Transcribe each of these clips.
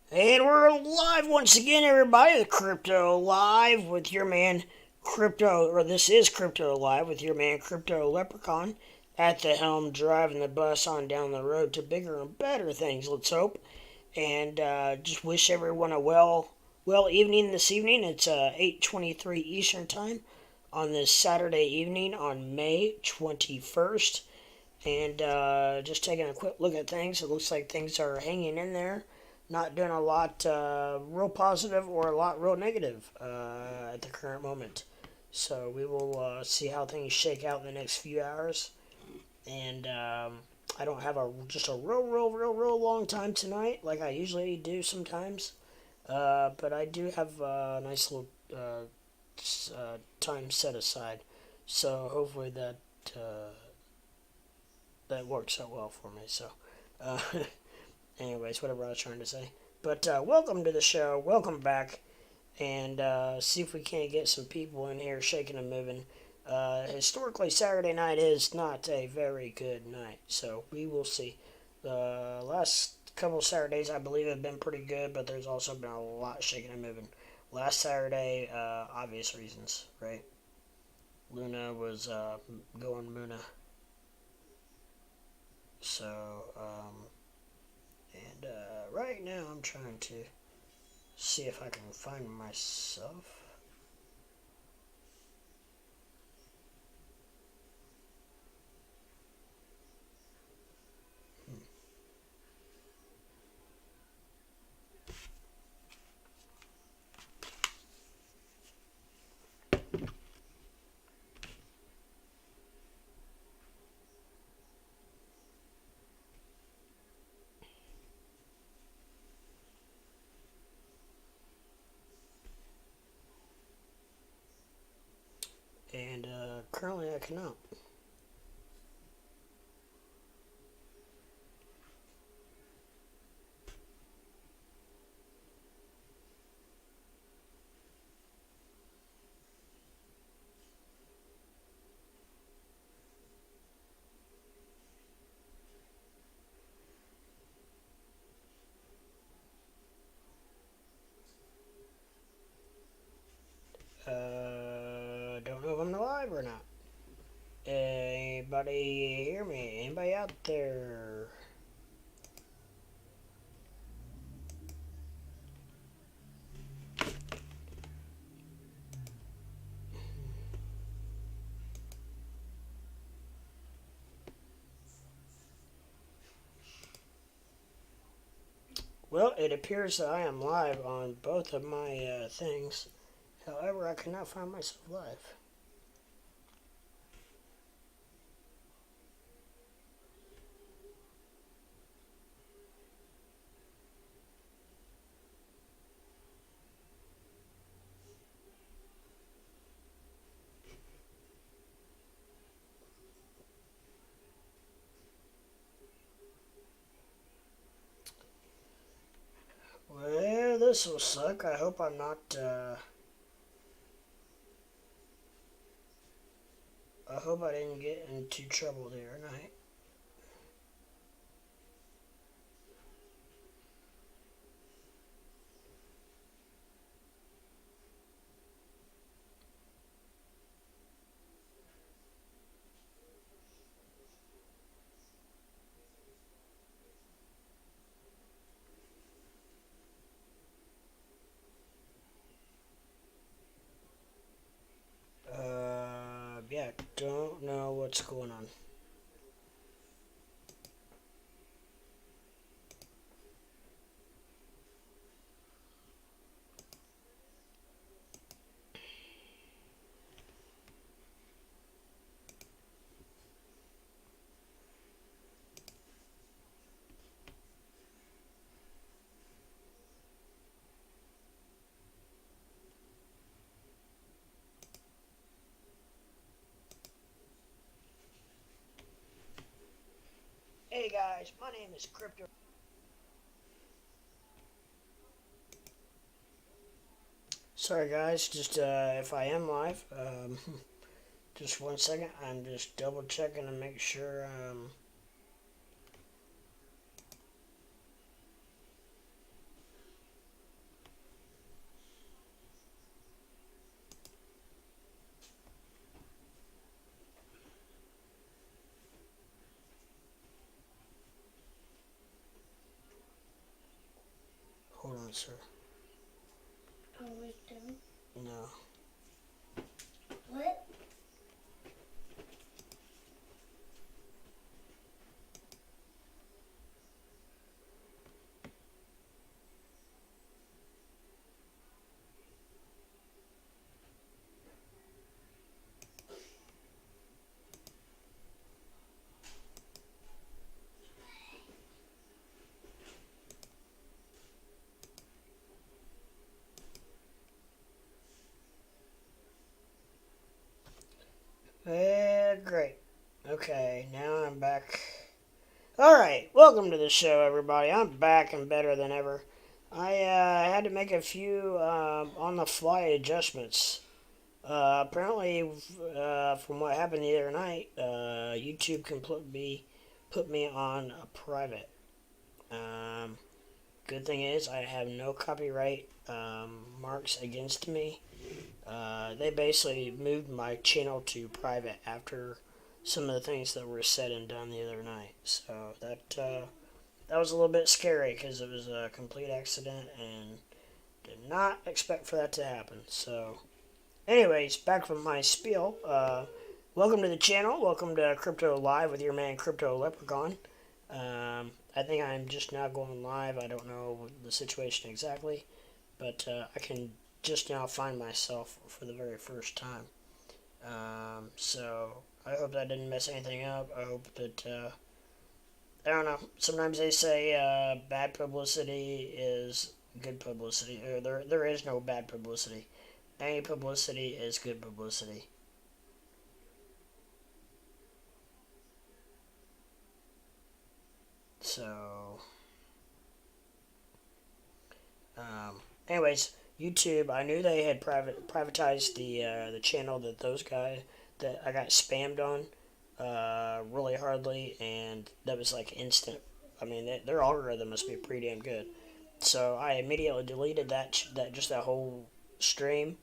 And we're live once again, everybody. The Crypto Live with your man, Crypto, or this is Crypto Live with your man, Crypto Leprechaun, at the helm, driving the bus on down the road to bigger and better things, let's hope. And just wish everyone a well evening this evening. It's 8:23 Eastern Time on this Saturday evening on May 21st. And just taking a quick look at things, it looks like things are hanging in there. Not doing a lot real positive or a lot real negative at the current moment. So we will see how things shake out in the next few hours. And I don't have just a real long time tonight like I usually do sometimes. But I do have a nice little time set aside. So hopefully uh, that works out well for me. So, uh, anyways, whatever I was trying to say. But welcome to the show. Welcome back. And see if we can't get some people in here shaking and moving. Historically, Saturday night is not a very good night. So we will see. The last couple Saturdays, I believe, have been pretty good, but there's also been a lot shaking and moving. Last Saturday, obvious reasons, right? Luna was going Muna. So, and right now I'm trying to see if I can find myself. And currently I cannot. Don't know if I'm alive or not. Anybody hear me? Anybody out there? Well, it appears that I am live on both of my things. However, I cannot find myself live. Well, this will suck. I hope I'm not. I hope I didn't get into trouble the other night. Yeah, don't know what's going on. Hey guys, my name is Crypto. Sorry guys, just if I am live, just 1 second. I'm just double checking to make sure. Hold on, sir. Oh, wait, done? No. What? Great. Okay, now I'm back. Alright, welcome to the show, everybody. I'm back and better than ever. I had to make a few on the fly adjustments. Apparently, from what happened the other night, YouTube can put me on a private. Um, Good thing is, I have no copyright marks against me. They basically moved my channel to private after some of the things that were said and done the other night. So that was a little bit scary because it was a complete accident and did not expect for that to happen. So, anyways, back from my spiel. Welcome to the channel. Welcome to Crypto Live with your man Crypto Leprechaun. I think I'm just now going live. I don't know the situation exactly, but I can just now find myself for the very first time. So I hope that didn't mess anything up. I hope that I don't know. Sometimes they say bad publicity is good publicity. Or there is no bad publicity. Any publicity is good publicity. So, anyways, YouTube. I knew they had privatized the channel that those guys that I got spammed on really hardly, and that was like instant. I mean, their algorithm must be pretty damn good. So I immediately deleted that whole stream,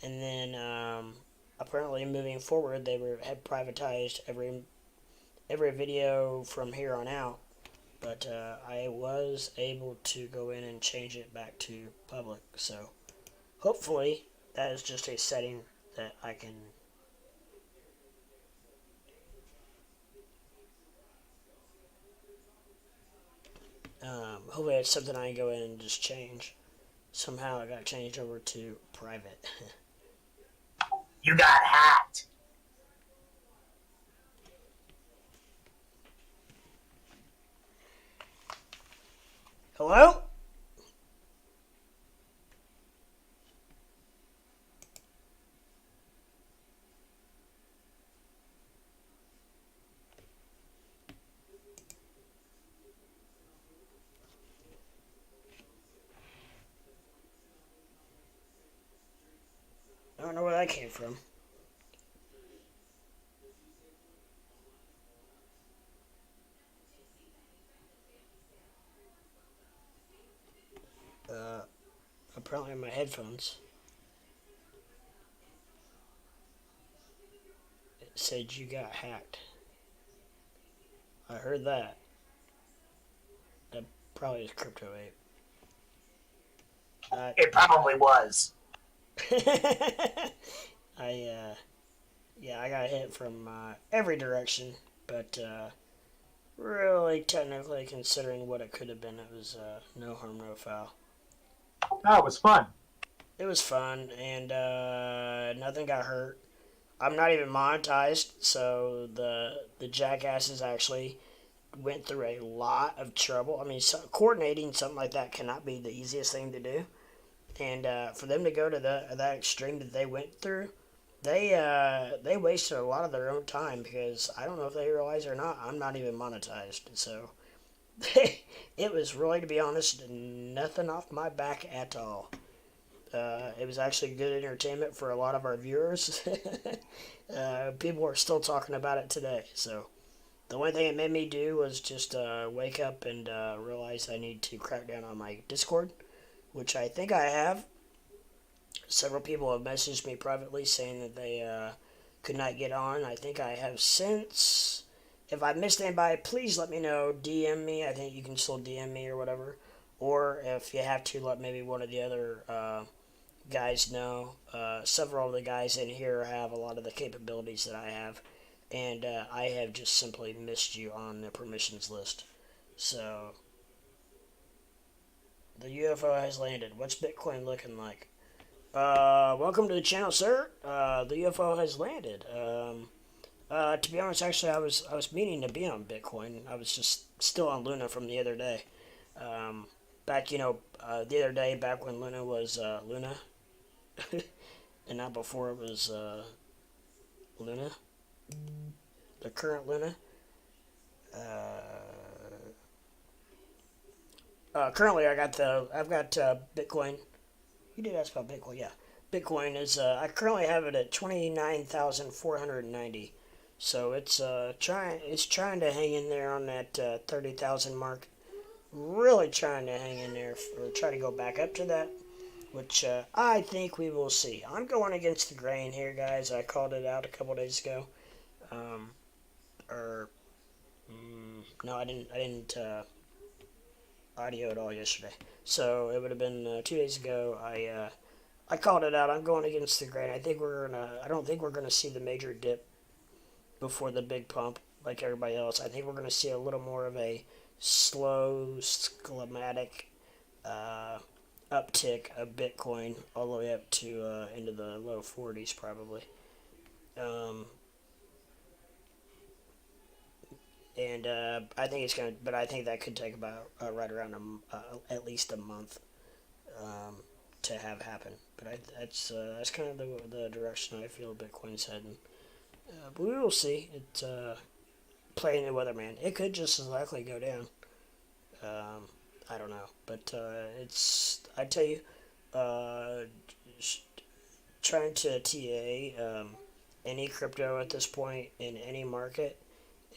and then apparently moving forward had privatized every video from here on out. But I was able to go in and change it back to public. So hopefully that is just a setting that I can. Hopefully it's something I can go in and just change. Somehow it got changed over to private. You got hacked. Hello? I don't know where that came from. Apparently in my headphones. It said you got hacked. I heard that. That probably is Crypto Ape. It probably was. Yeah, I got hit from every direction, but really technically considering what it could have been, it was no harm, no foul. Oh, it was fun. It was fun, and nothing got hurt. I'm not even monetized, so the jackasses actually went through a lot of trouble. I mean, coordinating something like that cannot be the easiest thing to do, and for them to go to that extreme that they went through, they wasted a lot of their own time because I don't know if they realize or not. I'm not even monetized, so it was really, to be honest, nothing off my back at all. It was actually good entertainment for a lot of our viewers. People are still talking about it today. So the only thing it made me do was just wake up and realize I need to crack down on my Discord, which I think I have. Several people have messaged me privately saying that they could not get on. I think I have since. If I missed anybody, please let me know. DM me. I think you can still DM me or whatever. or if you have to let maybe one of the other guys know. Several of the guys in here have a lot of the capabilities that I have, and I have just simply missed you on the permissions list. So, the UFO has landed. What's Bitcoin looking like? Welcome to the channel, sir. The UFO has landed. To be honest, actually, I was meaning to be on Bitcoin. I was just still on Luna from the other day. Back, the other day, back when Luna was Luna, and not before it was Luna, the current Luna. Currently, I've got Bitcoin. You did ask about Bitcoin, yeah. Bitcoin is I currently have it at 29,490. So it's trying to hang in there on that 30,000 mark. Really trying to hang in there or try to go back up to that, which I think we will see. I'm going against the grain here, guys. I called it out a couple days ago. Um, or no, I didn't. Audio at all yesterday. So it would have been 2 days ago. I called it out. I'm going against the grain. I don't think we're gonna see the major dip before the big pump like everybody else. I think we're gonna see a little more of a slow, schematic uptick of Bitcoin all the way up to into the low 40s probably. Um, and I think it's gonna, but I think that could take about right around at least a month to have happen. But that's kind of the direction I feel Bitcoin's heading. But we will see. It's playing the weatherman. It could just as likely go down. I don't know, but I tell you, uh, trying to TA any crypto at this point in any market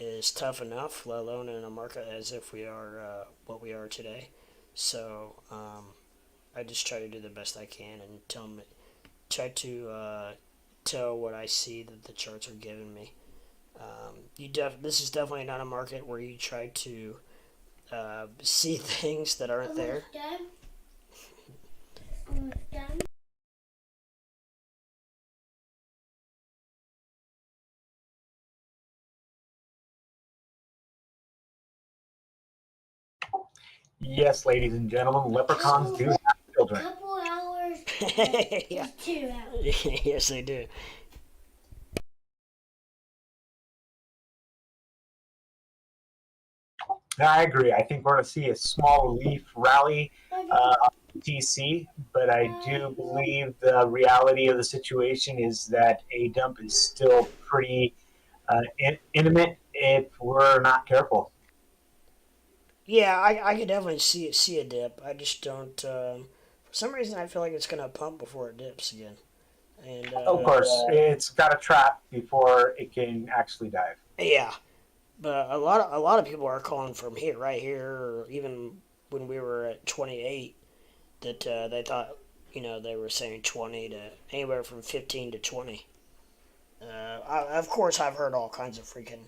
is tough enough, let alone in a market as if we are what we are today. So I just try to do the best I can and try to tell what I see that the charts are giving me. This is definitely not a market where you try to see things that aren't there. Almost done. Yes, ladies and gentlemen, leprechauns do have A children. couple hours. Yeah. 2 hours. Yes, they do. I agree. I think we're going to see a small relief rally TC, but I do believe the reality of the situation is that a dump is still pretty intimate if we're not careful. Yeah, I could definitely see a dip. I just don't. For some reason, I feel like it's gonna pump before it dips again. And Of course, it's got a trap before it can actually dive. yeah, but a lot of people are calling from here, right here, or even when we were at 28, that they thought, they were saying 20 to anywhere from 15 to 20. Of course, I've heard all kinds of freaking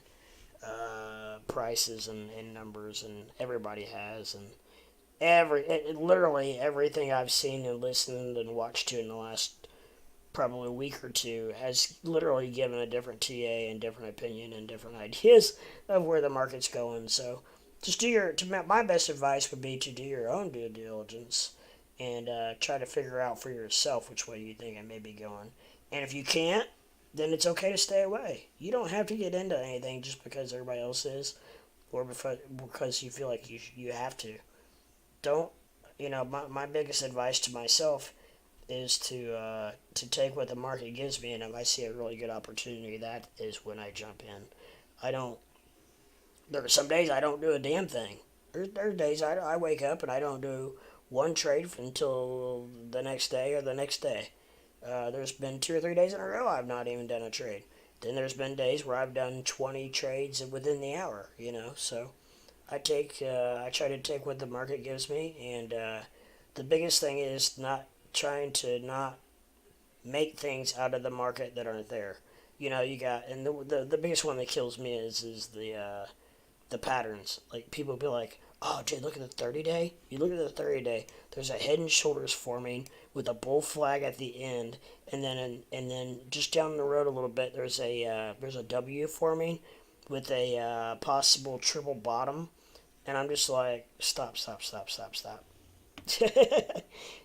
prices and numbers, and everybody has, and literally everything I've seen and listened and watched to in the last probably a week or two has literally given a different TA and different opinion and different ideas of where the market's going. So just my best advice would be to do your own due diligence and try to figure out for yourself which way you think it may be going. And if you can't, then it's okay to stay away. You don't have to get into anything just because everybody else is, or because you feel like you have to. Don't, my biggest advice to myself is to take what the market gives me, and if I see a really good opportunity, that is when I jump in. I don't. There are some days I don't do a damn thing. There's days I wake up and I don't do one trade until the next day or the next day. There's been 2 or 3 days in a row I've not even done a trade. Then there's been days where I've done 20 trades within the hour. So I try to take what the market gives me, and the biggest thing is not trying to not make things out of the market that aren't there. You got, and the biggest one that kills me is the patterns. Like people be like, Oh, dude, look at the 30-day. You look at the 30-day. There's a head and shoulders forming with a bull flag at the end, and then just down the road a little bit, there's a W forming with a possible triple bottom, and I'm just like, stop, stop, stop, stop, stop.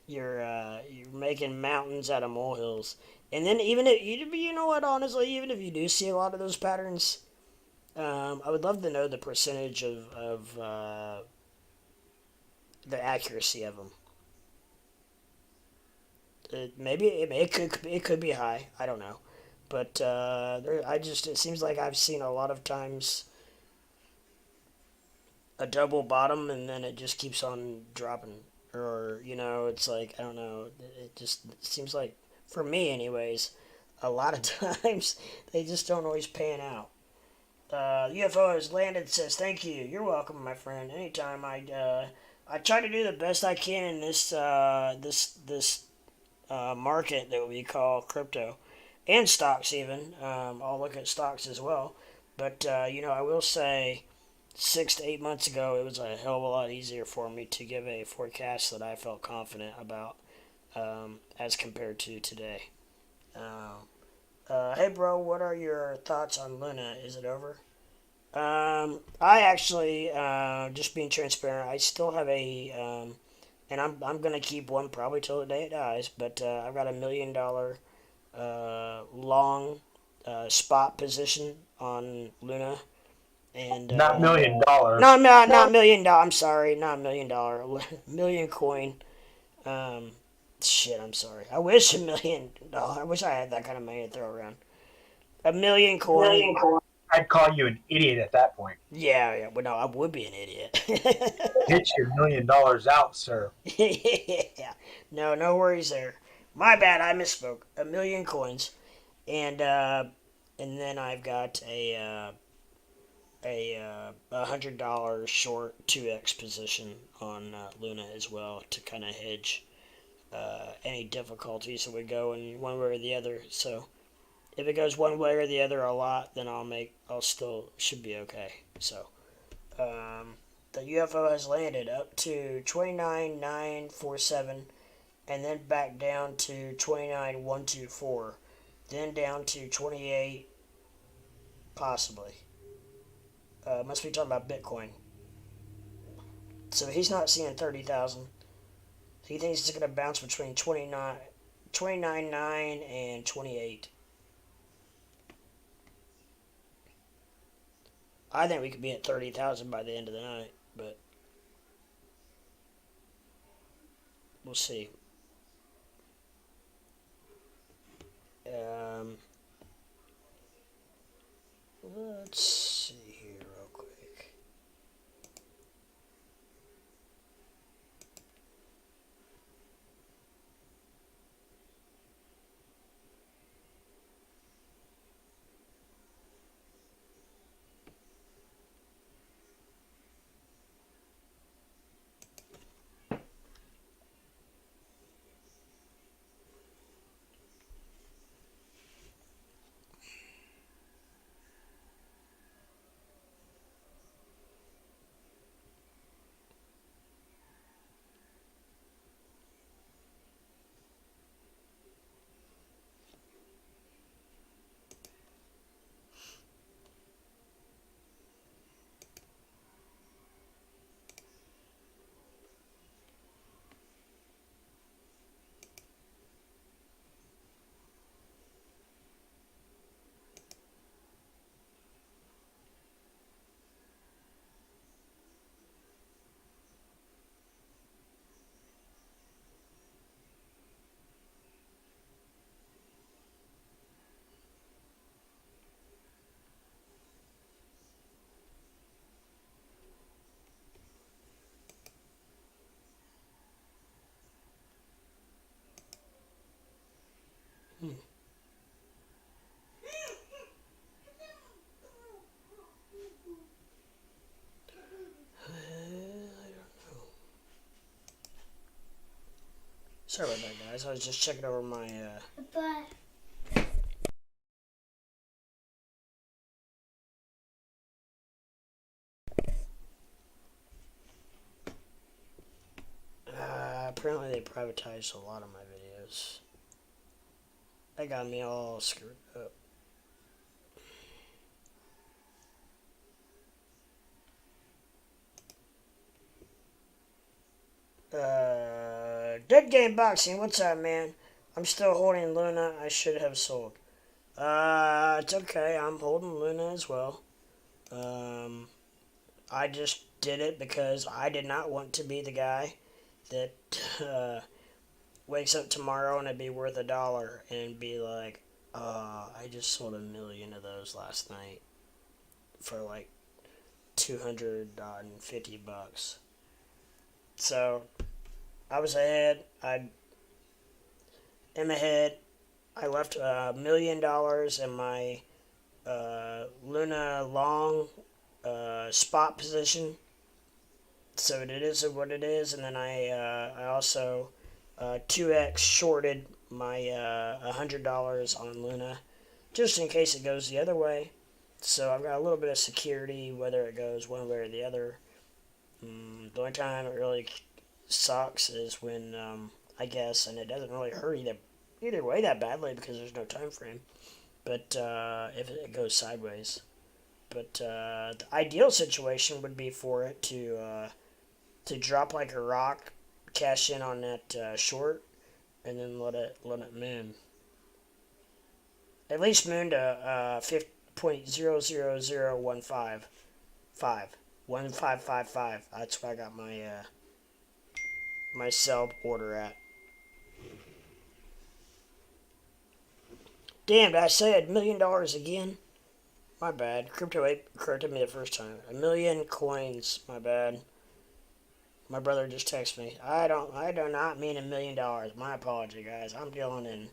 You're making mountains out of molehills, and then even if you know what, honestly, even if you do see a lot of those patterns, I would love to know the percentage of the accuracy of them. It could be high. I don't know, but it seems like I've seen a lot of times a double bottom and then it just keeps on dropping, or it's like I don't know. It just seems like for me, anyways, a lot of times they just don't always pan out. UFO has landed. Says thank you. You're welcome, my friend. Anytime. I try to do the best I can in this market that we call crypto and stocks. Even I'll look at stocks as well. But I will say 6 to 8 months ago, it was a hell of a lot easier for me to give a forecast that I felt confident about as compared to today. Hey, bro, what are your thoughts on Luna? Is it over? I actually, just being transparent, I still have and I'm gonna keep one probably till the day it dies. But I've got $1 million long spot position on Luna, and Not million no, dollars. not $1 million. I'm sorry, not $1 million. Million coin. Um, shit, I'm sorry. I wish $1 million. I wish I had that kind of money to throw around. A million coin. I'd call you an idiot at that point. Yeah, yeah. Well, no, I would be an idiot. Hit your $1 million out, sir. Yeah. No, no worries there. My bad. I misspoke. A million coins, and then I've got a $100 short 2x position on Luna as well to kind of hedge any difficulties that would go in one way or the other. So if it goes one way or the other a lot, then I'll still should be okay. So the UFO has landed up to 29,947, and then back down to 29,124, then down to 28 possibly. Must be talking about Bitcoin. So he's not seeing 30,000. He thinks it's going to bounce between 29.9 and 28. I think we could be at 30,000 by the end of the night, but we'll see. Um, let's see here real quick. Hmm. Sorry about that, guys. I was just checking over my. But apparently they privatized a lot of my videos. That got me all screwed up. Dead Game Boxing, what's up, man? I'm still holding Luna. I should have sold. It's okay. I'm holding Luna as well. I just did it because I did not want to be the guy that wakes up tomorrow and it'd be worth $1 and be like, I just sold 1,000,000 of those last night for like $250. So I was ahead. I am ahead. I left $1,000,000 in my Luna long spot position. So it is what it is. And then I also 2x shorted my $100 on Luna just in case it goes the other way. So I've got a little bit of security whether it goes one way or the other. The only time it really sucks is when I guess, and it doesn't really hurt either way that badly because there's no time frame. But if it goes sideways, but the ideal situation would be for it to drop like a rock, cash in on that short, and then let it moon. At least moon to 0.000155. 1555. That's where I got my my sell order at. Damn, did I say $1,000,000 again? My bad. Crypto Ape corrected me the first time. 1,000,000 coins. My bad. My brother just texted me. I do not mean $1,000,000. My apology, guys. I'm dealing in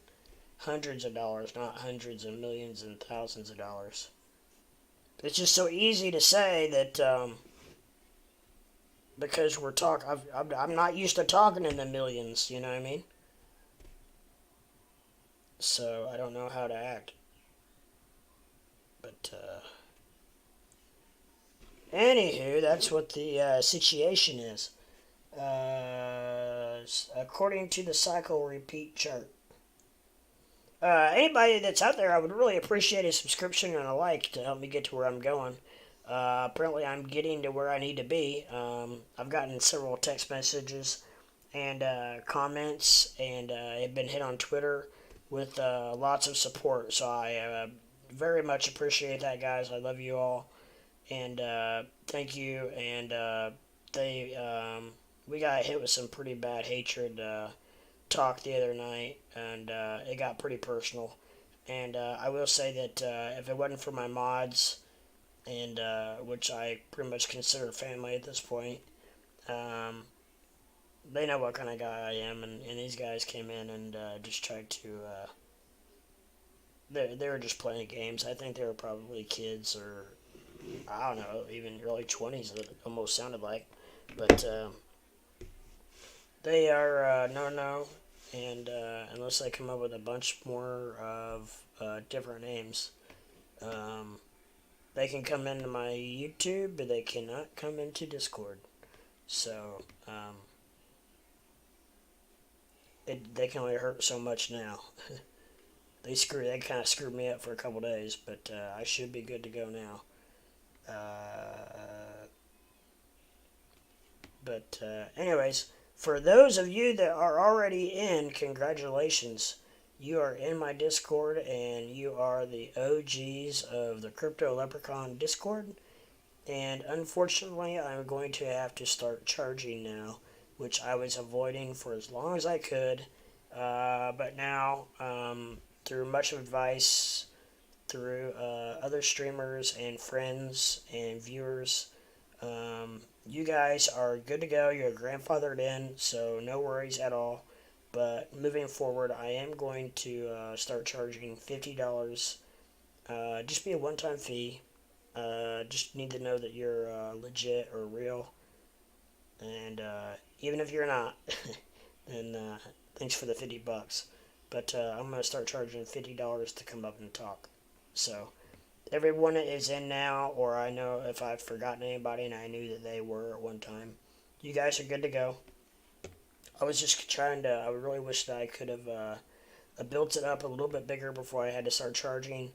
hundreds of dollars, not hundreds of millions and thousands of dollars. It's just so easy to say that because we're talking. I'm not used to talking in the millions. You know what I mean? So I don't know how to act. But anywho, that's what the situation is. According to the cycle repeat chart. Anybody that's out there, I would really appreciate a subscription and a like to help me get to where I'm going. Apparently, I'm getting to where I need to be. I've gotten several text messages and comments, and have been hit on Twitter with lots of support. So I very much appreciate that, guys. I love you all, and thank you. And we got hit with some pretty bad hatred talk the other night, and it got pretty personal. And I will say that if it wasn't for my mods, and which I pretty much consider family at this point, they know what kind of guy I am, and these guys came in and just tried to. They were just playing games. I think they were probably kids, or I don't know, even early 20s. It almost sounded like, but they are no, and unless they come up with a bunch more of different names, they can come into my YouTube, but they cannot come into Discord. So they can only hurt so much now. They kind of screwed me up for a couple days, but I should be good to go now. Anyways, for those of you that are already in, congratulations. You are in my Discord, and you are the OGs of the Crypto Leprechaun Discord. And unfortunately, I'm going to have to start charging now, which I was avoiding for as long as I could. But now, through much advice, through other streamers and friends and viewers, you guys are good to go. You're grandfathered in, so no worries at all. But moving forward, I am going to start charging $50. Just be a one-time fee. Just need to know that you're legit or real. And even if you're not, then thanks for the $50. But I'm going to start charging $50 to come up and talk. So everyone is in now, or I know if I've forgotten anybody and I knew that they were at one time. You guys are good to go. I was just trying to. I really wish that I could have built it up a little bit bigger before I had to start charging.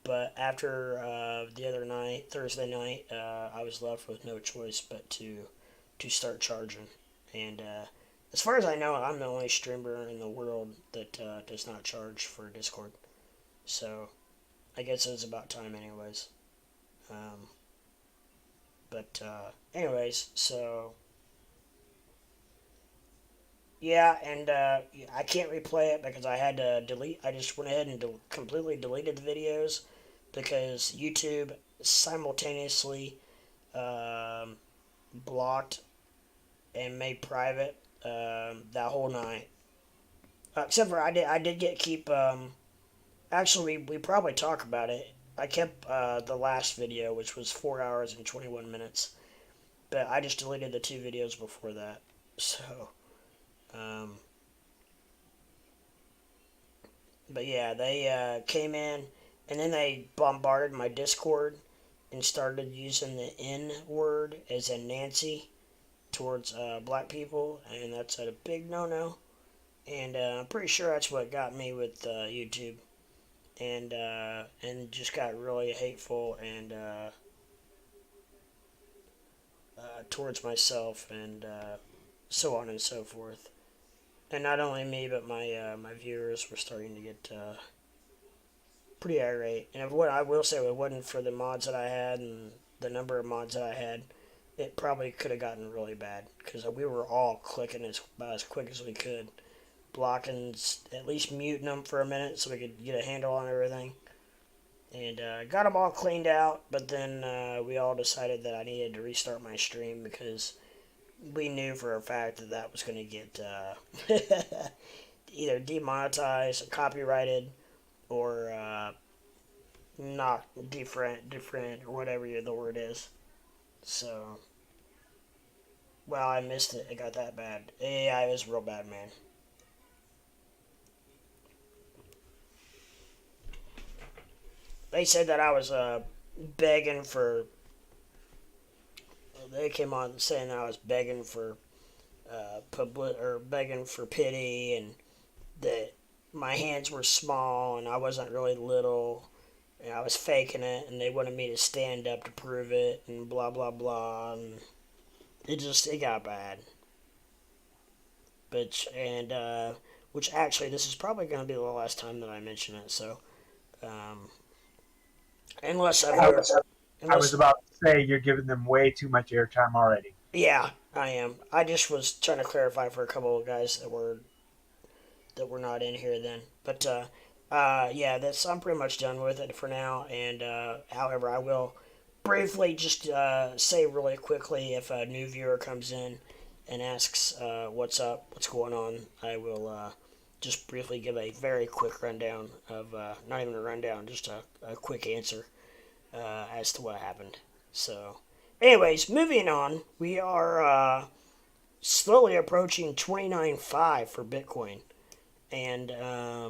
But after the other night, Thursday night, I was left with no choice but to start charging. And as far as I know, I'm the only streamer in the world that does not charge for Discord. So I guess it was about time, anyways. Um, but anyways, so yeah, and I can't replay it because I had to delete. I just went ahead and completely deleted the videos because YouTube simultaneously um, blocked and made private that whole night. Except for I did get keep. Actually, we probably talk about it. I kept the last video, which was 4 hours and 21 minutes, but I just deleted the two videos before that. So, um, but yeah, they came in and then they bombarded my Discord and started using the N word as in Nancy towards black people, and that's a big no-no. And I'm pretty sure that's what got me with YouTube, and just got really hateful and towards myself and so on and so forth. And not only me, but my viewers were starting to get pretty irate. And if what I will say, if it wasn't for the mods that I had and the number of mods that I had, it probably could have gotten really bad because we were all clicking as quick as we could, blocking, at least muting them for a minute so we could get a handle on everything. And got them all cleaned out, but then we all decided that I needed to restart my stream because we knew for a fact that that was going to get either demonetized, copyrighted, or not different, or whatever the word is. So, well, I missed it. It got that bad. Yeah, it was real bad, man. They said that I was begging for. They came on saying that I was begging for public or begging for pity, and that my hands were small and I wasn't really little, and I was faking it, and they wanted me to stand up to prove it, and blah blah blah, and it got bad. But and which actually this is probably going to be the last time that I mention it. So um, unless I've heard, I was unless about to say you're giving them way too much airtime already. yeah, I am. I just was trying to clarify for a couple of guys that were not in here then. But yeah, that's I'm pretty much done with it for now. And however, I will briefly just say really quickly if a new viewer comes in and asks what's up, what's going on, I will just briefly give a very quick rundown of not even a rundown, just a quick answer as to what happened. So, anyways, moving on, we are slowly approaching 29.5 for Bitcoin. And I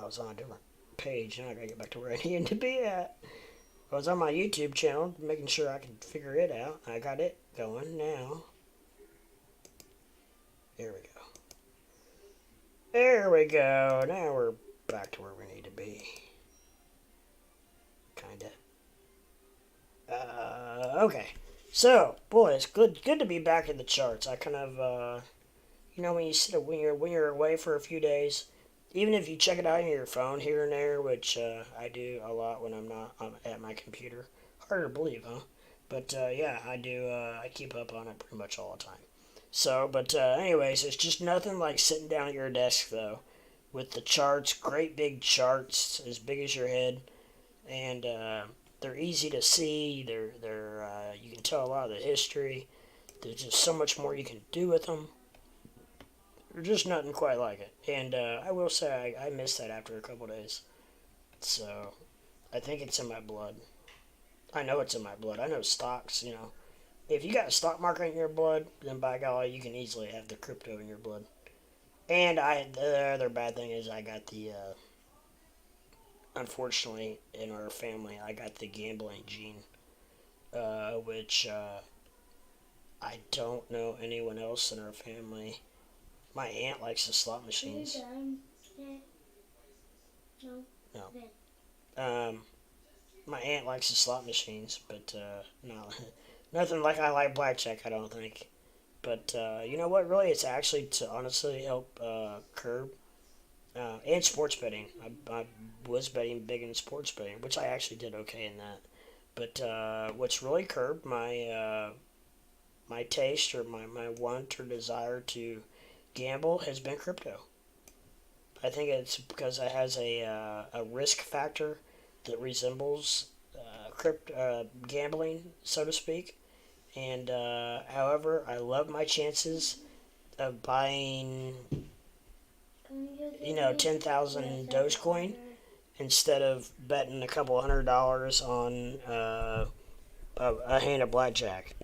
was on a different page. Now I gotta get back to where I needed to be at. I was on my YouTube channel, making sure I could figure it out. I got it going now. There we go. There we go. Now we're back to where we need to be. Kinda. Okay. So, boys, good to be back in the charts. I kind of when you when you're away for a few days, even if you check it out on your phone here and there, which I do a lot when I'm not at my computer. Harder to believe, huh? But yeah, I do. I keep up on it pretty much all the time. So, but anyways, it's just nothing like sitting down at your desk though, with the charts, great big charts as big as your head, and they're easy to see. They're you can tell a lot of the history. There's just so much more you can do with them. There's just nothing quite like it. And I will say I missed that after a couple days. So I think it's in my blood. I know it's in my blood. I know stocks, If you got a stock market in your blood, then by golly, you can easily have the crypto in your blood. And the other bad thing is I got the, unfortunately, in our family, I got the gambling gene. which I don't know anyone else in our family. My aunt likes the slot machines. No. No. My aunt likes the slot machines, but no, nothing like I like blackjack. I don't think. But you know what? Really, it's actually to honestly help curb and sports betting. I was betting big in sports betting, which I actually did okay in that. But what's really curbed my taste or my want or desire to gamble has been crypto. I think it's because it has a risk factor that resembles gambling, so to speak. And however, I love my chances of buying, 10,000 Dogecoin instead of betting a couple $100 on a hand of blackjack.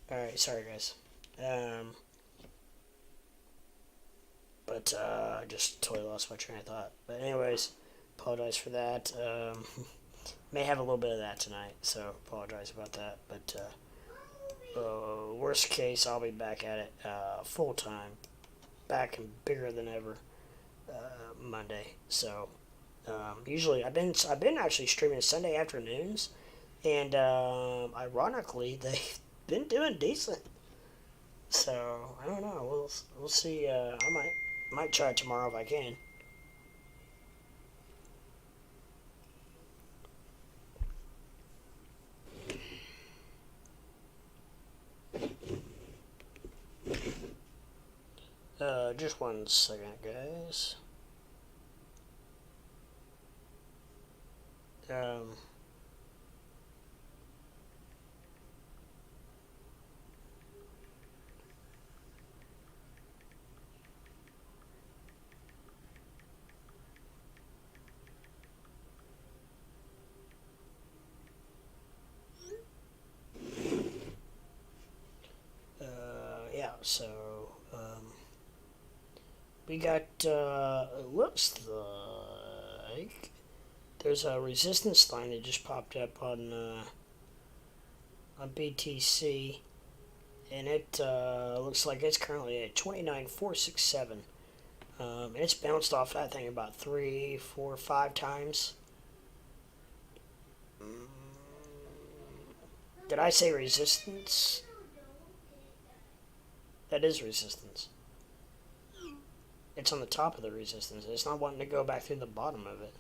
All right, sorry guys. Um, but I just totally lost my train of thought. But anyways, apologize for that. May have a little bit of that tonight, so apologize about that. But worst case, I'll be back at it full time, back and bigger than ever Monday. So usually I've been actually streaming Sunday afternoons, and ironically they've been doing decent. So I don't know. We'll see. I might try it tomorrow if I can. Just 1 second, guys. Um, yeah. So we got looks like there's a resistance line that just popped up on BTC, and it looks like it's currently at 29,467. And it's bounced off that thing about 3, 4, 5 times. Did I say resistance? That is resistance. It's on the top of the resistance. It's not wanting to go back through the bottom of it.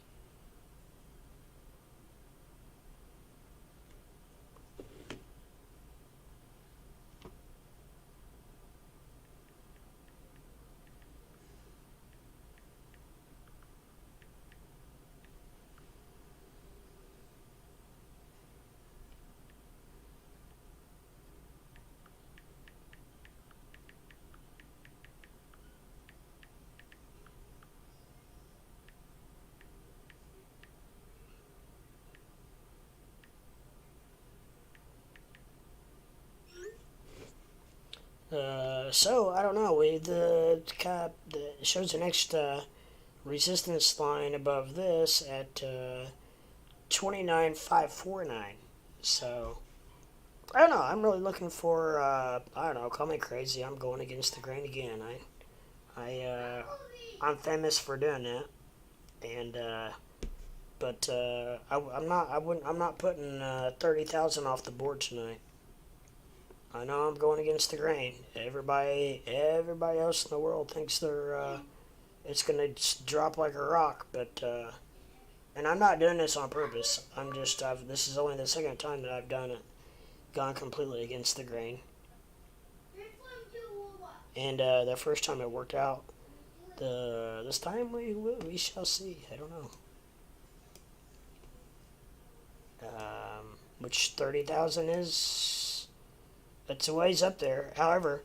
So I don't know. It shows the next resistance line above this at 29,549. So I don't know. I'm really looking for. I don't know. Call me crazy. I'm going against the grain again. I'm famous for doing that, and but I'm not. I wouldn't. I'm not putting 30,000 off the board tonight. I know I'm going against the grain. Everybody else in the world thinks it's gonna drop like a rock, but And I'm not doing this on purpose. This is only the second time that I've done it, gone completely against the grain. And the first time it worked out. This time we shall see. I don't know. Which 30,000 is? It's a ways up there. However,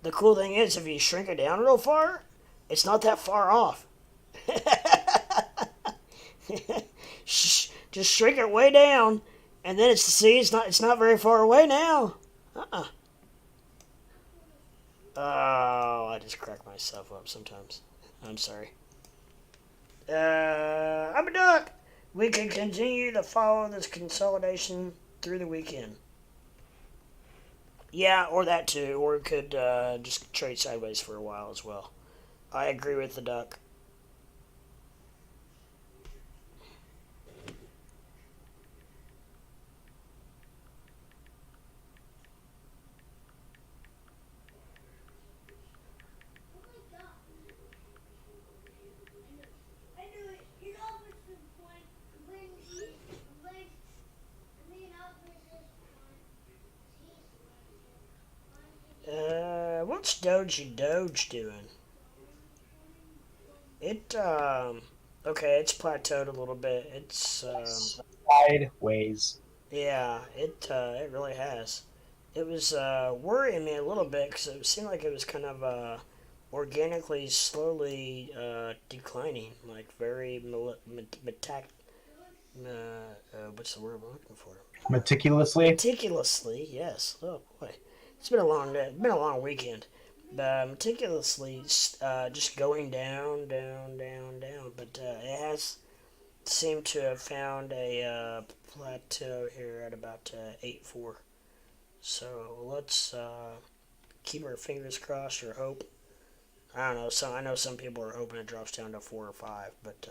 the cool thing is if you shrink it down real far, it's not that far off. Just shrink it way down, and then it's not very far away now. Oh, I just crack myself up sometimes. I'm sorry. I'm a duck. We can continue to follow this consolidation through the weekend. Yeah, or that too, or it could just trade sideways for a while as well. I agree with the duck. What's Doge doing? Okay, it's plateaued a little bit. Sideways. Yeah, it really has. It was worrying me a little bit because it seemed like it was kind of organically, slowly declining, like very what's the word I'm looking for? Meticulously. Meticulously, yes. Oh boy, it's been a long weekend. Meticulously, just going down, down, down, down. But it has seemed to have found a plateau here at about 8.4. So let's keep our fingers crossed or hope. I don't know. I know some people are hoping it drops down to 4 or 5, but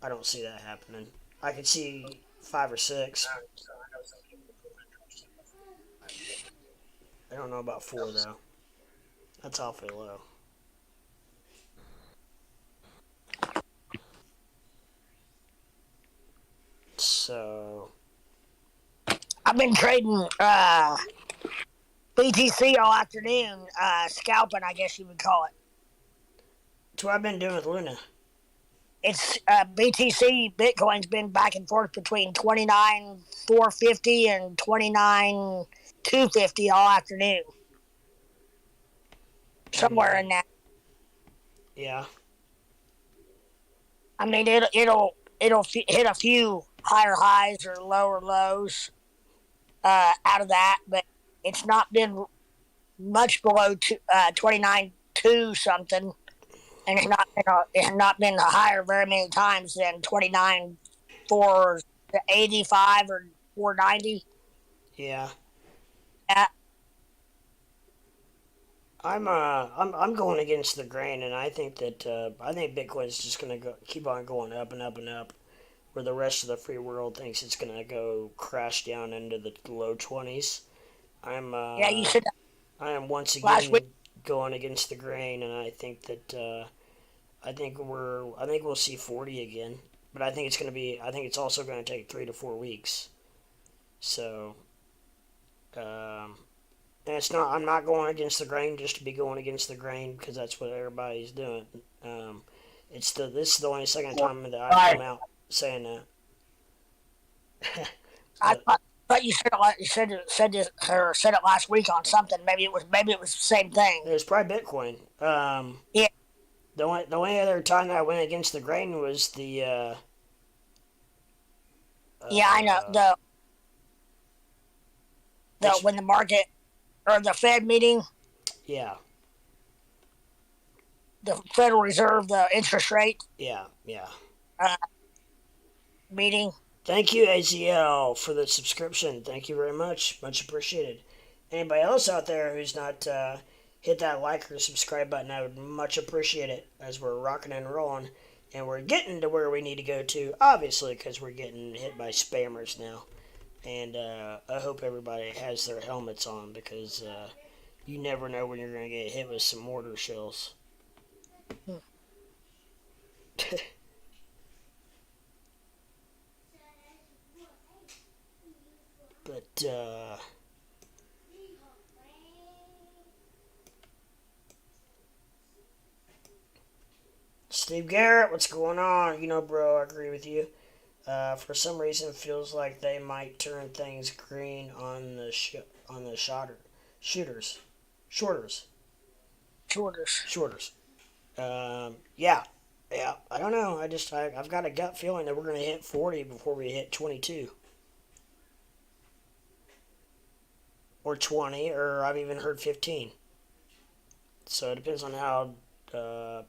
I don't see that happening. I could see 5 or 6. I don't know about 4 though. That's awfully low. So I've been trading BTC all afternoon, scalping, I guess you would call it. that's what I've been doing with Luna. It's BTC Bitcoin's been back and forth between 29,450 and 29,250 all afternoon, somewhere in that. Yeah. I mean, it'll hit a few higher highs or lower lows out of that, but it's not been much below 29.2 something, and it has not been higher very many times than 29,485 or 490. Yeah. Uh, I'm going against the grain, and I think that I think Bitcoin's just gonna keep on going up and up and up, where the rest of the free world thinks it's gonna go crash down into the low 20s. yeah, you said I am once last again week. going against the grain, and I think that I think we'll see 40 again, but I think it's also going to take 3 to 4 weeks. So, and it's not. I'm not going against the grain just to be going against the grain because that's what everybody's doing. This is the only second time that I've come out saying that. I thought you said it last week on something. Maybe it was the same thing. It was probably Bitcoin. Yeah. The only other time that I went against the grain was the. Yeah, I know when the market or the Fed meeting. Yeah. The Federal Reserve, the interest rate. Yeah. Meeting. Thank you, AZL, for the subscription. Thank you very much. Much appreciated. Anybody else out there who's not hit that like or subscribe button, I would much appreciate it as we're rocking and rolling. And we're getting to where we need to go to, obviously, because we're getting hit by spammers now. And I hope everybody has their helmets on because you never know when you're going to get hit with some mortar shells. Steve Garrett, what's going on? Bro, I agree with you. For some reason, it feels like they might turn things green on the shooters, shorters, Shorters. shorters. Yeah, yeah. I don't know. I've got a gut feeling that we're gonna hit 40 before we hit 22 or 20, or I've even heard 15. So it depends on how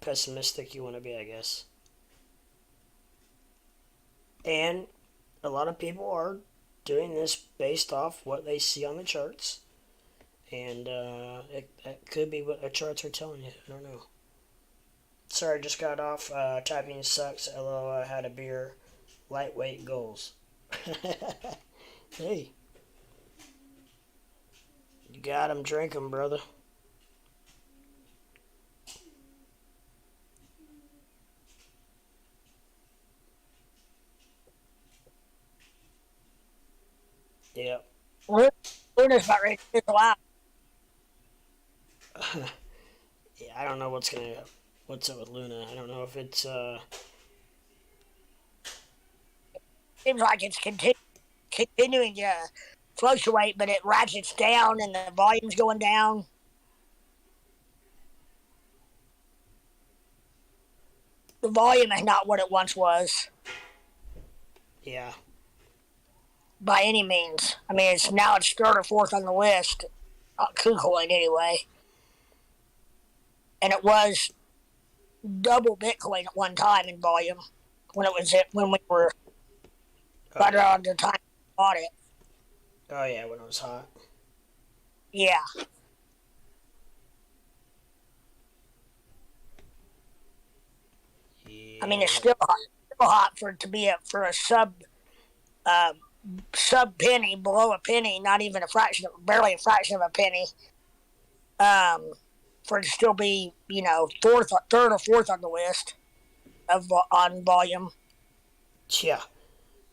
pessimistic you want to be, I guess. And a lot of people are doing this based off what they see on the charts, and it could be what the charts are telling you. I don't know. Sorry, just got off. Typing sucks. LOL, I had a beer. Lightweight goals. Hey, you got 'em, drink 'em, brother. Yep. Luna's about ready to fizzle out. Yeah, I don't know what's up with Luna. I don't know if it's Seems like it's continuing to fluctuate, but it ratchets down and the volume's going down. The volume is not what it once was yeah. by any means. I mean, it's third or fourth on the list, KuCoin anyway, and it was double Bitcoin at one time in volume when we were right around the time we bought it. Oh yeah, when it was hot. Yeah. Yeah. I mean, it's still hot for it to be for a sub penny, below a penny, not even barely a fraction of a penny. For it to still be, third or fourth on the list on volume. Yeah,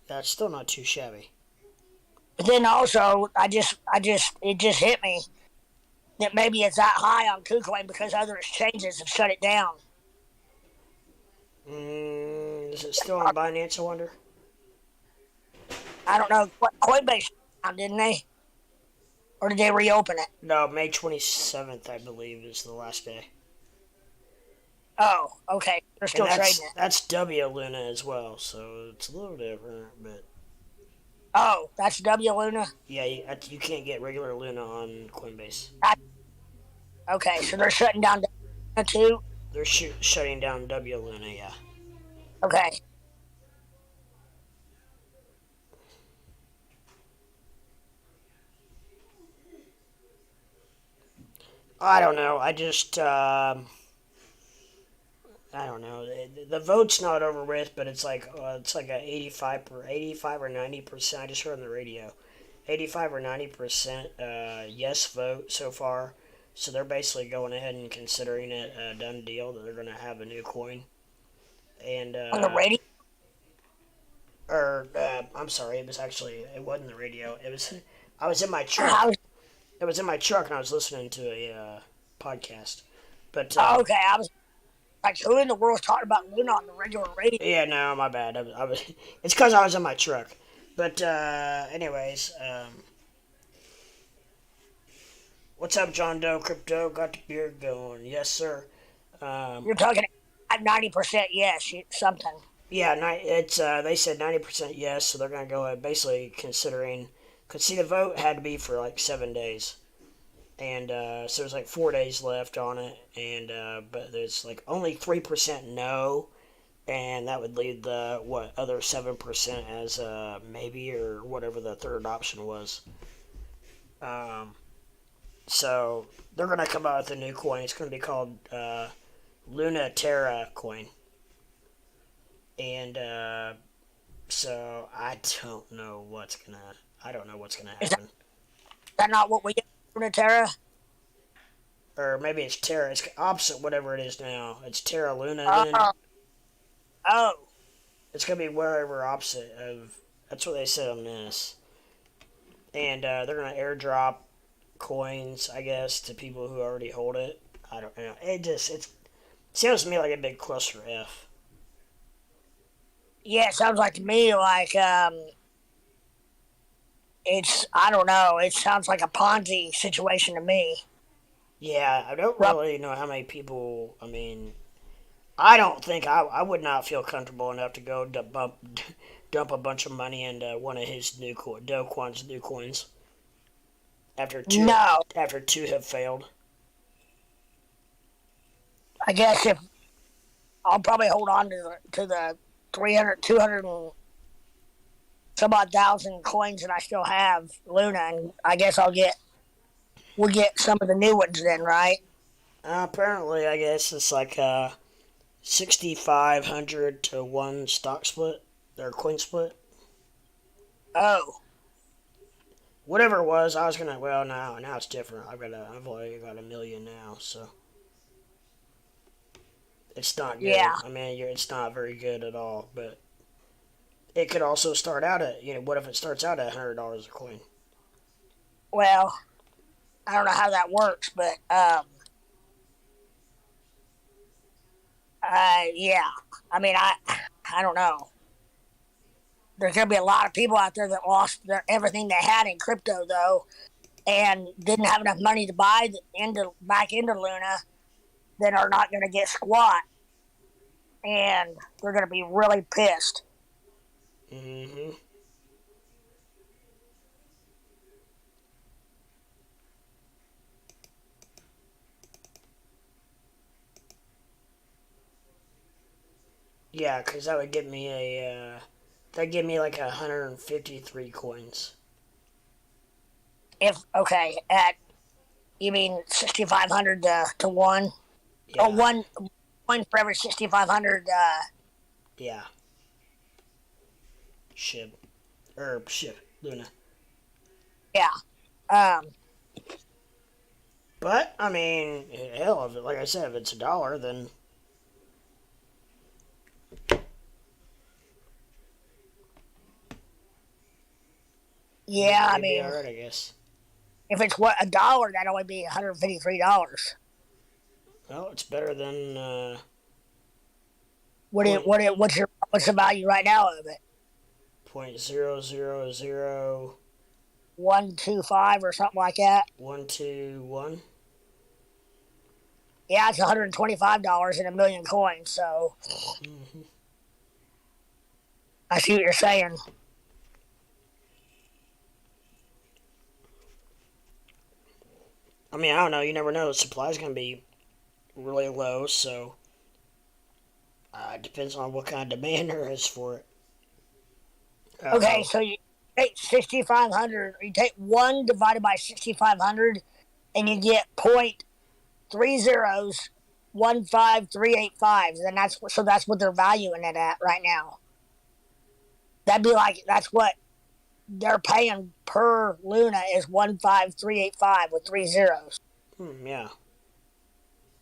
that's still not too shabby. But then also, it just hit me that maybe it's that high on KuCoin because other exchanges have shut it down. Is it still on Binance, I wonder? I don't know. Coinbase shut down, didn't they? Or did they reopen it? No, May 27th, I believe, is the last day. Oh, okay. They're still trading it. That's W Luna as well, so it's a little different, but... Oh, that's W Luna? Yeah, you can't get regular Luna on Coinbase. Okay, so they're shutting down Luna too? They're shutting down W Luna, yeah. Okay. I don't know. I don't know. The vote's not over with, but it's like a 85 or 90%. I just heard on the radio, 85 or 90% yes vote so far. So they're basically going ahead and considering it a done deal that they're going to have a new coin. And on the radio? Or I'm sorry, it wasn't the radio. I was in my truck. It was in my truck, and I was listening to a podcast. But okay, I was like, who in the world's talking about Luna on the regular radio? Yeah, no, my bad. I was. It's because I was in my truck. But anyways, what's up, John Doe Crypto? Got the beer going, yes, sir. You're talking at 90% yes, something. Yeah, it's they said 90% yes, so they're gonna go ahead, basically considering. Cause see, the vote had to be for like 7 days, and so there's like 4 days left on it, and but there's like only 3% no, and that would leave the other 7% as maybe or whatever the third option was. So they're gonna come out with a new coin. It's gonna be called Luna Terra coin, and so I don't know what's gonna happen. Is that not what we get from Terra? Or maybe it's Terra. It's opposite whatever it is now. It's Terra Luna. Oh. It's gonna be whatever opposite of. That's what they said on this. and they're gonna airdrop coins, I guess, to people who already hold it. I don't know. It sounds to me like a big cluster F. Yeah, it sounds like to me like it's I don't know. It sounds like a Ponzi situation to me. Yeah, I don't really know how many people. I mean, I don't think I would not feel comfortable enough to go dump a bunch of money into one of his Dogecoin's new coins No, after two have failed. I guess if I'll probably hold on to the 300, 200 and some odd thousand coins that I still have Luna, and I guess we'll get some of the new ones then, right? Apparently, I guess it's like 6,500 to one stock split or coin split. Oh, Whatever it was, I was gonna. Well, now it's different. I've already got a million now, so it's not good. yeah. I mean, it's not very good at all. But it could also start out at what if it starts out at $100 a coin? Well, I don't know how that works, but yeah. I mean, I don't know. There's gonna be a lot of people out there that lost everything they had in crypto though, and didn't have enough money to buy back into Luna, that are not gonna get squat, and they're gonna be really pissed. Mm-hmm. Yeah, because that would give me that'd give me like 153 coins. If okay, at you mean 6,500 to one, or Yeah, one for every 6,500. yeah. Shib Luna. Yeah. Um. But I mean, hell, if like I said, if it's $1, then Yeah. I it'd be mean, all right, I guess. if it's what $1, that'd only be $153. Well, it's better than What it point what it what's the value right now of it? point 0.000121. 125 or something like that. Yeah, it's $125 in a million coins. So Mm-hmm. I see what you're saying. I mean, I don't know. You never know. The supply's gonna be really low, so it depends on what kind of demand there is for it. Okay, so you take 6,500. You take one divided by 6,500, and you get point three zeros 15385. And that's what they're valuing it at right now. That'd be like that's what they're paying per Luna is 15385 with three zeros. Yeah.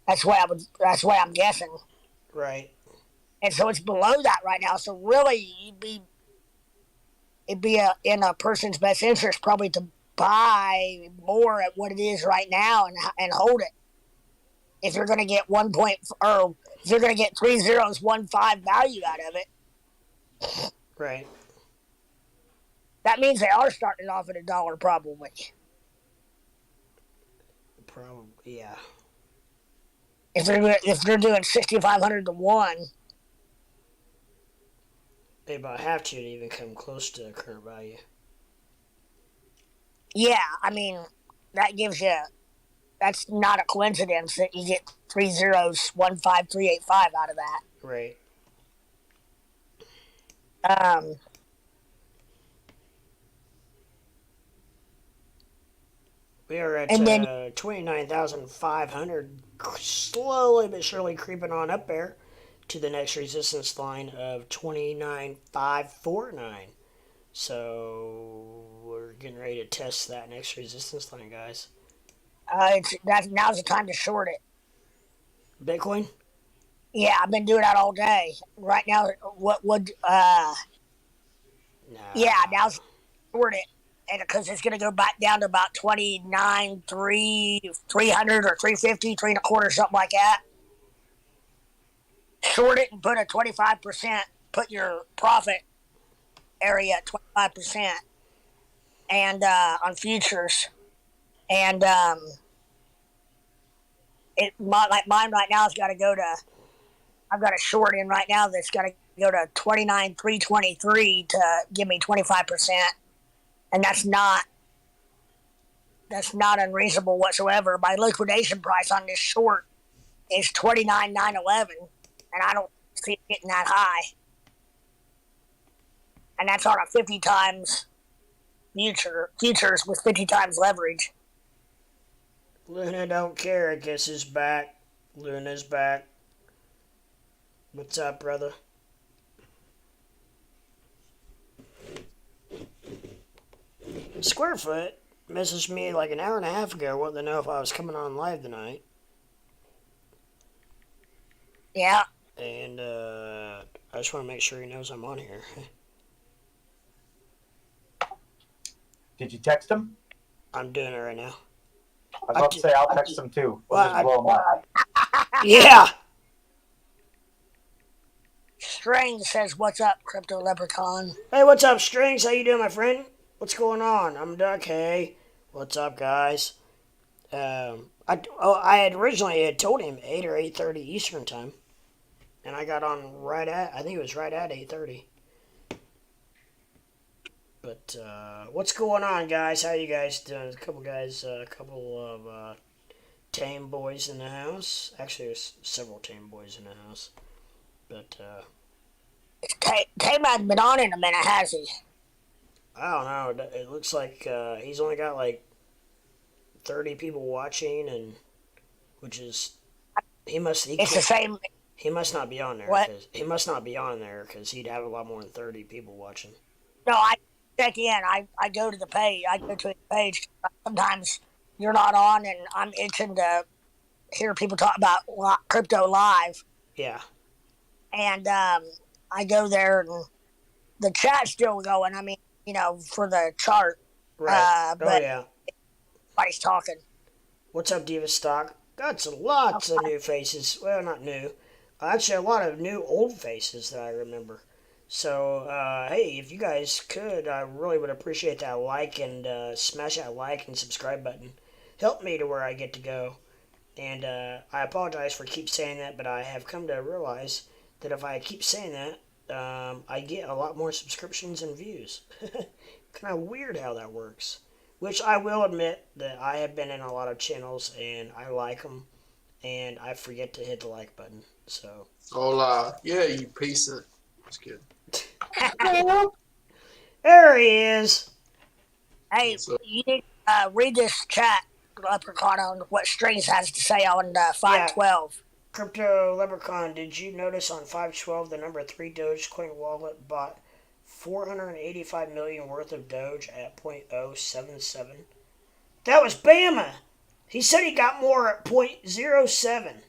That's what I'm guessing. Right. And so it's below that right now. So really, it'd be in a person's best interest probably to buy more at what it is right now and hold it. If you're going to get if you're going to get 3015 value out of it, Right. that means they are starting off at $1 probably. Probably. Yeah. If they're doing 6,500 to one. They about have to even come close to the current value. Yeah, I mean that gives you. That's not a coincidence that you get 3015385 out of that. Right. Um, We are at and then 29,500, slowly but surely creeping on up there to the next resistance line of 29,549. So we're getting ready to test that next resistance line, guys. now's the time to short it. Bitcoin? Yeah, I've been doing that all day. Right now, what would Nah. yeah, now's short it. and because it's going to go back down to about 29, 300 or 350, 3.25, something like that. Short it and put a 25%, put your profit area at 25%, and on futures. And like mine right now has got to go to, I've got a short in right now that's got to go to 29,323 to give me 25%. And that's not unreasonable whatsoever. My liquidation price on this short is 29,911, and I don't see it getting that high. And that's on a 50 times futures with 50 times leverage. Luna don't care, I guess is back. Luna's back. What's up, brother? Squarefoot messaged me like an hour and a half ago, wanting to know if I was coming on live tonight. Yeah. And I just want to make sure he knows I'm on here. Did you text him? I'm doing it right now. I was about to say I'll text him too. We'll Well, just blow him up. Yeah! Strange says, "What's up, Crypto Leprechaun?" Hey, what's up, Strings? How you doing, my friend? What's going on? I'm Duck. Hey, what's up, guys? I had originally told him 8 or 8:30 Eastern time, and I got on right at, I think it was right at 8:30. But what's going on, guys? How you guys doing? A couple of tame boys in the house. Actually, there's several tame boys in the house. But Tame hasn't been on in a minute, has he? I don't know. It looks like he's only got like 30 people watching, and which is It's the same. he must not be on there. What? He must not be on there because he'd have a lot more than 30 people watching. No, I check in. I go to the page. I go to his page. Sometimes you're not on, and I'm itching to hear people talk about crypto live. Yeah. And I go there, and the chat's still going. I mean, for the chart. Right. But yeah. Everybody's talking. What's up, Diva Stock? Got lots of new faces. Well, not new. Actually, a lot of new old faces that I remember. So, hey, if you guys could, I really would appreciate that like and smash that like and subscribe button. Help me to where I get to go. And I apologize for keep saying that, but I have come to realize that if I keep saying that, I get a lot more subscriptions and views. Kind of weird how that works. Which I will admit that I have been in a lot of channels and I like them, and I forget to hit the like button. So. Hola. Yeah, you piece of. That's good. There he is. Hey, you need to read this chat, Leprechaun, on what Strings has to say on 512. Crypto Leprechaun, did you notice on 512 the number 3 Dogecoin wallet bought 485 million worth of Doge at 0.077? That was Bama. He said he got more at 0.07.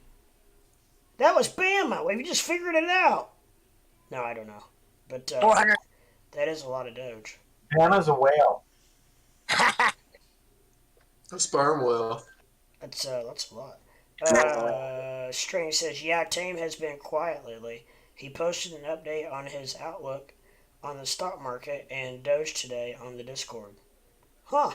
That was Bama. We just figured it out. No, I don't know. But 400. That is a lot of Doge. Hannah's a whale. A sperm whale. That's a lot. Strange says, yeah, Tame has been quiet lately. He posted an update on his outlook on the stock market and Doge today on the Discord. Huh.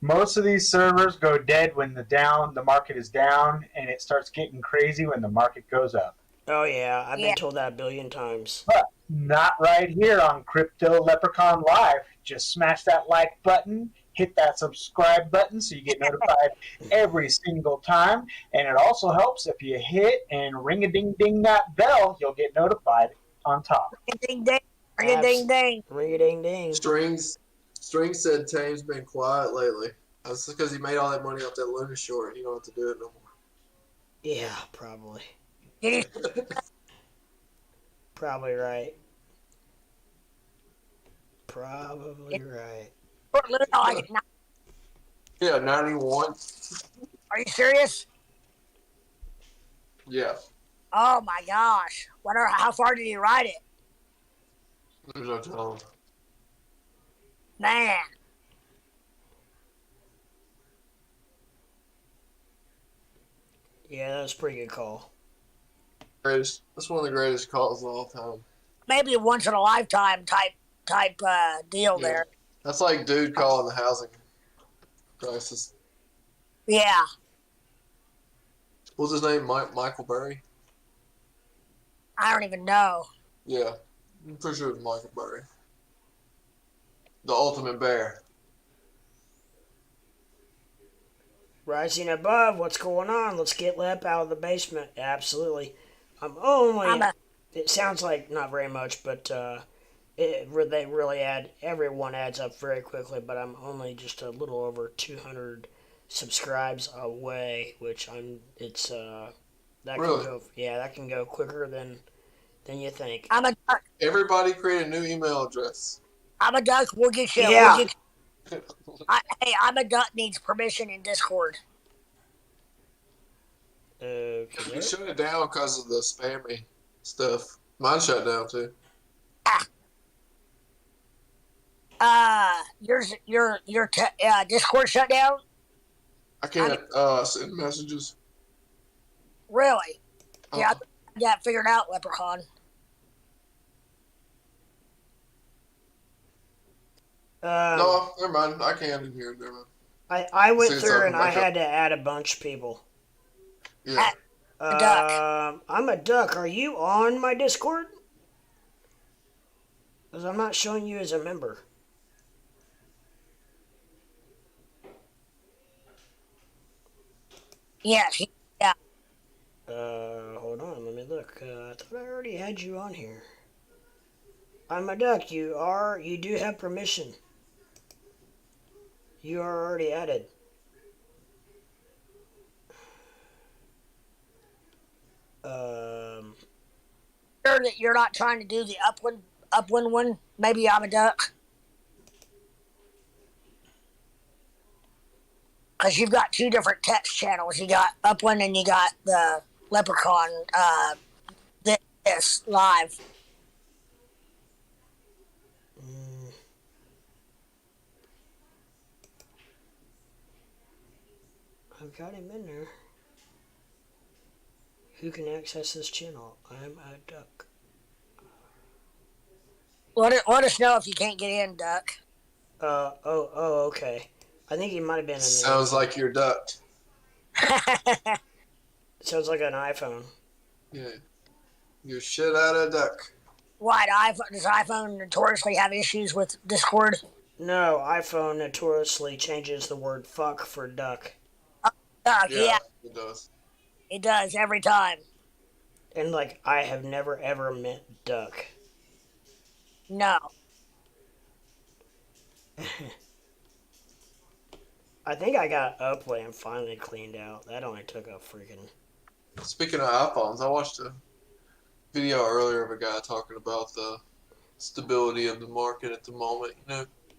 Most of these servers go dead when the market is down, and it starts getting crazy when the market goes up. Oh yeah, I've been told that a billion times. But not right here on Crypto Leprechaun Live. Just smash that like button, hit that subscribe button so you get notified every single time. And it also helps if you hit and ring-a-ding-ding that bell, you'll get notified on top. Ring-a-ding-ding. Ring-a-ding-ding. Ring-a-ding-ding. Strings said Tame's been quiet lately. That's because he made all that money off that Luna short. He don't have to do it no more. Yeah, probably. Yeah. Probably right. Probably right. Yeah, 91. Are you serious? Yeah. Oh my gosh. How far did he ride it? There's no telling. Man. Yeah, that was a pretty good call. Greatest. That's one of the greatest calls of all time. Maybe a once in a lifetime type deal Yeah. there. That's like dude calling the housing crisis. Yeah. What's his name? Michael Burry? I don't even know. Yeah. I'm pretty sure it was Michael Burry. The ultimate bear. Rising above, what's going on? Let's get Lep out of the basement. Absolutely. I'm a It sounds like not very much, but they really everyone adds up very quickly, but I'm only just a little over 200 subscribes away, which Really? that can go quicker than you think. I'm a duck. Everybody create a new email address. I'm a duck. We'll get you. Yeah. Hey, I'm a duck needs permission in Discord. Okay. You shut it down because of the spammy stuff. Mine shut down too. Your Discord shut down? I can't send messages. Really? Yeah, Uh-uh. I got it figured out, Leprechaun. No, never mind. I can in here. Never mind. I went See, it's through open and I back up. had to add a bunch of people. Yeah. A duck. I'm a duck. Are you on my Discord? Because I'm not showing you as a member. Yes. Yeah. Hold on. Let me look. I thought I already had you on here. I'm a duck. You do have permission. You are already added. Sure that you're not trying to do the upland one. Maybe I'm a duck. Because you've got two different text channels. You got Upland and you got the Leprechaun this live. I've got him in there. Who can access this channel? I'm a duck. Let us know if you can't get in, duck. Okay. I think he might have been in there. Sounds like you're ducked. Sounds like an iPhone. Yeah. You're shit out of duck. Why, does iPhone notoriously have issues with Discord? No, iPhone notoriously changes the word fuck for duck. Duck, yeah, It does. it does every time. And like, I have never ever meant duck. No. I think I got Upland finally cleaned out. That only took a freaking... Speaking of iPhones, I watched a video earlier of a guy talking about the stability of the market at the moment,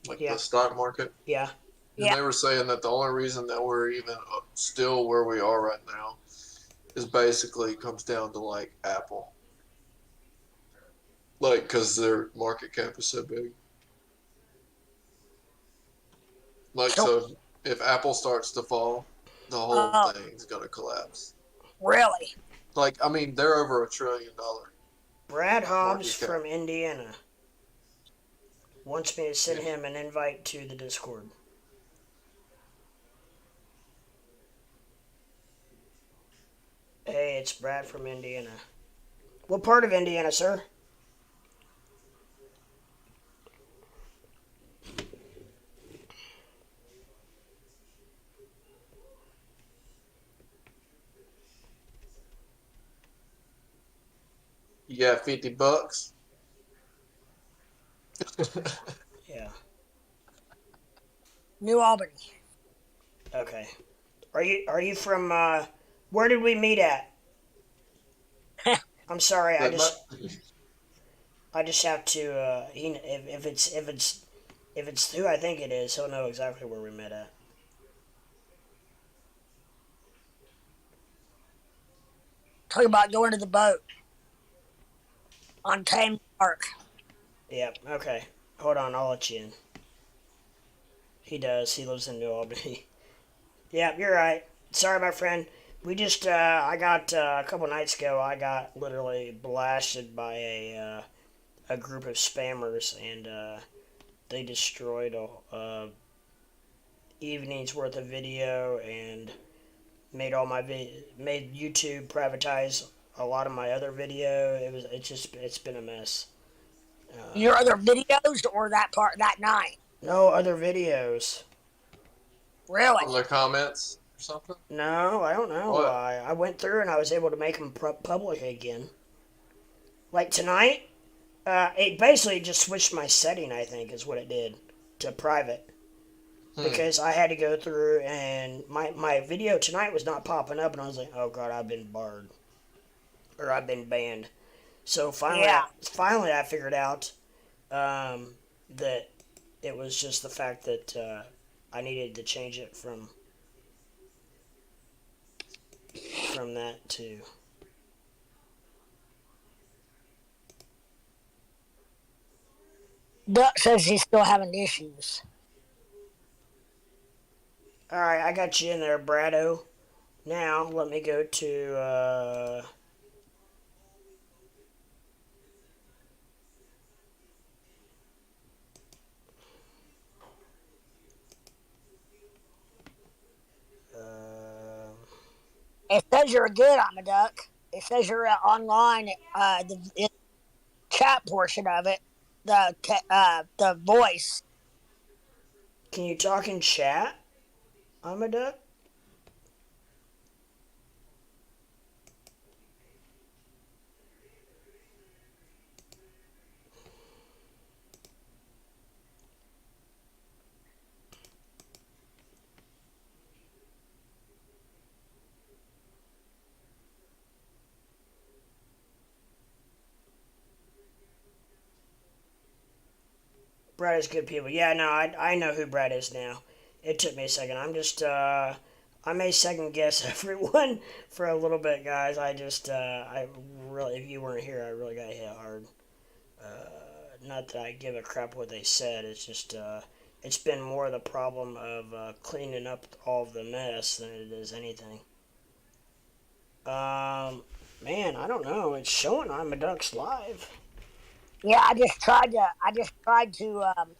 like Yeah. the stock market. Yeah. And Yeah. they were saying that the only reason that we're even still where we are right now is basically comes down to like Apple. Like, because their market cap is so big. Like, so if Apple starts to fall, the whole thing's going to collapse. Really? Like, I mean, they're over $1 trillion. Brad Hobbs Market cap. from Indiana wants me to send him an invite to the Discord. Hey, it's Brad from Indiana. What part of Indiana, sir? You got $50? Yeah. New Albany. Okay. Are you from where did we meet at? I'm sorry, I just have to if it's who I think it is, he'll know exactly where we met at. Talking about going to the boat on Thames Park. Yep, okay. Hold on, I'll let you in. He does. He lives in New Albany. Yep, you're right. Sorry, my friend. We just, I got, a couple nights ago, I got literally blasted by a group of spammers, and they destroyed a evening's worth of video and made all my made YouTube privatize a lot of my other video. It's been a mess. Your other videos or that part that night? No other videos. Really? Other comments or something? No, I don't know What? why. I went through and I was able to make them public again. Like tonight, it basically just switched my setting, I think, is what it did, to private. Because I had to go through and my video tonight was not popping up, and I was like, oh god, I've been barred. Or I've been banned. So finally, Yeah. finally I figured out that it was just the fact that I needed to change it from that to... Duck says he's still having issues. Alright, I got you in there, Brado. Now, let me go to... It says you're good, I'm a duck. It says you're online. The chat portion of it, the voice. Can you talk in chat? I'm a duck? Brad is good people. Yeah, no, I know who Brad is now. It took me a second. I'm just, I may second guess everyone for a little bit, guys. I really, if you weren't here, I really got hit hard. Not that I give a crap what they said. It's just, it's been more the problem of cleaning up all of the mess than it is anything. Man, I don't know. It's showing I'm a Ducks live. Yeah, I just tried to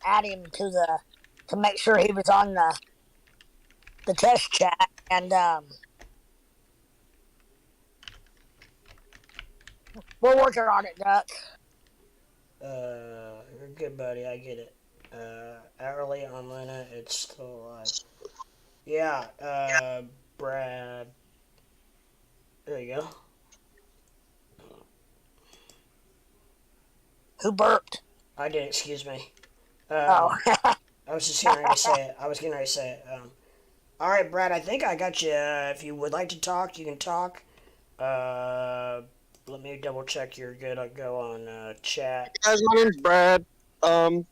add him to make sure he was on the test chat, and we're working on it, Duck. You're good, buddy. I get it. Hourly on Luna, it's still alive. Yeah, Brad. There you go. Who burped? I did, excuse me. Oh. I was just getting ready to say it. All right, Brad, I think I got you. If you would like to talk, you can talk. Let me double check you're good. I'll go on chat. Guys, my name's Brad. Thought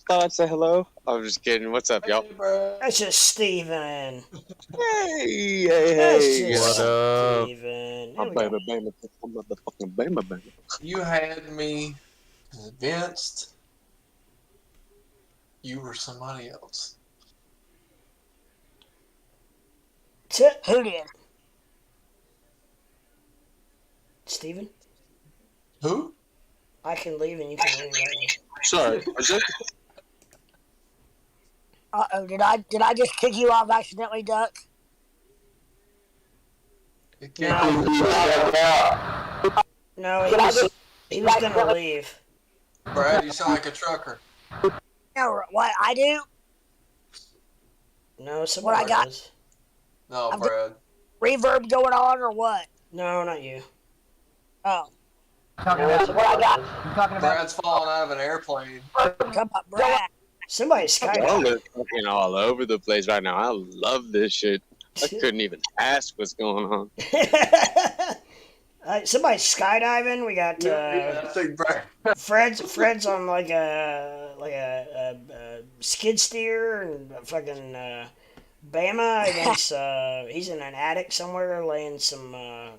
I'd say hello. I'm just kidding. What's up, y'all? Hey, bro. That's just Steven. Hey, That's hey, just what up? Steven. My baby, baby, motherfucking baby, baby. You had me convinced you were somebody else. Who did? Steven? Who? I can leave and you can leave. Right? Sorry, is it? Uh-oh, did I just kick you off accidentally, Duck? It can't be. No, he was gonna leave. Brad, you sound like a trucker. No, what I do? No, somebody What I got? does. No, I'm Brad. Reverb going on or what? No, not you. Oh, Talking about what I got? you talking about Brad's falling out of an airplane. Come up, Brad. Somebody Y'all skydived. are fucking all over the place right now. I love this shit. I couldn't even ask what's going on. Somebody skydiving. We got I think Brad. Fred's on like a skid steer and fucking Bama against he's in an attic somewhere laying some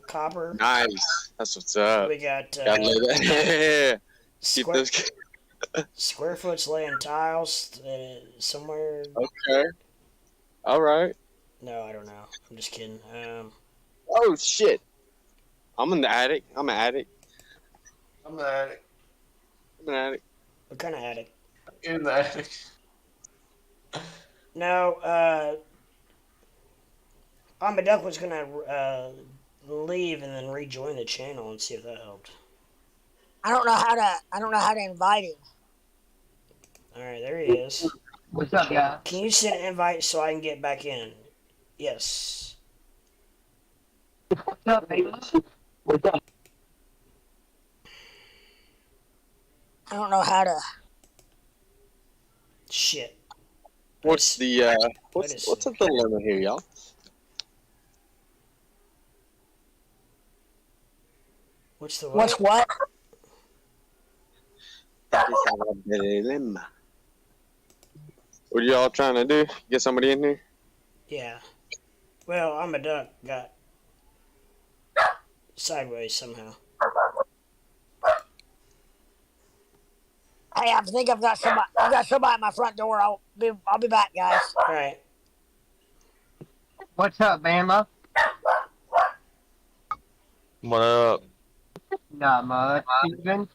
copper. Nice. That's what's up. We got Gotta love that. Keep square, those. Squarefoot's laying tiles somewhere. Okay. All right. No, I don't know. I'm just kidding. Oh shit! I'm in the attic. I'm an addict. I'm the attic. I'm an addict. What kind of attic? In the attic. No, Duck was gonna leave and then rejoin the channel and see if that helped. I don't know how to invite him. All right, there he is. What's up, guys? Can you send an invite so I can get back in? Yes. What's up, baby? What's up? I don't know how to. Shit. What's the what's Wait a the dilemma here, y'all? What's the what? What's what? Dilemma. What are y'all trying to do? Get somebody in here? Yeah. Well, Duck got sideways somehow. Hey, I think I've got somebody. I've got somebody at my front door. I'll be back, guys. All right. What's up, Bama? What up? Not much. Steven?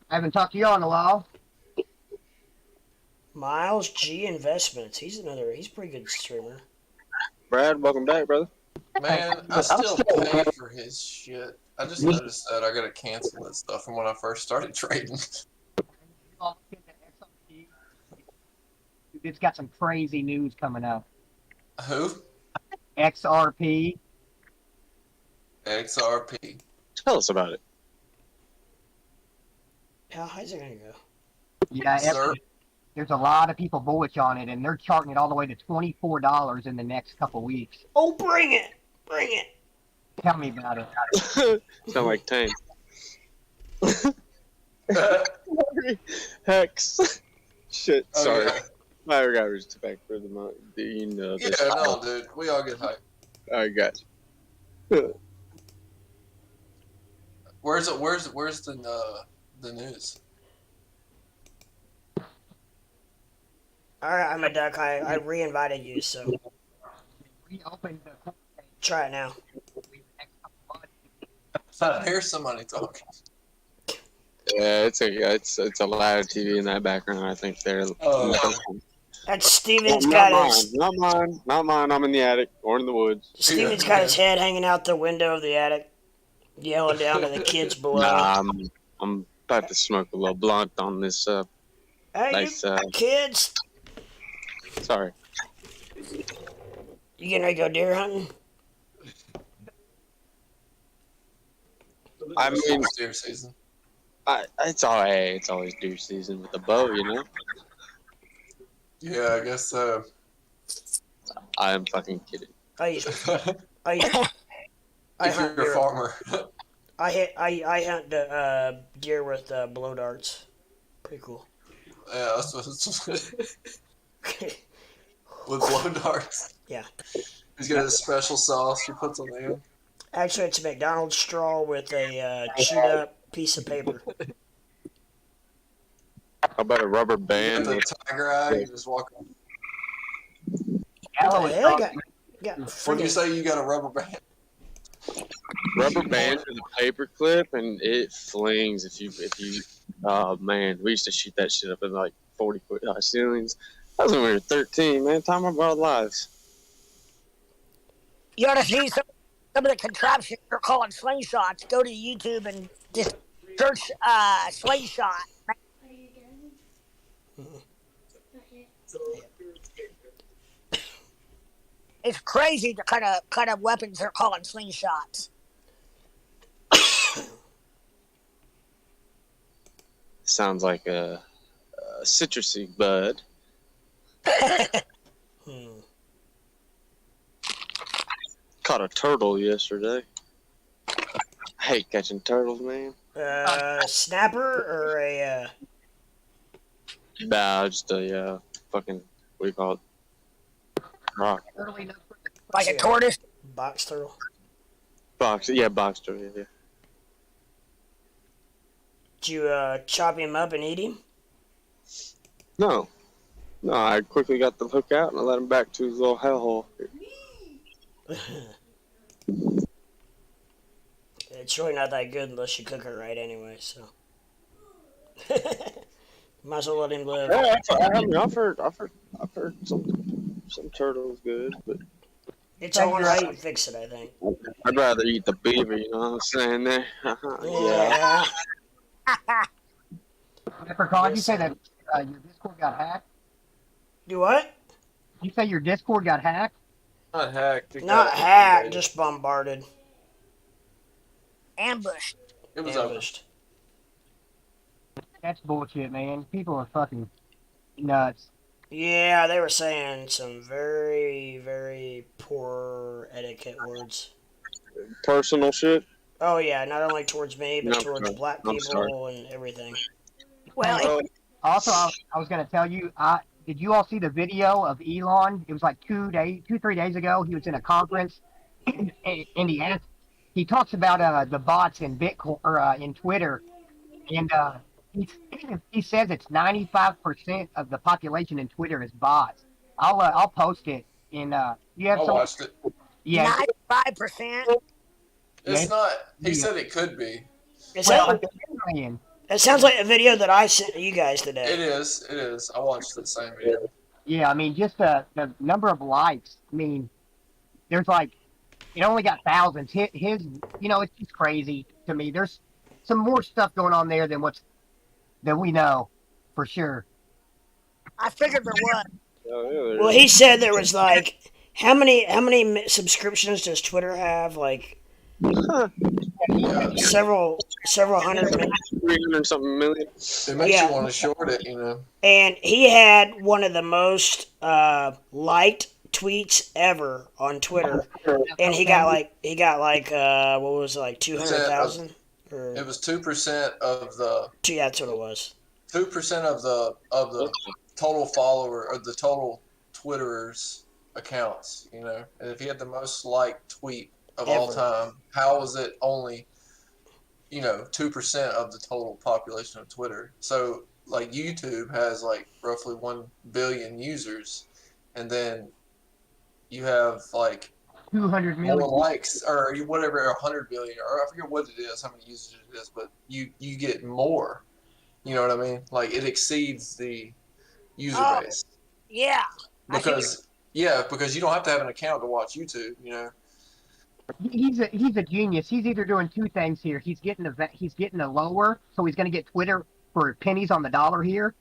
I haven't talked to you in a while. Miles G Investments. He's a pretty good streamer. Brad, welcome back, brother. Man, I still pay for his shit. I just noticed that I gotta cancel that stuff from when I first started trading. It's got some crazy news coming up. Who? XRP. XRP. Tell us about it. How high's it gonna go? Yeah, Sir? there's a lot of people bullish on it, and they're charting it all the way to $24 in the next couple weeks. Oh, bring it! Bring it! Tell me about it. Sound like Tame. Hex. Shit, Oh, sorry. yeah. I forgot respect for the month. You know Yeah, this. no, dude. We all get hyped. I got you. Where's the news? All right, Duck. I re-invited you, so We opened the try it now. Here's somebody talking. Yeah, it's a loud TV in that background. I think they're. That's Steven's not got mine. his. Not mine. I'm in the attic or in the woods. Steven's got his head hanging out the window of the attic, yelling down to the kids below. Nah, I'm about to smoke a little blunt on this. Hey, nice. kids! Sorry. You getting ready to go deer hunting? I mean, Deer season. it's always deer season with the bow, you know. Yeah, I guess so. I'm fucking kidding. I If hunt you're a deer. farmer. I hunt deer with blow darts. Pretty cool. Yeah, that's what with blow darts. Yeah. He's got a special sauce he puts on the end. Actually, it's a McDonald's straw with a chewed up piece of paper. How about a rubber You band? got the tiger eye, you just walk on. What the hell? Got When you say you got a rubber band, Rubber band with a paper clip, and it flings. If you, oh man, we used to shoot that shit up in like 40-foot high ceilings. That was when we were 13, man. Time of our lives. You ought to see some of the contraptions they're calling slingshots. Go to YouTube and just search slingshot. Are you done? Not yet. It's crazy the kind of weapons they're calling slingshots. Sounds like a citrusy bud. Caught a turtle yesterday. I hate catching turtles, man. Snapper or a Nah, just a fucking, what do you call it? Rock. Like a tortoise. box turtle? Box, yeah, box turtle, yeah. Did you chop him up and eat him? No, No, I quickly got the hook out and I let him back to his little hellhole. It's really not that good unless you cook it right anyway, so. Might as well let him live. Yeah, I mean, I've heard some turtles good, but It's all on how you fix it, I think. I'd rather eat the beaver. You know what I'm saying there? Yeah. Yeah. Leprechaun, you say that your Discord got hacked? Do what? You say your Discord got hacked? Not hacked. Not hacked, just bombarded. Ambushed. It was Ambushed. That's bullshit, man. People are fucking nuts. Yeah, they were saying some very, very poor etiquette words. Personal shit. Oh yeah, not only towards me, but No, towards no, black I'm people and everything. Well, Oh, Also, I was going to tell you, did you all see the video of Elon? It was like 3 days ago. He was in a conference, and he talks about the bots in Bitcoin or in Twitter, and he says it's 95% of the population in Twitter is bots. I'll post it in. You have I some? watched it. Yeah, 95%. It's Yeah. not. He Yeah. said it could be. Well, It sounds like a video that I sent you guys It today. is. It is. I watched the same video. yeah, I mean, just the number of likes. I mean, there's like, it only got thousands. His, it's just crazy to me. There's some more stuff going on there than we know, for sure. I figured there was. yeah, Well, he said there was like how many subscriptions does Twitter have? Like Yeah. several hundred million. 300 something million. It makes Yeah. you want to short it, you know. And he had one of the most liked tweets ever on Twitter, and he got like what was it, like 200,000 or It was 2% of the yeah, that's what it was. 2% of the total follower or the total Twitterers accounts, you know. And if he had the most liked tweet of all Ever. time, how was it only 2% of the total population of Twitter? So like YouTube has like roughly 1 billion users, and then you have like 200 more million. likes or whatever, 100 billion, or I forget what it is, how many users it is, but you get more. You know what I mean? Like it exceeds the user Oh, base Yeah. I see because you don't have to have an account to watch YouTube. You know, He's a genius. He's either doing two things here. He's getting a lower, so he's going to get Twitter for pennies on the dollar here,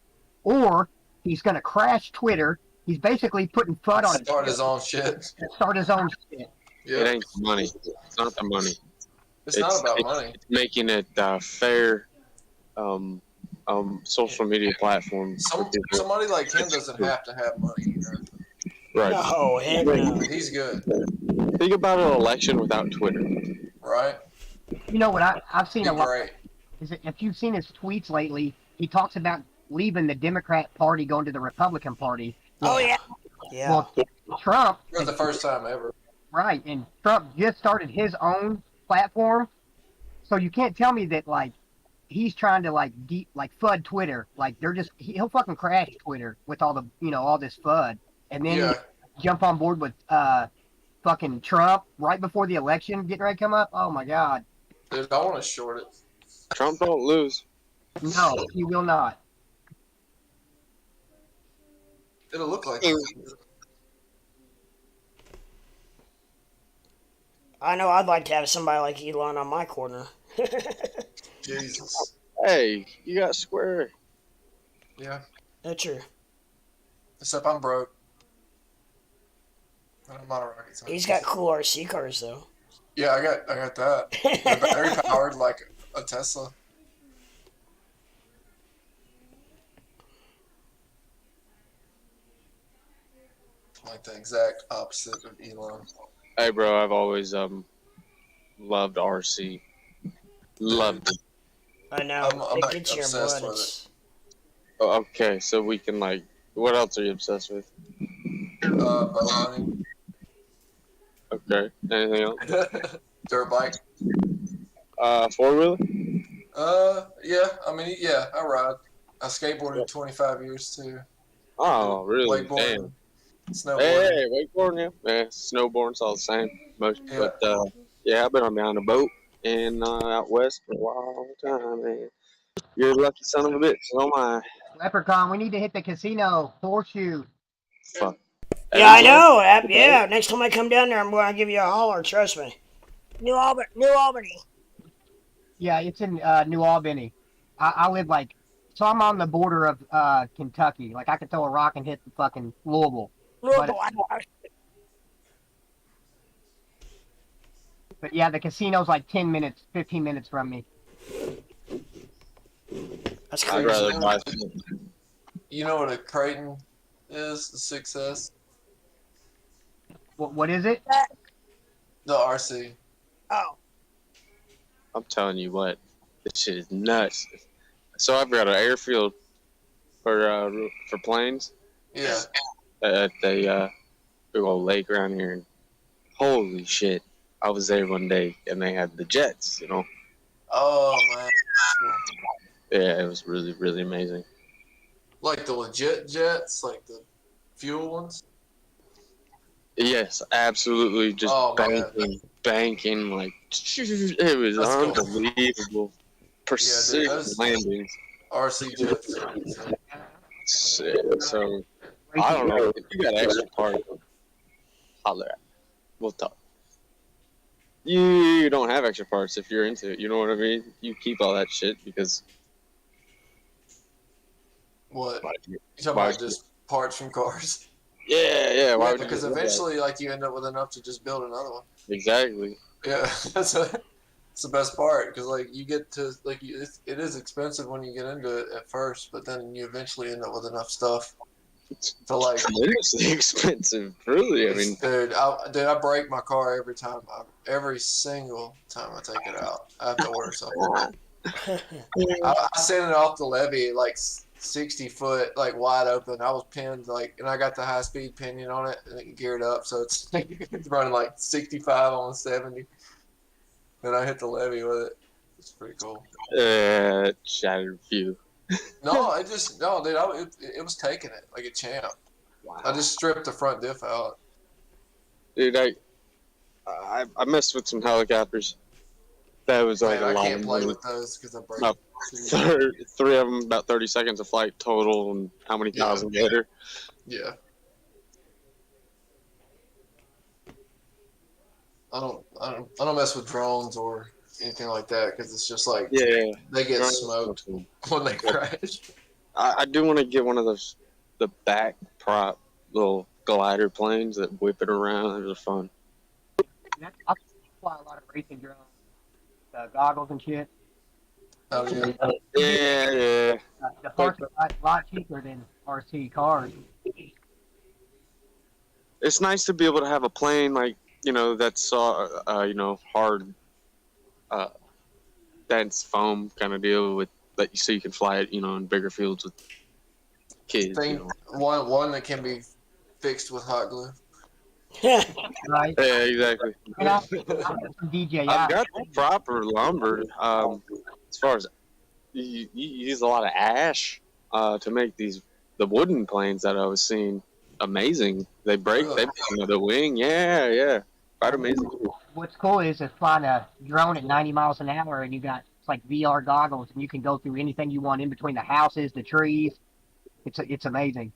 or he's going to crash Twitter. He's basically putting FUD on it. start his own shit. Start his own shit. It Yeah, ain't the money. It's not the money. it's not about money. It's making it fair social media platform. for people. Somebody like him doesn't have to have money. You know? Right. No, heck no. He's good, Think about an election without Twitter. right? You know what I've seen Be a lot. great. Is that if you've seen his tweets lately, he talks about leaving the Democrat Party, going to the Republican Party. Oh, yeah. Yeah. Well, Trump, For the first time ever. right, and Trump just started his own platform, so you can't tell me that like he's trying to like FUD Twitter. Like he'll fucking crash Twitter with all the all this FUD, and then Yeah, jump on board with fucking Trump right before the election getting ready to come up. Oh my God, dude, I want to short it. Trump don't lose. no, he will not. It'll look like I know I'd like to have somebody like Elon on my corner. Jesus. Hey, you got Square. Yeah. That's true. Except I'm broke. And I'm not a rocket scientist. He's got cool RC cars though. Yeah, I got that. They're battery powered like a Tesla. Like the exact opposite of Elon. Hey, bro, I've always loved RC. Loved it. I know. I'm It like gets in your obsessed blood. with It's, Oh, okay, so we can what else are you obsessed with? bow hunting. Okay, anything else? Dirt bike. 4-wheeler? Yeah. I mean, yeah, I ride. I skateboarded 25 years too. Oh, really? Wakeboarding, Damn. snowboarding. Hey, wakeboarding, yeah. Snowboarding's all the same. Most, Yeah. but yeah, I've been on a boat and out west for a long time, man. You're a lucky son of a bitch. So am I. Leprechaun, we need to hit the casino. Horseshoe. Fuck. Yeah, I Evansville? know. Yeah, next time I come down there, I'm going to give you a holler. Trust me. New Albany. Yeah, it's in New Albany. I live like, so I'm on the border of Kentucky. Like I could throw a rock and hit the fucking Louisville. Louisville. But yeah, the casino's like 10 minutes, 15 minutes from me. That's I'd crazy. rather buy. You know what a Creighton is? The 6S? What is it? The RC. Oh, I'm telling you what, this shit is nuts. So I've got an airfield for planes Yeah. at the big old lake around here. And holy shit, I was there one day and they had the jets. You know, Oh, man. yeah, it was really really amazing. Like the legit jets, like the fuel ones. Yes, absolutely, just Oh, man. banking like it was That's cool. unbelievable. Precision those- landings. RC jets. So I don't know if you got extra parts. Holler at. We'll talk. You don't have extra parts if you're into it. You know what I mean? You keep all that shit because What? why You talking why about just parts from cars? yeah. Why Yeah, would you because do that? eventually, like, you end up with enough to just build another one. Exactly. Yeah, that's the best part because, like, you get to, like, it is expensive when you get into it at first, but then you eventually end up with enough stuff to, like, Tremendously expensive, really. I mean, dude, I break my car every single time I take it out. I have to order something. I sent it off the levee like 60 foot, like wide open. I was pinned like, and I got the high speed pinion on it and it geared up, so it's running like 65 on 70. Then I hit the levee with it. It's pretty cool. shattered few. No, dude, it was taking it like a champ. Wow. I just stripped the front diff out. Dude, I messed with some helicopters. That was like Man, a I lot can't of play money. with those because I break. No. Three of them, about 30 seconds of flight total, and how many Yeah. thousand later? Yeah. I don't mess with drones or anything like that because it's just like Yeah. they get smoked when they crash. I do want to get one of those, the back prop little glider planes that whip it around. Those are fun. I fly a lot of racing drones, goggles and shit. Oh yeah. Yeah. The parts are a lot cheaper than RC cars. It's nice to be able to have a plane like, that's hard, dense foam kind of deal with that, so you can fly it, in bigger fields with kids. One that can be fixed with hot glue. Right? Yeah, exactly. And I'm from DJI. I've got the proper lumber. As far as you use a lot of ash to make the wooden planes that I was seeing. Amazing. They break. Really? The wing. Yeah. Quite amazing. What's cool is flying a drone at 90 miles an hour, and it's like VR goggles, and you can go through anything you want in between the houses, the trees. It's amazing.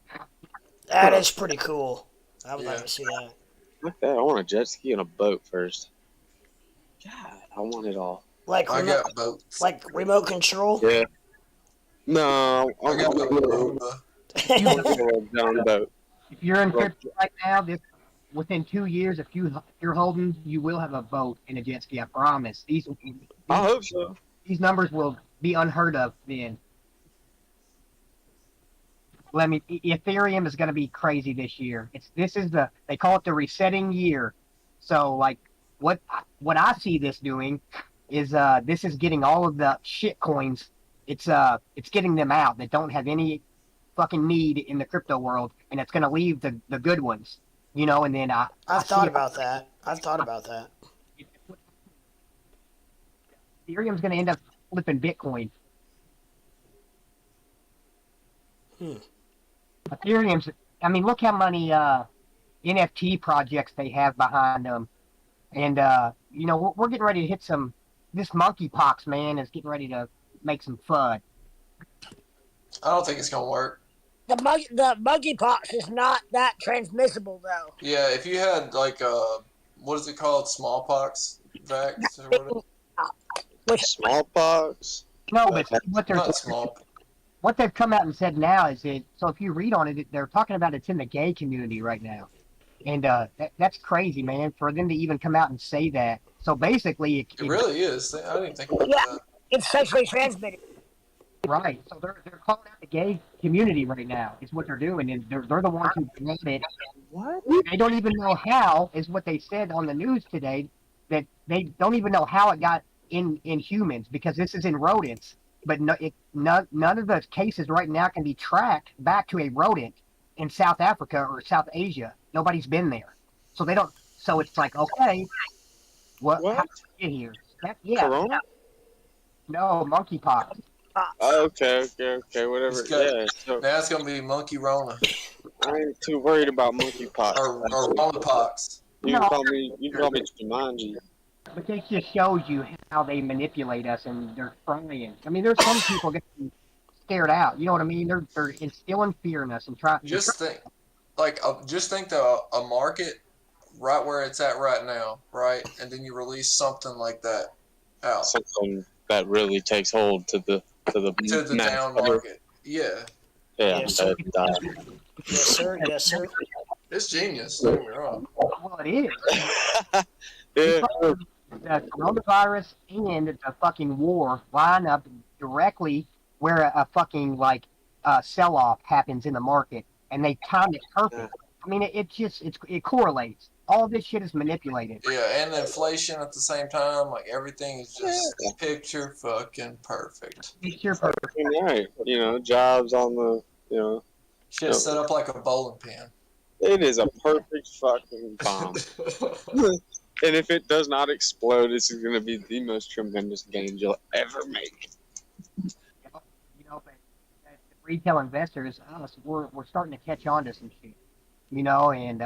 That is pretty cool. I would like Yeah. to see that. Like that. I want a jet ski and a boat first. God, I want it all. Like I remote, got boats. like remote control. Yeah. No, I got the Roomba. down the boat. If you're in crypto right now, within 2 years, if you're holding, you will have a boat and a jet ski. I promise. I hope so. These numbers will be unheard of then. Ethereum is going to be crazy this year. They call it the resetting year. So like what I see this doing is this is getting all of the shit coins. It's getting them out that don't have any fucking need in the crypto world, and it's going to leave the good ones. And then I've thought about that. Ethereum's going to end up flipping Bitcoin. Ethereum's. I mean, look how many NFT projects they have behind them, and we're getting ready to hit some. This monkeypox man is getting ready to make some FUD. I don't think it's gonna work. The monkeypox is not that transmissible though. Yeah, if you had like what is it called, smallpox vax or whatever? Which Smallpox. No, but Not small. what they've come out and said now is that, so if you read on it, they're talking about it's in the gay community right now. And that's crazy, man, for them to even come out and say that. So basically, It really is. I didn't think about Yeah. that. it's sexually transmitted. right. So they're calling out the gay community right now, is what they're doing. And they're the ones who brought it. What? They don't even know how, is what they said on the news today, that they don't even know how it got in humans, because this is in rodents. But none of the cases right now can be tracked back to a rodent in South Africa or South Asia. Nobody's been there, so they don't. So it's like, okay, how What? did we get here? Yeah, Corona? no, monkeypox. Oh, okay, whatever. It's good. Yeah, so Now it's gonna be monkey Rona I ain't too worried about monkeypox. or Rona pox. You can call me Jumanji. But it just shows you how they manipulate us, and they're trying. I mean, there's some people getting scared out. You know what I mean? They're instilling fear in us and trying. Just think that a market right where it's at right now, right, and then you release something like that out Something that really takes hold to the to the mass down level. market. Yeah, Yeah, Yes, that, Yes, sir. Yes, sir. it's genius. Don't get me wrong. Well, it is. yeah. The coronavirus and the fucking war line up directly where a fucking sell-off happens in the market, and they timed it perfect. I mean, it correlates. All this shit is manipulated. Yeah, and inflation at the same time. Like everything is just picture fucking perfect. It's your perfect. Right. Jobs on the, Shit set up like a bowling pin. it is a perfect fucking bomb. And if it does not explode, this is going to be the most tremendous gain you'll ever make. But retail investors, us, we're starting to catch on to some shit. And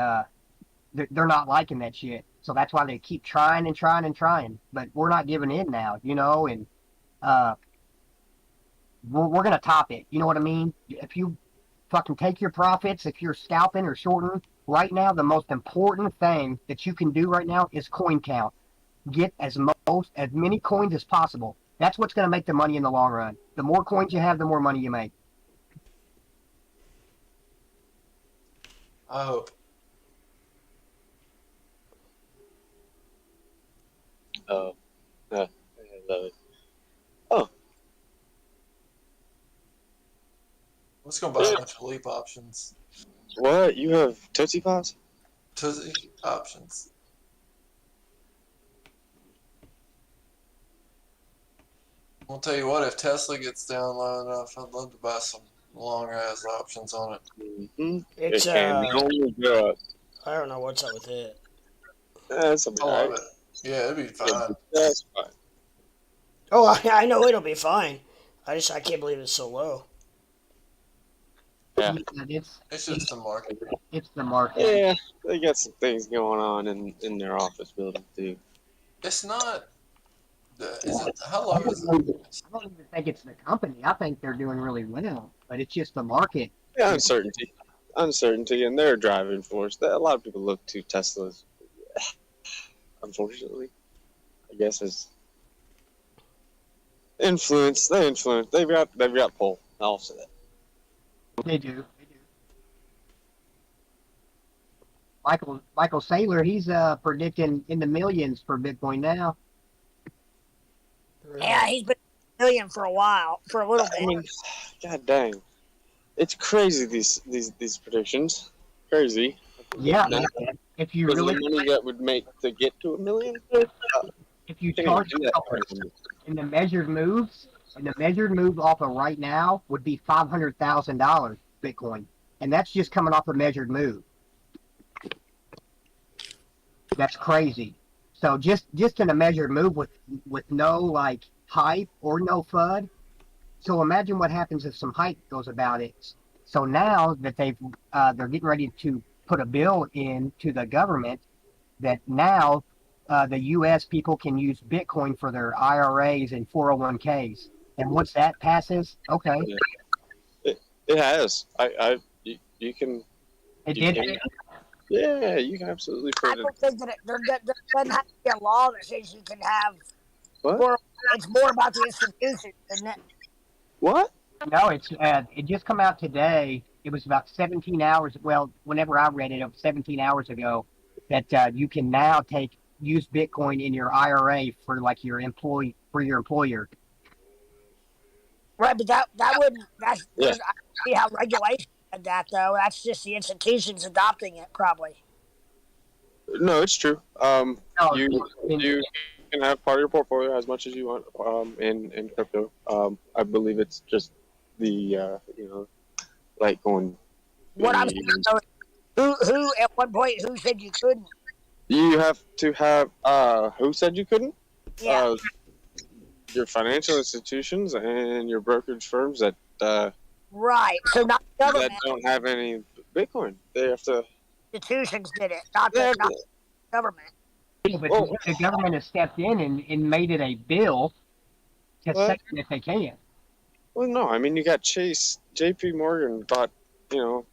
they're not liking that shit. So that's why they keep trying and trying and trying. But we're not giving in now, and we're gonna top it. You know what I mean? If you fucking take your profits, if you're scalping or shorting, right now the most important thing that you can do right now is coin count. Get as many coins as possible. That's what's gonna make the money in the long run. The more coins you have, the more money you make. I hope. Oh, I love it. Oh, Let's go buy a bunch of leap options. what? You have Tootsie Pops? Tootsie options. I'll tell you what, if Tesla gets down low enough, I'd love to buy some long ass options on it. Mm-hmm. It's it can only go up. I don't know what's up with it. That's I love it. Yeah, it'd be fine. That's fine. Oh, I know it'll be fine. I can't believe it's so low. Yeah. It's just the market. It's the market. Yeah, they got some things going on in their office building too. It's not. How low is it? I don't even think it's the company. I think they're doing really well, but it's just the market. Yeah, uncertainty, and they're a driving force. A lot of people look to Teslas. Unfortunately, I guess as influence. They've got pull. I'll say that. They do. Michael Saylor, he's predicting in the millions for Bitcoin now. Yeah, he's been a million for a little I bit. mean, god dang, it's crazy these predictions. Crazy. Yeah, Now, if you for really, the money that would make to get to 1 million. if you Can't charge do that. in the measured moves, and the measured move off of right now would be $500,000 Bitcoin, and that's just coming off a measured move. That's crazy. So just in a measured move with no hype or no FUD. So imagine what happens if some hype goes about it. So now that they're getting ready to put a bill into the government that now the U.S. people can use Bitcoin for their IRAs and 401ks. And once that passes, okay, It has. You can. it You did. can. Yeah, you can absolutely I put it. don't think that there doesn't have to be a law that says you can have. What? It's more about the institution, isn't it? What? No, it just come out today. It was about 17 hours. Well, whenever I read it, it was 17 hours ago that you can now use Bitcoin in your IRA for like your employer. Right, but that wouldn't. That's Yeah. I don't see how regulation did that though. That's just the institutions adopting it, probably. No, it's true. No, You can have part of your portfolio as much as you want in crypto. I believe it's just the Litecoin. What I'm saying though, who at one point who said you couldn't? You have to have. Who said you couldn't? Yeah, Your financial institutions and your brokerage firms that right. So not the that government don't have any Bitcoin. They have to. institutions did it, not They the have not to the government. but Oh. the government has stepped in and made it a bill to What? say that they can. Well, no. I mean, you got Chase. J.P. Morgan bought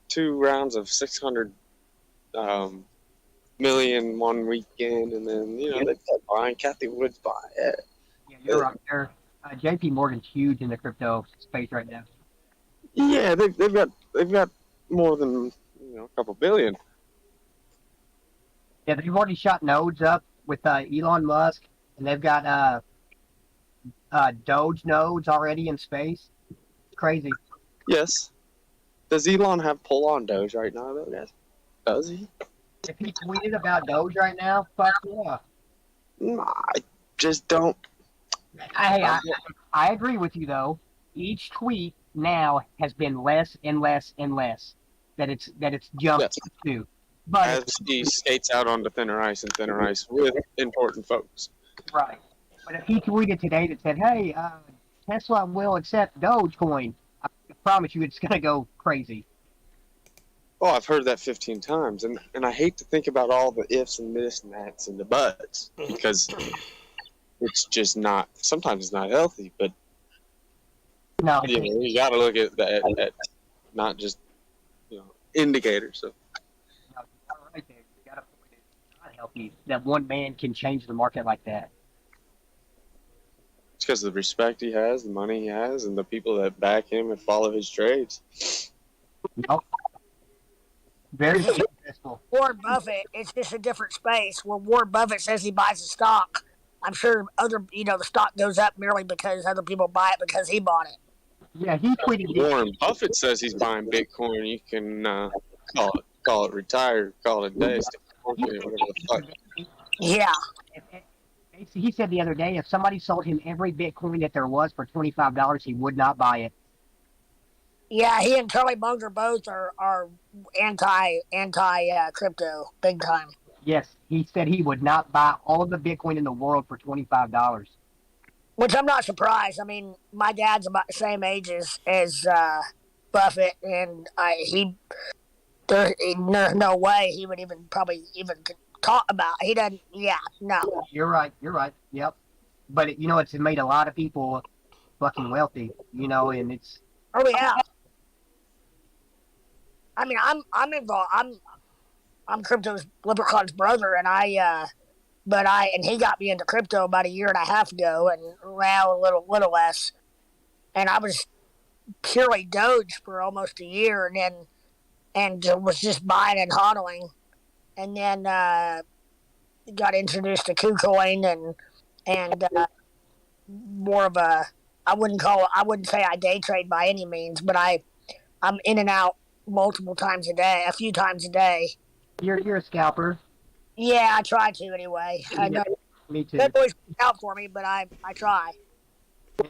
2 rounds of 600 million one weekend, and then they kept buying. Kathy Woods buying it. Yeah, you're right there. J.P. Morgan's huge in the crypto space right now. Yeah, they've got more than a couple billion. Yeah, they've already shot nodes up with Elon Musk, and they've got Doge nodes already in space. It's crazy. Yes. Does Elon have pull on Doge right now, though, guys? Does he? If he tweeted about Doge right now, fuck yeah. I just don't. I agree with you though. Each tweet now has been less and less and less that it's jumped to. But As he skates out onto thinner ice and thinner ice with important folks. right. But if he tweeted today that said, "Hey, Tesla will accept Dogecoin," I promise you, it's gonna go crazy. Oh, I've heard that 15 times, and I hate to think about all the ifs and this and that's and the buts because it's just not. Sometimes it's not healthy, but No, you got to look at that, at not just indicators. So no, right there. You gotta point it. It's not healthy that one man can change the market like that. it's because of the respect he has, the money he has, and the people that back him and follow his trades. Nope. Very successful. Warren Buffett, it's just a different space. Where Warren Buffett says he buys a stock, I'm sure the stock goes up merely because other people buy it because he bought it. Yeah, he tweeted. Warren Buffett says he's buying Bitcoin. You can call it retired, call it a day, stick to whatever the fuck. Yeah, He said the other day, if somebody sold him every Bitcoin that there was for $25, he would not buy it. yeah. He and Charlie Munger both are anti crypto big time. Yes, he said he would not buy all of the Bitcoin in the world for $25. Which I'm not surprised. I mean, my dad's about the same age as Buffett, and there's no way he would probably even talk about. He doesn't. Yeah, no. You're right. Yep. But it's made a lot of people fucking wealthy. And it's Oh yeah. I mean, I'm involved. I'm Crypto's Leprechaun's brother, and and he got me into crypto about 1.5 years ago, and now a little less. And I was purely Doge for almost a year, and was just buying and hodling, and then got introduced to KuCoin and more of a I wouldn't say I day trade by any means, but I'm in and out multiple times a day, a few times a day. you're a scalper. Yeah, I try to anyway. I know Me too. that always works out for me, but I try.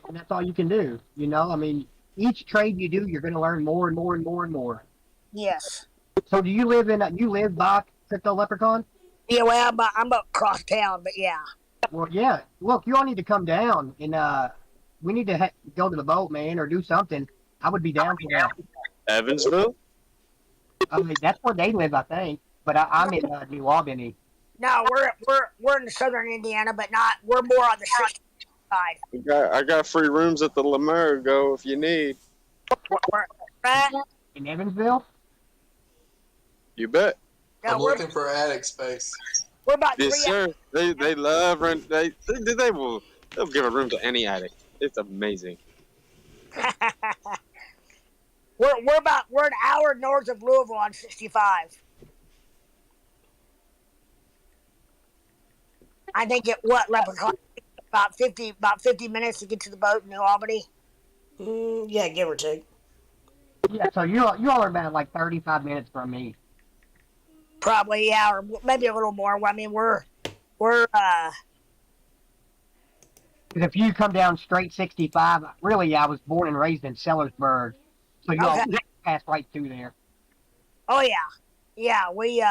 And that's all you can do. I mean, each trade you do, you're going to learn more and more and more and more. Yes. So, do you live by Crypto Leprechaun? Yeah, well, I'm up across town, but yeah. Well, yeah. Look, you all need to come down, and we need to go to the boat, man, or do something. I would be down for that. Evansville? I mean, that's where they live, I think. But I'm in New Albany. No, we're in southern Indiana, but not. We're more on the 60 side. I got free rooms at the Go if you need. We're at, In Evansville? You bet. no, I'm we're, looking for attic space. we're about Yes, 3 hours. sir. They love rent. They'll give a room to any addict. It's amazing. We're an hour north of Louisville on 65. I think Leprechaun about 50 minutes to get to the boat in New Albany. Yeah, give or take. Yeah, so you all are about like 35 minutes from me. Probably, yeah, or maybe a little more. I mean, we're Because if you come down straight 65, really, I was born and raised in Sellersburg. So you all pass right through there. oh yeah, we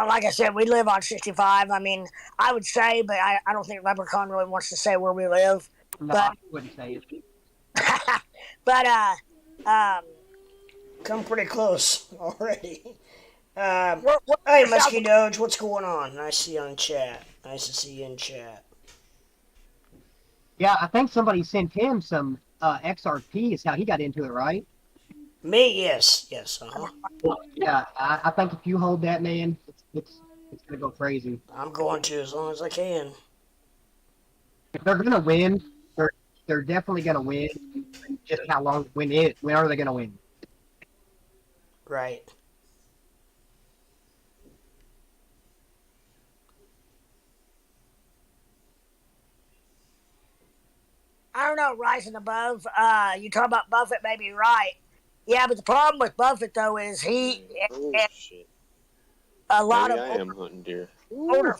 like I said, we live on 65. I mean, I would say, but I don't think Leprechaun really wants to say where we live. No, But- I wouldn't say it. But Come pretty close already. we're Hey, south Musky of- Doge, what's going on? Nice to see you on chat. Nice to see you in chat. Yeah, I think somebody sent him some XRP is how he got into it, right? Me, yes. Uh-huh. Yeah, I think if you hold that, man, it's gonna go crazy. I'm going to as long as I can. If they're gonna win, they're definitely gonna win. Just how long? When are they gonna win? Right. I don't know, rising above. You talk about Buffett, maybe right. Yeah, but the problem with Buffett though is he Oh and shit! a lot Maybe of I am hunting deer. older.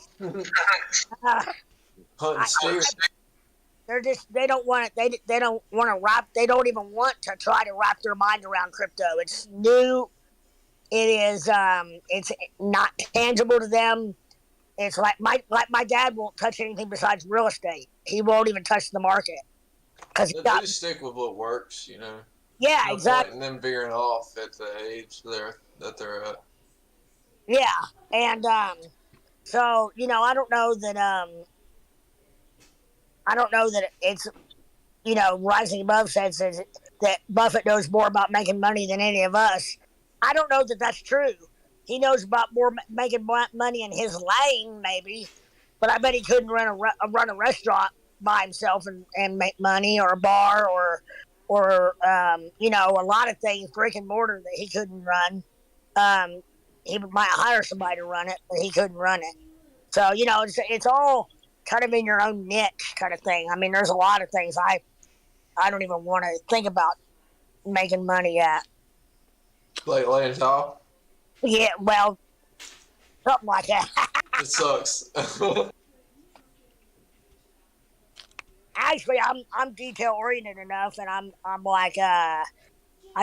Hunting steer. They don't want it. They don't want to wrap. They don't even want to try to wrap their mind around crypto. It's new. It is. It's not tangible to them. It's like my dad won't touch anything besides real estate. He won't even touch the market because he They got. just stick with what works, you know. Yeah, No exactly. point in them veering off at the age that they're at. Yeah, and so I don't know that it's rising above says that Buffett knows more about making money than any of us. I don't know that that's true. He knows about more making money in his lane, maybe, but I bet he couldn't run a restaurant by himself and make money, or a bar, or a lot of things, brick and mortar, that he couldn't run. He might hire somebody to run it, but he couldn't run it. So it's all kind of in your own niche kind of thing. I mean, there's a lot of things I don't even want to think about making money at. Like laying tall. Yeah, well, something like that. It sucks. Actually, I'm detail oriented enough, and I'm like I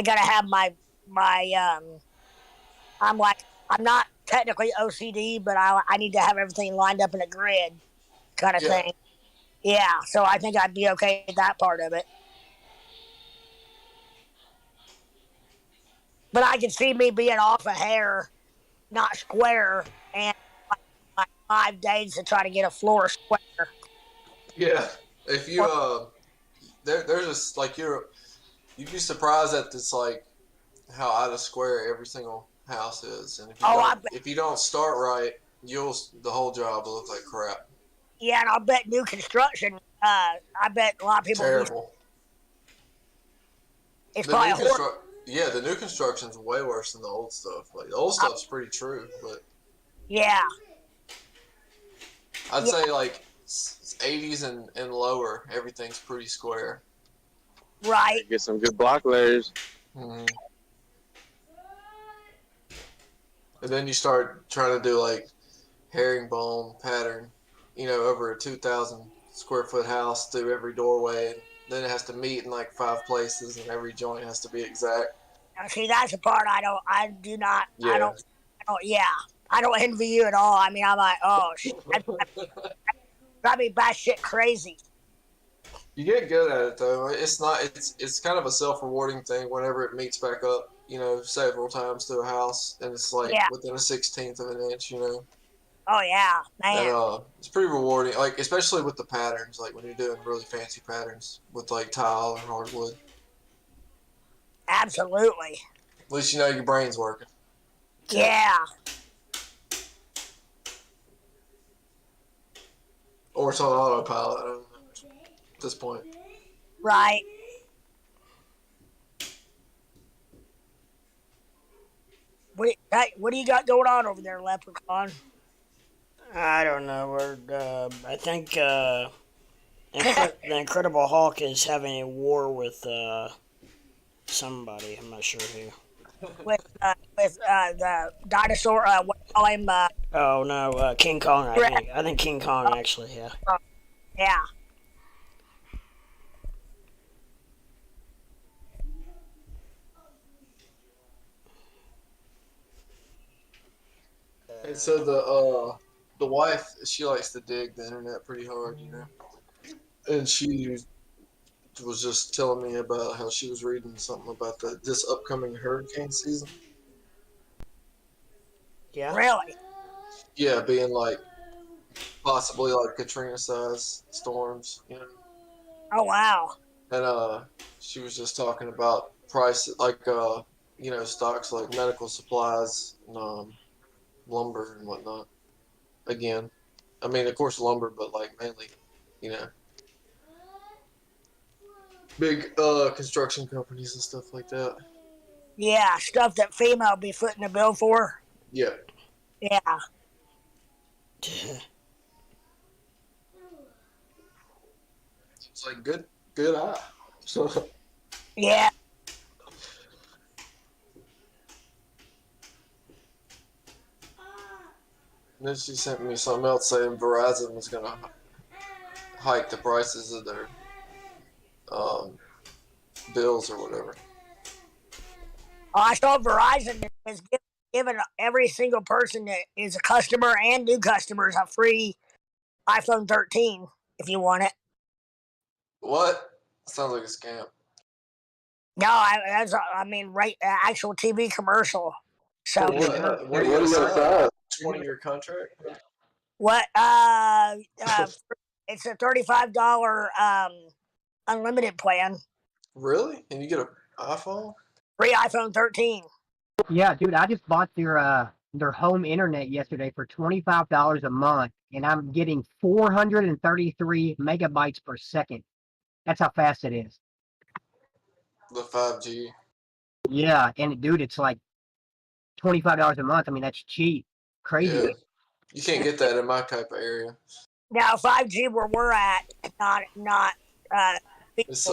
gotta have my I'm like, I'm not technically OCD, but I need to have everything lined up in a grid kind of Yeah. thing. Yeah, so I think I'd be okay with that part of it. But I can see me being off a hair, not square, and like 5 days to try to get a floor square. Yeah. If you there's just like you'd be surprised at this, like how out of square every single house is, and if you don't start right, the whole job will look like crap. Yeah, and I'll bet new construction. I bet a lot of people. Terrible. It's The probably new a horror. the new construction's way worse than the old stuff. Like the old stuff's pretty true, but Yeah, I'd say like 80s and lower, everything's pretty square. right. Get some good block layers. Mm-hmm. And then you start trying to do like herringbone pattern, over a 2,000 square foot house through every doorway, and then it has to meet in like 5 places, and every joint has to be exact. Now, see, that's the part I do not. Yeah. I don't envy you at all. I mean, I'm like, oh shit, that'd be batshit crazy. You get good at it though. It's not. It's kind of a self-rewarding thing whenever it meets back up. Several times to a house, and it's like Yeah. within a 16th of an inch. Oh yeah, And man. it's pretty rewarding. Like especially with the patterns. Like when you're doing really fancy patterns with like tile and hardwood. Absolutely. At least you know your brain's working. Yeah. Or it's on autopilot. I don't know at this point. Right. What do you got going on over there, Leprechaun? I don't know. I think the Incredible Hulk is having a war with somebody. I'm not sure who. With the dinosaur, what do you call him? Oh no, King Kong. I think King Kong actually. Yeah. Yeah. And so the wife, she likes to dig the internet pretty hard, and she was just telling me about how she was reading something about this upcoming hurricane season. Yeah. Really? Yeah, being like possibly like Katrina size storms, Oh wow. And she was just talking about prices like stocks like medical supplies and lumber and whatnot. Again, I mean of course lumber, but like mainly, you know, big construction companies and stuff like that. Yeah, stuff that FEMA will be footing the bill for. Yeah. Yeah. It's like good eye. So Yeah. then she sent me something else saying Verizon was gonna hike the prices of their bills or whatever. I saw Verizon is giving every single person that is a customer and new customers a free iPhone 13 if you want it. What? Sounds like a scam. No, I mean, right, actual TV commercial. So What are you sign? 20-year contract? what? It's a $35 unlimited plan, Really? And you get an iPhone? free iPhone 13. Yeah, dude, I just bought their home internet yesterday for $25 a month, and I'm getting 433 megabytes per second. That's how fast it is. The 5G. Yeah, and dude, it's like $25 a month. I mean, that's cheap. Crazy. Yeah. You can't get that in my type of area. Now 5G where we're at, not It's,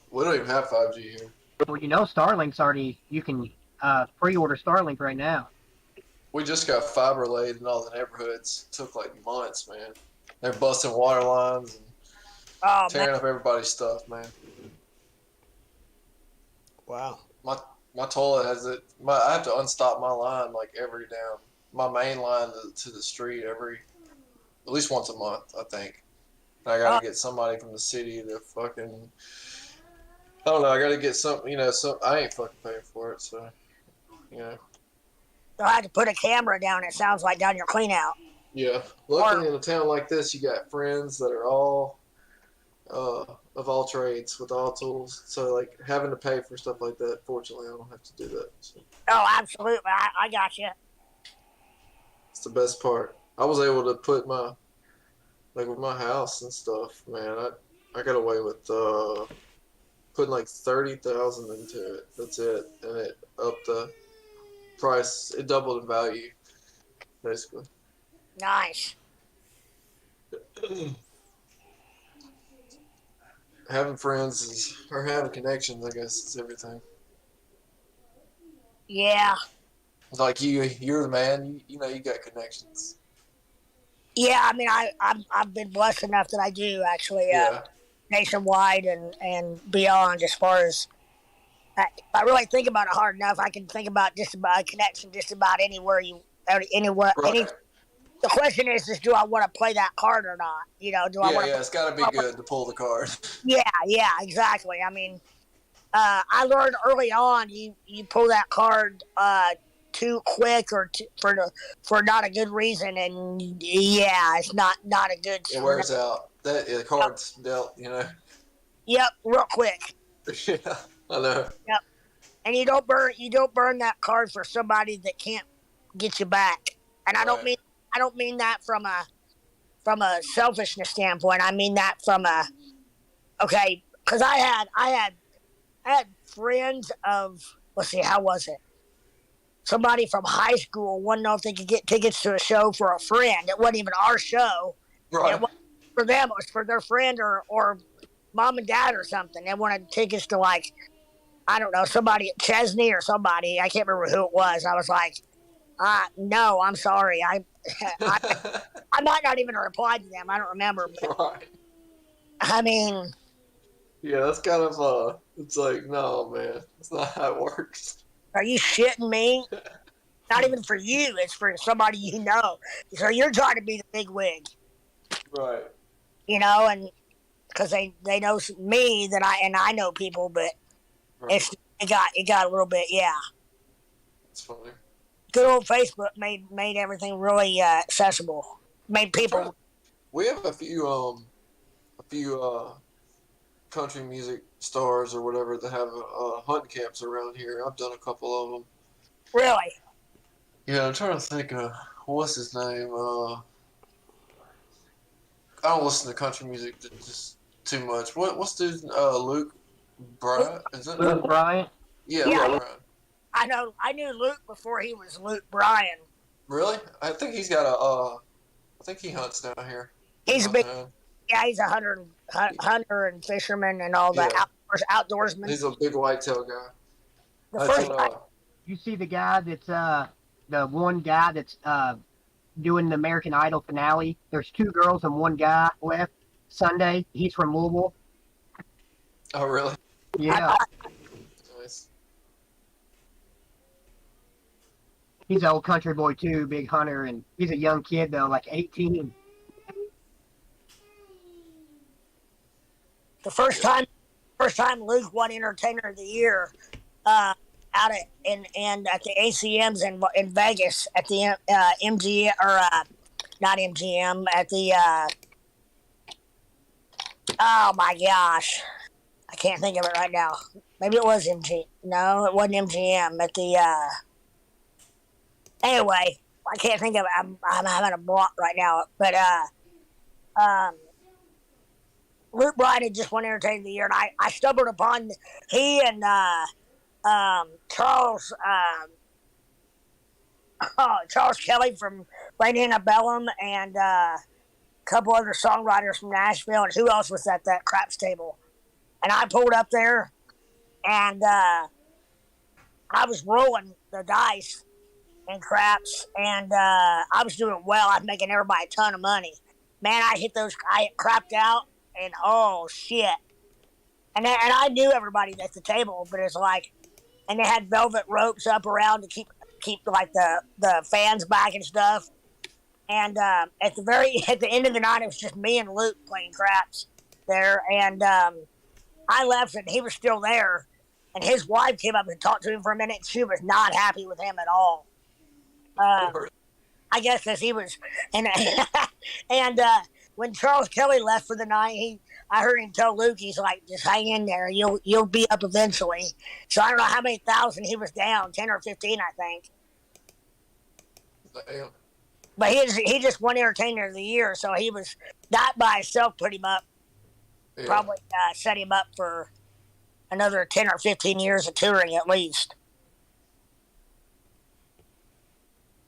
we don't even have 5G here. Well, Starlink's already. You can pre-order Starlink right now. We just got fiber laid in all the neighborhoods. It took like months, man. They're busting water lines and tearing up everybody's stuff, man. Wow. My toilet has it. I have to unstop my line like my main line to the street at least once a month, I think. And I gotta get somebody from the city to fucking. I don't know. I gotta get some. I ain't fucking paying for it, so. I had to put a camera down. It sounds like down your clean out. Yeah. Luckily, in a town like this, you got friends that are all of all trades with all tools. So, like, having to pay for stuff like that, fortunately, I don't have to do that. So. Oh, absolutely. I got you. It's the best part. I was able to put with my house and stuff, man. I got away with putting like 30,000 into it. That's it, and it upped the price. It doubled in value, basically. Nice. Having friends or having connections, I guess, is everything. Yeah. Like you're the man. You got connections. Yeah, I mean, I've been blessed enough that I do actually nationwide and beyond. As far as if I really think about it hard enough, I can think about just about a connection just about anywhere Right. The question is do I want to play that card or not? You know, do I want to? Yeah, it's got to be good to pull the card. Yeah, exactly. I mean, I learned early on you pull that card too quick or for not a good reason, and yeah, it's not a good. It wears out. The card's dealt, you know. Yep, real quick. Yeah, I know. Yep, and you don't burn that card for somebody that can't get you back. And I don't mean that from a selfishness standpoint. I mean that from a okay, because I had friends of, let's see, how was it? Somebody from high school wanted to know if they could get tickets to a show for a friend. It wasn't even our show. Right. It wasn't for them. It was for their friend or mom and dad or something. They wanted tickets to, like, I don't know, somebody at Chesney or somebody. I can't remember who it was. I was like, no, I'm sorry. I might not even reply to them. I don't remember. But, Right. I mean, Yeah, that's kind of it's like, no, man, that's not how it works. are you shitting me? Not even for you. It's for somebody you know. So you're trying to be the big wig, Right. you know, and because they know me that I know people, but Right. it got a little bit, yeah. It's funny. Good old Facebook made everything really accessible. Made people. We have a few country music stars or whatever that have hunt camps around here. I've done a couple of them. Really? Yeah, I'm trying to think of what's his name. I don't listen to country music just too much. What's the Luke Bryant? Is that Luke Bryant. Yeah, Yeah. Luke Bryant. I knew Luke before he was Luke Bryan. Really? I think he's got I think he hunts down here. He's a big. Downtown. Yeah, he's a hunter and fisherman and all that. Yeah. Outdoorsman. He's a big whitetail guy. The That's first what, You see the guy that's the one guy that's doing the American Idol finale. There's 2 girls and 1 guy left. Sunday. He's from Louisville. oh, really? Yeah, Nice. he's an old country boy too, big hunter, and he's a young kid though, like 18. The first time Luke won Entertainer of the Year, out at at the ACMs in Vegas at the MGM or not MGM at the oh my gosh, I can't think of it right now. Maybe it was MGM. No, it wasn't MGM at the anyway. I can't think of it. I'm having a block right now, but Luke Bryan had just won Entertainer of the Year, and I stumbled upon he and Charles Kelly from Lady Antebellum and a couple other songwriters from Nashville, and who else was at that craps table? And I pulled up there, and I was rolling the dice in craps, and I was doing well. I was making everybody a ton of money. Man, I crapped out. And oh shit! And I knew everybody at the table, but it's like, and they had velvet ropes up around to keep like the fans back and stuff. And at the end of the night, it was just me and Luke playing craps there. And I left, and he was still there. And his wife came up and talked to him for a minute. And she was not happy with him at all. I guess because he was and when Charles Kelly left for the night, I heard him tell Luke, he's like, just hang in there, you'll be up eventually. So I don't know how many thousand he was down, 10 or 15, I think. Damn. But he just won Entertainer of the Year, so he was that by itself put him up, Yeah. probably set him up for another 10 or 15 years of touring at least.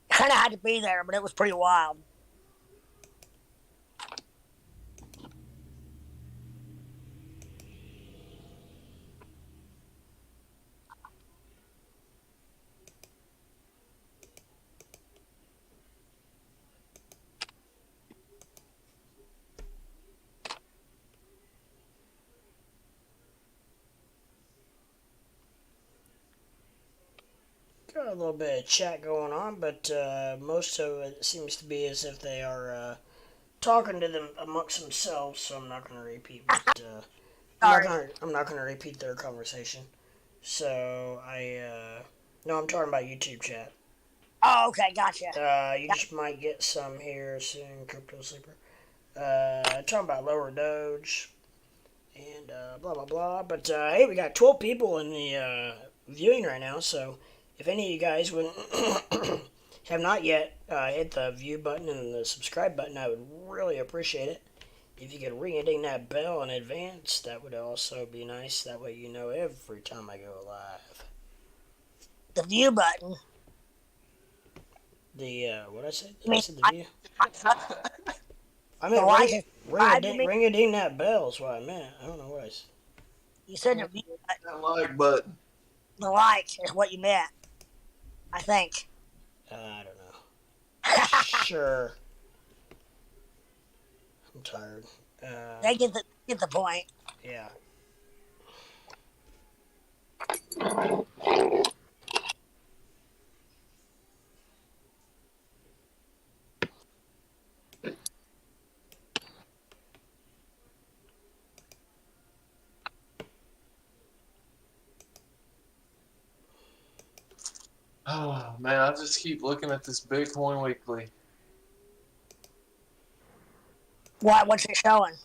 Kind of had to be there, but it was pretty wild. got a little bit of chat going on, but most of it seems to be as if they are talking to them amongst themselves. So I'm not going to repeat what Sorry. I'm not gonna repeat their conversation. So no, I'm talking about YouTube chat. Oh, okay, gotcha. You just might get some here soon, Crypto Sleeper. Talking about lower Doge and blah blah blah. But hey, we got 12 people in the viewing right now. So if any of you guys would have not yet hit the view button and the subscribe button, I would really appreciate it. If you could ring that bell in advance, that would also be nice. That way you know every time I go live. The view button. What I said? Did I say the view? I mean, ring that bell is what I meant. I don't know what I said. You said the view button. That like button. The like is what you meant. I think. I don't know. Sure. I'm tired. They get the point. Yeah. Oh man, I just keep looking at this Bitcoin Weekly. What's it showing?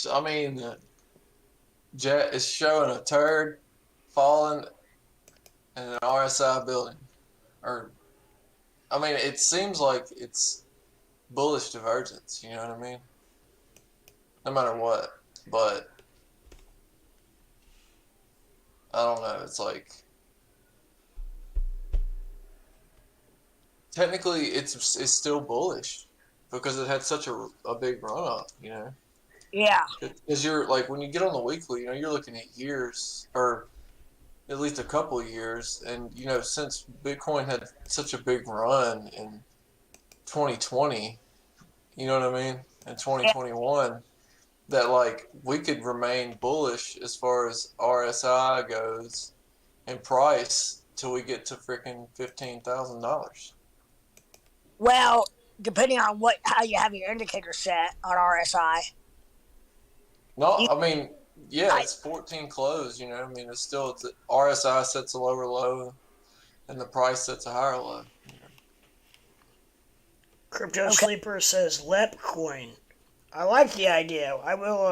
I mean, Jet is showing a turd falling in an RSI building. I mean, it seems like it's bullish divergence, you know what I mean? No matter what. But I don't know, it's like technically it's still bullish because it had such a big run up, you know? Yeah. Because you're like, when you get on the weekly, you know, you're looking at years or at least a couple of years. And, you know, since Bitcoin had such a big run in 2020, you know what I mean? In 2021, that like we could remain bullish as far as RSI goes and price till we get to freaking $15,000. Well, depending on how you have your indicator set on RSI. No, I mean, yeah, it's 14 close, you know. I mean, it's RSI sets a lower low and the price sets a higher low. You know? Crypto Sleeper says Lepcoin. I like the idea. I will,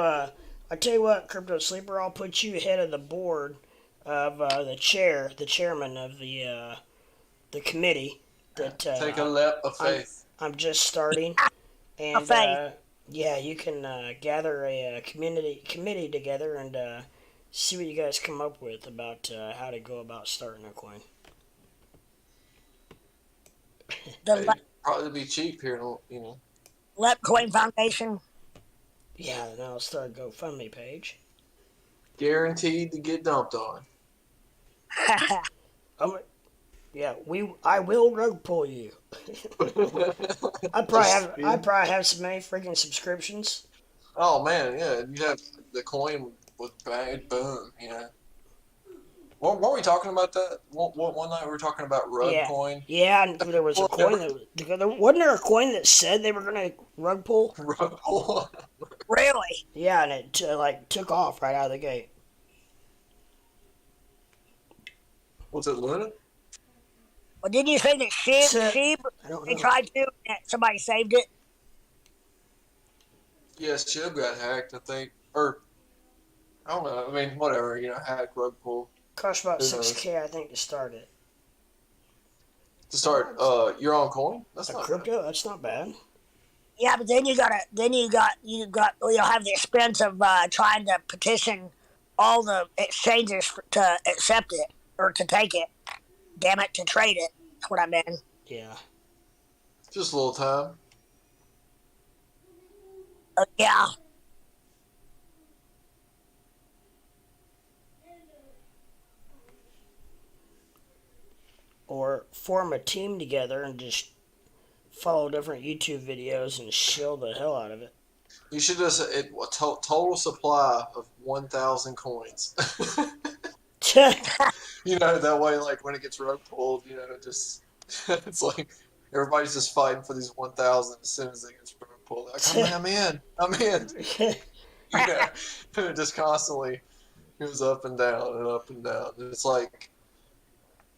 I tell you what, Crypto Sleeper, I'll put you head of the board of the chairman of the committee that take a leap of faith. I'm just starting. And yeah, you can gather a committee together and see what you guys come up with about how to go about starting a coin. It'd probably be cheap here, you know. Lepcoin Foundation. Yeah, then I'll start a GoFundMe page. Guaranteed to get dumped on. I will rug pull you. I probably have so many freaking subscriptions. Oh man, yeah, you have the coin with bang, boom, you know. Weren't we talking about that? One night we were talking about rug coin. Yeah, and there was a coin wasn't there a coin that said they were gonna rug pull? Rug pull. Really? Yeah, and it took off right out of the gate. Was it Luna? Well, didn't you say that sheep they tried to and somebody saved it? Yeah, Shib got hacked, I think. Or, I don't know. I mean, whatever, you know, hack, rug pull. Cost about $6,000, I think, to start it. To start your own coin? That's not crypto. Bad. That's not bad. Yeah, but then you have the expense of trying to petition all the exchanges to accept it or to take it. Damn it, to trade it. That's what I meant. Yeah. Just a little time. Yeah. Or form a team together and just follow different YouTube videos and shill the hell out of it. You should just total supply of 1,000 coins. You know, that way, like when it gets rug pulled, you know, it just it's like everybody's just fighting for these 1,000 as soon as they get rug pulled. Like, I'm in. You know, and it just constantly goes up and down and up and down. And it's like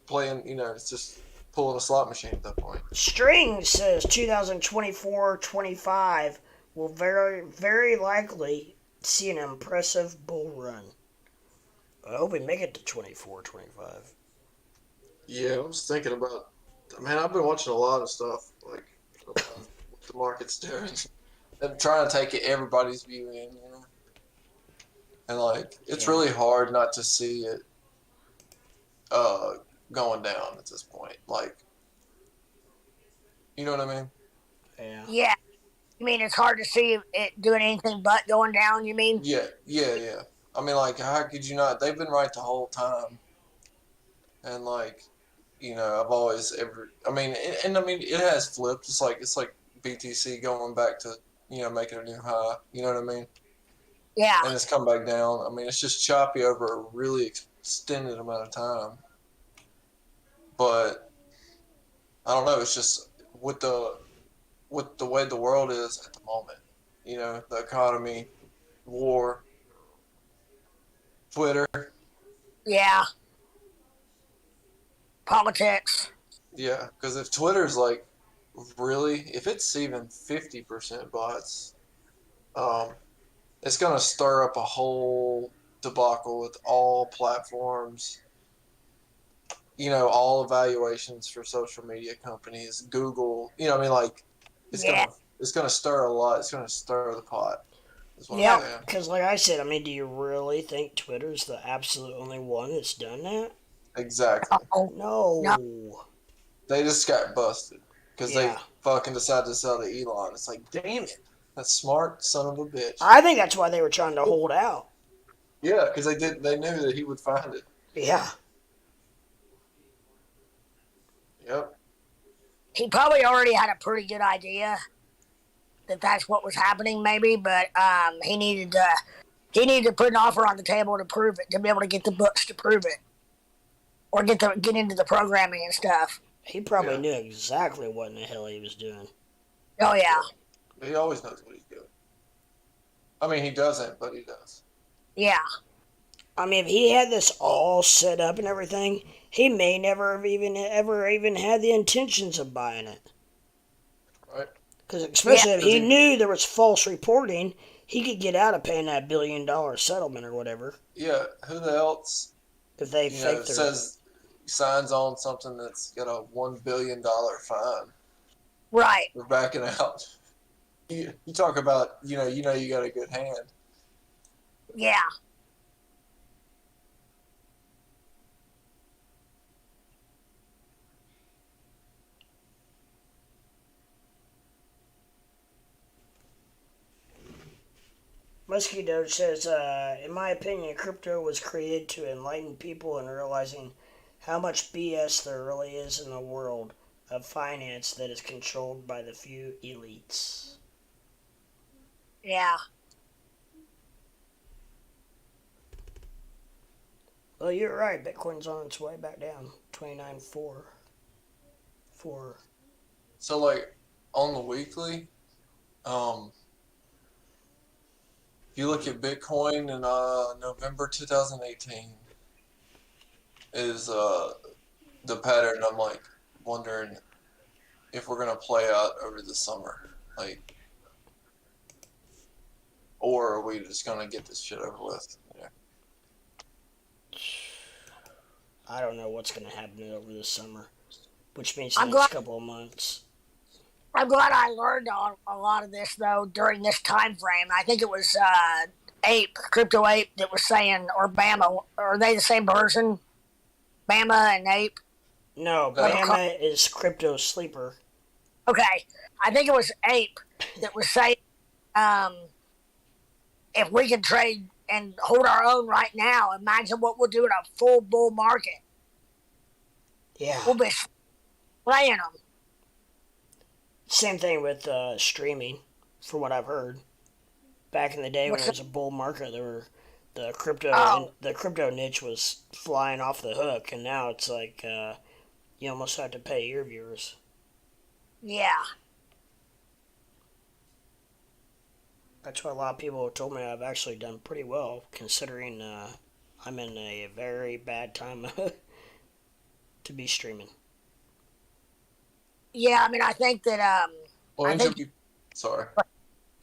playing, you know, it's just pulling a slot machine at that point. String says 2024-25 will very likely see an impressive bull run. I hope we make it to 24-25. Yeah, I was thinking about. Man, I've been watching a lot of stuff like about what the market's doing. I'm trying to take everybody's view in, you know. And like, it's really hard not to see it going down at this point. Like, you know what I mean? Yeah. Yeah. You mean it's hard to see it doing anything but going down, you mean? Yeah. I mean, like, how could you not? They've been right the whole time. And like, you know, I've always I mean, and I mean, it has flipped. It's like BTC going back to, you know, making a new high. You know what I mean? Yeah. And it's come back down. I mean, it's just choppy over a really extended amount of time. But I don't know. It's just with the way the world is at the moment. You know, the economy, war, Twitter. Yeah. Politics. Yeah, because if Twitter's like really, if it's even 50% bots, it's gonna stir up a whole debacle with all platforms. You know, all evaluations for social media companies, Google. You know, I mean, like, it's gonna stir a lot. It's gonna stir the pot. Is what I'm saying. Because like I said, I mean, do you really think Twitter's the absolute only one that's done that? Exactly. No. They just got busted because they Yeah. fucking decided to sell to Elon. It's like, damn it, that smart son of a bitch. I think that's why they were trying to hold out. Yeah, because they knew that he would find it. Yeah. Yep. He probably already had a pretty good idea that that's what was happening, maybe, but he needed to put an offer on the table to prove it, to be able to get the books to prove it, or get into the programming and stuff. He probably knew exactly what in the hell he was doing. Oh yeah. He always knows what he's doing. I mean, he doesn't, but he does. Yeah. I mean, if he had this all set up and everything, he may never have ever even had the intentions of buying it. Right. Because especially if he knew there was false reporting, he could get out of paying that $1 billion settlement or whatever. Yeah. Who the else? If they signs on something that's got a $1 billion fine. Right. We're backing out. You talk about you got a good hand. Yeah. Mosquito says, in my opinion, crypto was created to enlighten people in realizing how much BS there really is in the world of finance that is controlled by the few elites. Yeah. Well, you're right. Bitcoin's on its way back down. 29.4. So, like, on the weekly, if you look at Bitcoin in November 2018 is the pattern. I'm like wondering if we're gonna play out over the summer, like, or are we just gonna get this shit over with? Yeah. I don't know what's going to happen over the summer, which means the next couple of months. I'm glad I learned a lot of this, though, during this time frame. I think it was Crypto Ape, that was saying, or Bama. Are they the same person? Bama and Ape? No, Bama is Crypto Sleeper. Okay. I think it was Ape that was saying, if we can trade and hold our own right now, imagine what we'll do in a full bull market. Yeah. We'll be playing them. Same thing with streaming, from what I've heard. Back in the day when it was a bull market, the crypto niche was flying off the hook, and now it's like you almost have to pay your viewers. Yeah. That's why a lot of people have told me I've actually done pretty well, considering I'm in a very bad time to be streaming. Yeah, I mean, I think that Well, I think. Sorry.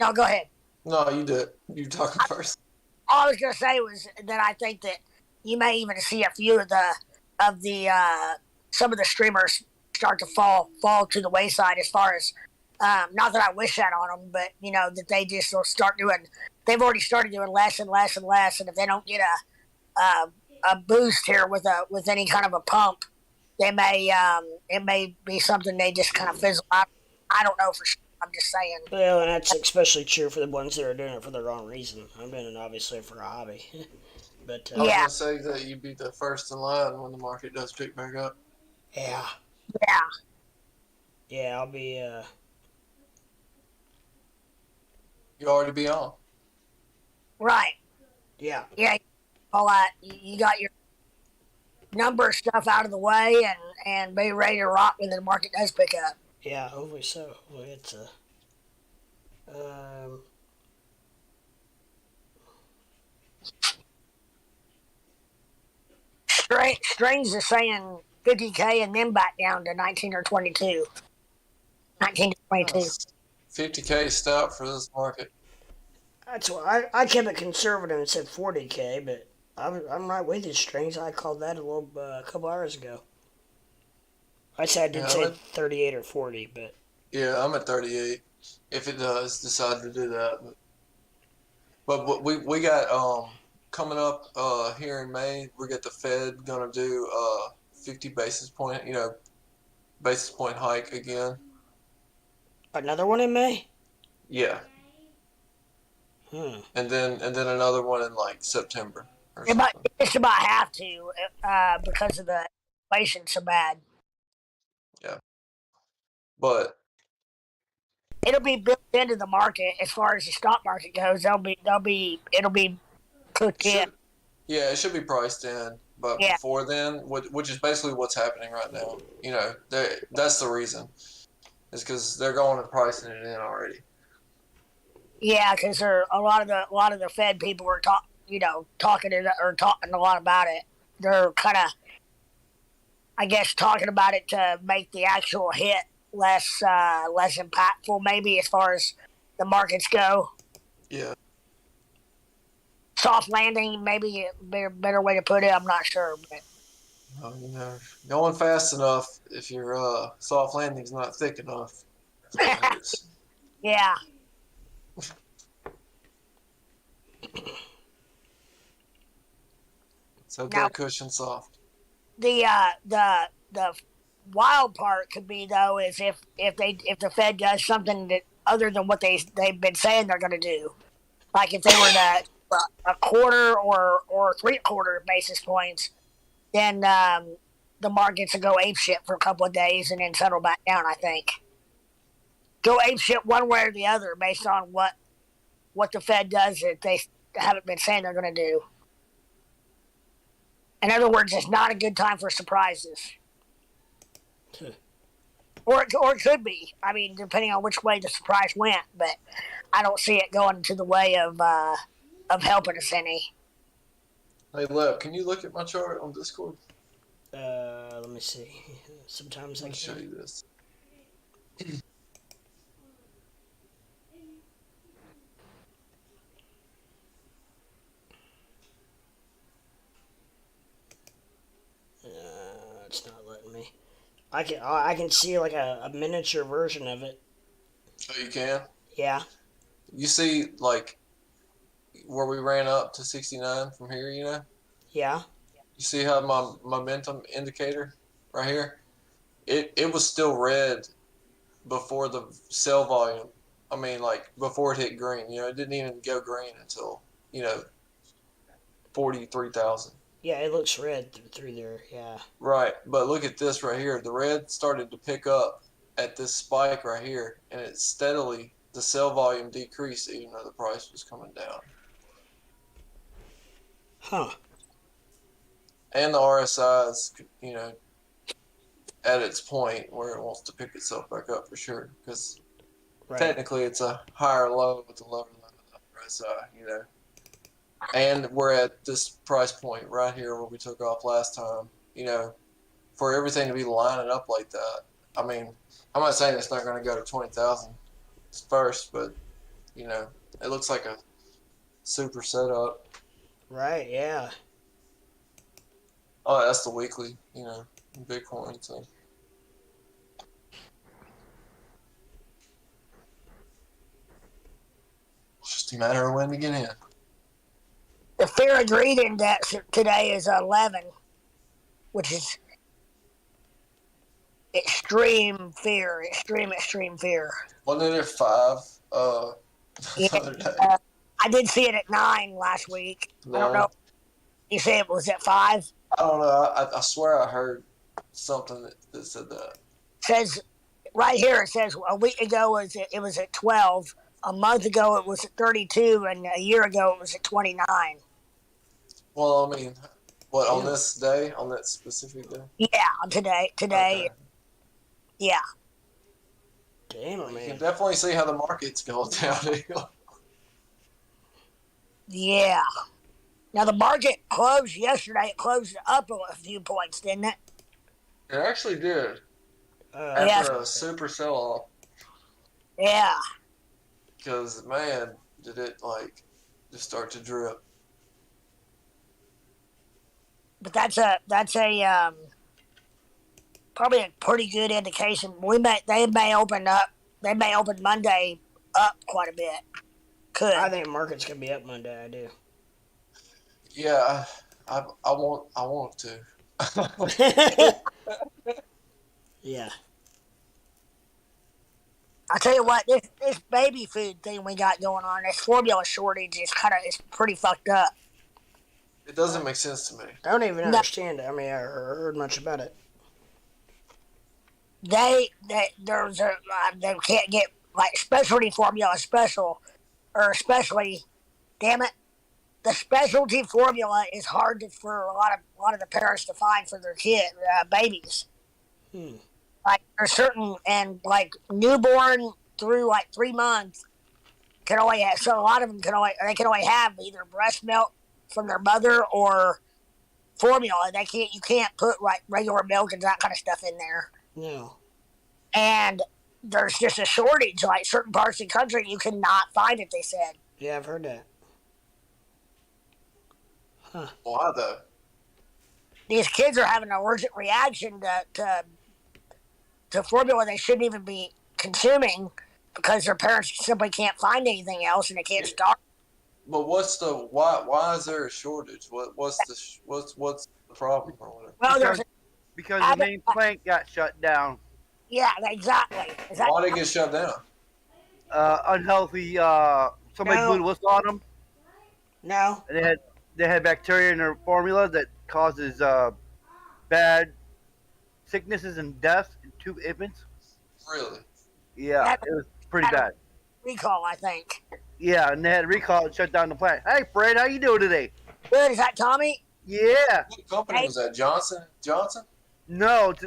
No, go ahead. No, you did. You talking first. All I was gonna say was that I think that you may even see a few of the some of the streamers start to fall to the wayside as far as not that I wish that on them, but you know that they just will start doing. They've already started doing less and less and less, and if they don't get a boost here with any kind of a pump, they may it may be something they just kind of fizzle out. I don't know for sure. I'm just saying. Well, and that's especially true for the ones that are doing it for the wrong reason. I'm doing it obviously for a hobby. But I was gonna say that you'd be the first in line when the market does pick back up. Yeah. Yeah. Yeah, I'll be You already be on. Right. Yeah. Yeah. All that you got your number stuff out of the way and be ready to rock when the market does pick up. Yeah, hopefully so. Hopefully it's Strings is saying 50K and then back down to 19 or 22. 19 to 22. 50K stout for this market. That's why I kept it conservative and said 40K, but I'm right with you, Strings. I called that a couple hours ago. I said I did say 38 or 40, but yeah, I'm at 38. If it does decide to do that, but we got coming up here in May, we got the Fed gonna do 50 basis point hike again. Another one in May? Yeah. And then another one in like September. It's about have to because of the inflation so bad. Yeah. But it'll be built into the market as far as the stock market goes. It'll be cooked in. Yeah, it should be priced in. But before then, which is basically what's happening right now. You know, that's the reason. Is because they're going and pricing it in already. Yeah, because a lot of the Fed people are talking a lot about it. They're kind of, I guess, talking about it to make the actual hit less impactful, maybe as far as the markets go. Yeah. Soft landing, maybe a better way to put it. I'm not sure, but. You know, going fast enough if your soft landing's not thick enough. Yeah. So get a cushion soft. The wild part could be though is if the Fed does something that other than what they've been saying they're going to do, like if they were to a quarter or 3/4 basis points, then the markets will go apeshit for a couple of days and then settle back down. I think go apeshit one way or the other based on what the Fed does that they haven't been saying they're going to do. In other words, it's not a good time for surprises. Or it could be. I mean, depending on which way the surprise went, but I don't see it going to the way of helping us any. Hey, Lev, can you look at my chart on Discord? Let me see. Sometimes I can show you this. It's not letting me. I can see like a miniature version of it. Oh, you can? Yeah. You see, like, where we ran up to 69 from here, you know? Yeah. You see how my momentum indicator right here? It was still red before the sell volume. I mean, like, before it hit green. You know, it didn't even go green until, 43,000. Yeah, it looks red through there, yeah. Right, but look at this right here. The red started to pick up at this spike right here, and it steadily, the sell volume decreased even though the price was coming down. Huh. And the RSI is, at its point where it wants to pick itself back up for sure. Because Right. technically it's a higher low with a lower low of the RSI, And we're at this price point right here where we took off last time, for everything to be lining up like that. I mean, I'm not saying it's not going to go to 20,000 first, but, it looks like a super setup. Right. Yeah. Oh, that's the weekly, Bitcoin. So it's just a matter of when to get in. The fear and greed index today is 11, which is extreme fear. Extreme fear. Wasn't it at 5 Yeah, the other day? I did see it at 9 last week. No. I don't know. You say it was at 5? I don't know. I swear I heard something that said that. It says right here. It says a week ago it was at 12. A month ago it was at 32, and a year ago it was at 29. Well, I mean, what, on this day, on that specific day? Yeah, today. Okay. Yeah. Damn, You man. can definitely see how the market's going down. Yeah. Now the market closed yesterday. It closed up a few points, didn't it? It actually did. Yes. After a super sell-off. Yeah. Because, man, did it, just start to drip. But that's a probably a pretty good indication. They may open Monday up quite a bit. Could. I think markets could be up Monday. I do. Yeah, I want to. Yeah. I tell you what, this baby food thing we got going on, this formula shortage is it's pretty fucked up. It doesn't make sense to me. I don't even understand it. I mean, I heard much about it. They can't get specialty formula especially, damn it, the specialty formula is hard for a lot of the parents to find for their babies. There's certain, and newborn through 3 months can only have, so a lot of them can only have either breast milk from their mother or formula. You can't put regular milk and that kind of stuff in there. No. And there's just a shortage. Certain parts of the country, you cannot find it, they said. Yeah, I've heard that. Huh. Why, though? These kids are having an allergic reaction to formula they shouldn't even be consuming because their parents simply can't find anything else and they can't start. But why is there a shortage? What's the problem or whatever? Well, because the main plant got shut down. Yeah, exactly. Why did it get shut down? Unhealthy. Somebody blew the whistle on them. No. And they had bacteria in their formula that causes bad sicknesses and deaths in 2 infants. Really? Yeah, it was pretty bad. Recall, I think. Yeah, and they had to recall and shut down the plant. Hey, Fred, how you doing today? Good. Is that Tommy? Yeah. What company was that? Johnson? No, it's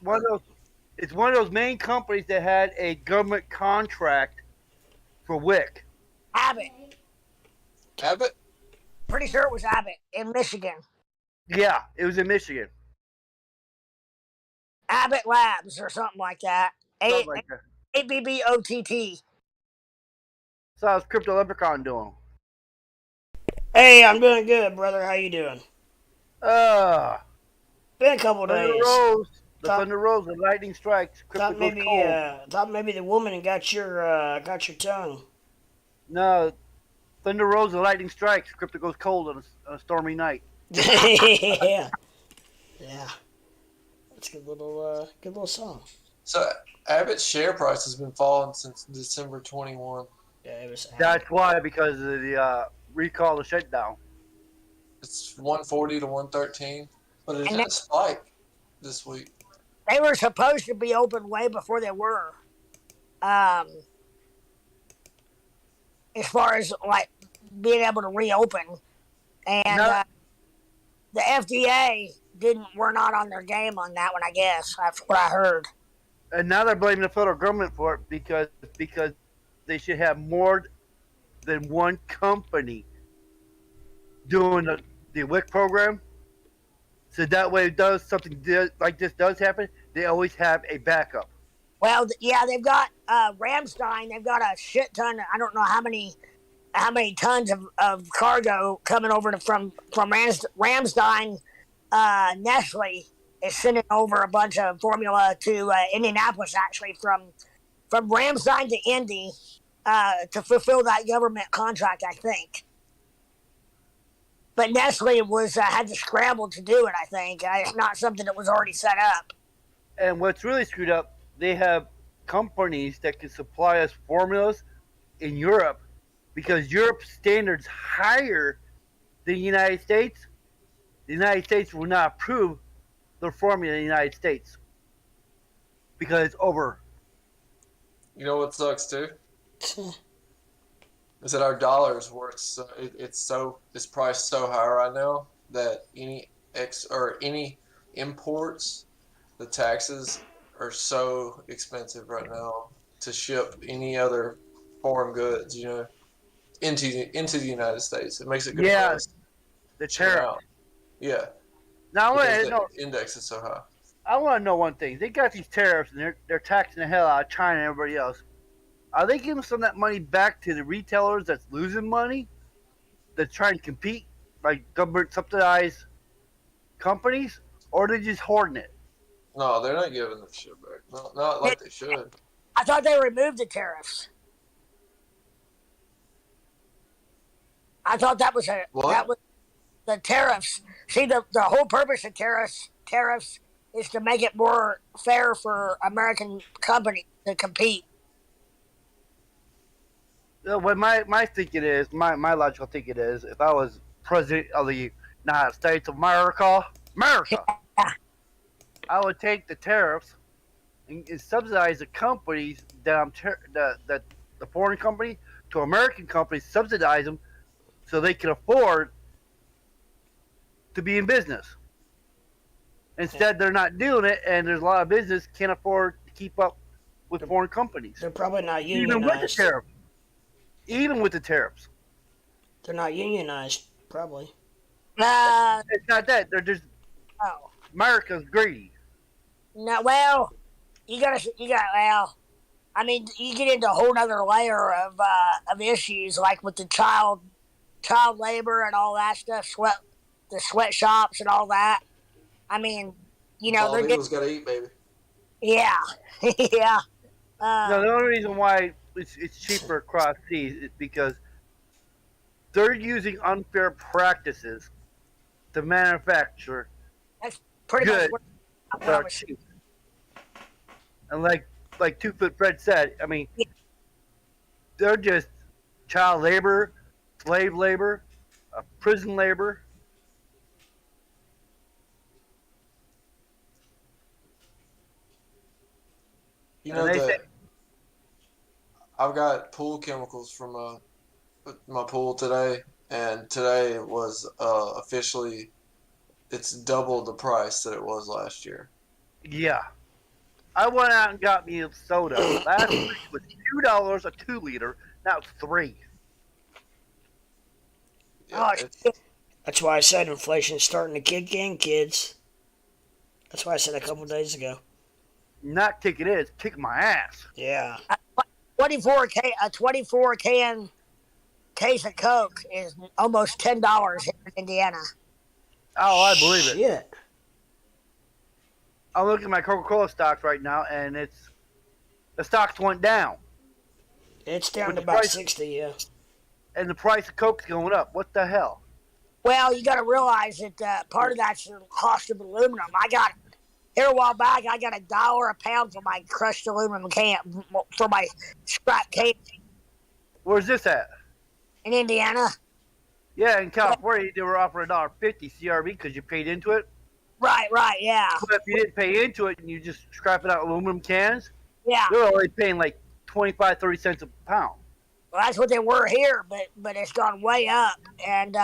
one of those. It's one of those main companies that had a government contract for WIC. Abbott. Pretty sure it was Abbott in Michigan. Yeah, it was in Michigan. Abbott Labs or something like that. Something like that. ABBOTT. So how's Crypto Leprechaun doing? Hey, I'm doing good, brother. How you doing? Been a couple days. Thunder Rose, the lightning strikes. Thought maybe the woman got your tongue. No, Thunder Rose, the lightning strikes. Crypto goes cold on a stormy night. Yeah. That's a good little song. So Abbott's share price has been falling since December 21. Yeah, it was. That's why, because of the recall, the shutdown. It's 140 to 113, but it had a spike this week. They were supposed to be open way before they were. As far as being able to reopen, and the FDA were not on their game on that one. I guess that's what I heard. And now they're blaming the federal government for it because they should have more than one company doing the WIC program. So that way, does something like this does happen, they always have a backup. Well, yeah, they've got Ramstein. They've got a shit ton. I don't know how many tons of cargo coming over from Ramstein. Nestle is sending over a bunch of formula to Indianapolis, actually, from Ramstein to Indy to fulfill that government contract, I think. But Nestle was had to scramble to do it, I think. It's not something that was already set up. And what's really screwed up, they have companies that can supply us formulas in Europe because Europe's standards higher than the United States. The United States will not approve their formula in the United States because it's over. You know what sucks too? Is that our dollar is worth it's priced so high right now that any imports, the taxes are so expensive right now to ship any other foreign goods, into the United States. It makes it good for us. The Terra. Yeah. Now the index is so high. I want to know one thing. They got these tariffs and they're taxing the hell out of China and everybody else. Are they giving some of that money back to the retailers that's losing money, that's trying to compete, like government subsidized companies, or are they just hoarding it? No, they're not giving the shit back. Not like they should. I thought they removed the tariffs. I thought that was the tariffs. See, the whole purpose of tariffs is to make it more fair for American companies to compete. What my thinking is, my logical thinking is, if I was president of the United States of America, I would take the tariffs and subsidize the companies that the foreign company to American companies, subsidize them so they can afford to be in business. Instead, they're not doing it, and there's a lot of business can't afford to keep up with foreign companies. They're probably not unionized. Even with the tariffs. They're not unionized, probably. It's not that. They're just America's greedy. No, well, you got well. I mean, you get into a whole other layer of issues, like with the child labor and all that stuff, the sweatshops and all that. I mean, they're getting. Got to eat, baby. Yeah, yeah. No, the only reason why it's cheaper across seas is because they're using unfair practices to manufacture. That's pretty much what I was cheap. And like 2 Foot Fred said, I mean, they're just child labor, slave labor, prison labor. I've got pool chemicals from my pool today, and today was officially, it's double the price that it was last year. Yeah. I went out and got me a soda. Last week was $2 a 2 liter. Now it's $3. Yeah, that's why I said inflation's starting to kick in, kids. That's why I said a couple days ago. Not kicking it, it's kicking my ass. Yeah. 24 can case of Coke is almost $10 here in Indiana. Oh, I believe it. Shit. I'm looking at my Coca-Cola stocks right now, and the stocks went down. It's down to about 60, yeah. And the price of Coke's going up. What the hell? Well, you got to realize that part of that's the cost of aluminum. Here a while back, I got $1 a pound for my crushed aluminum can, for my scrap can. Where's this at? In Indiana. Yeah, in California, they were offering $1.50 CRV because you paid into it. Right, yeah. But if you didn't pay into it and you just scrap it out aluminum cans, yeah, they're only paying like 25, 30 cents a pound. Well, that's what they were here, but it's gone way up. And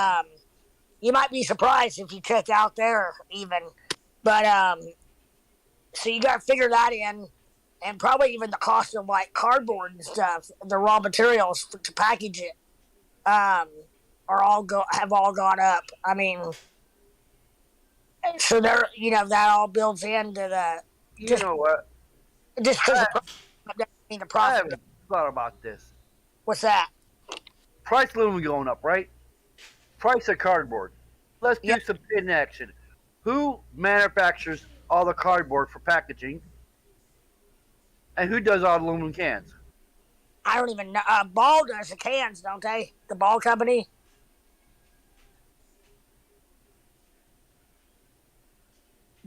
You might be surprised if you check out there even. But so you got to figure that in, and probably even the cost of like cardboard and stuff, the raw materials to package it, have all gone up. I mean, so there, that all builds into the You know what? just because I, the I profit. haven't thought about this. What's that? Price aluminum going up, right? Price of cardboard. Let's do Yep. some pin action. Who manufactures all the cardboard for packaging? And who does all the aluminum cans? I don't even know. Ball does the cans, don't they? The Ball company.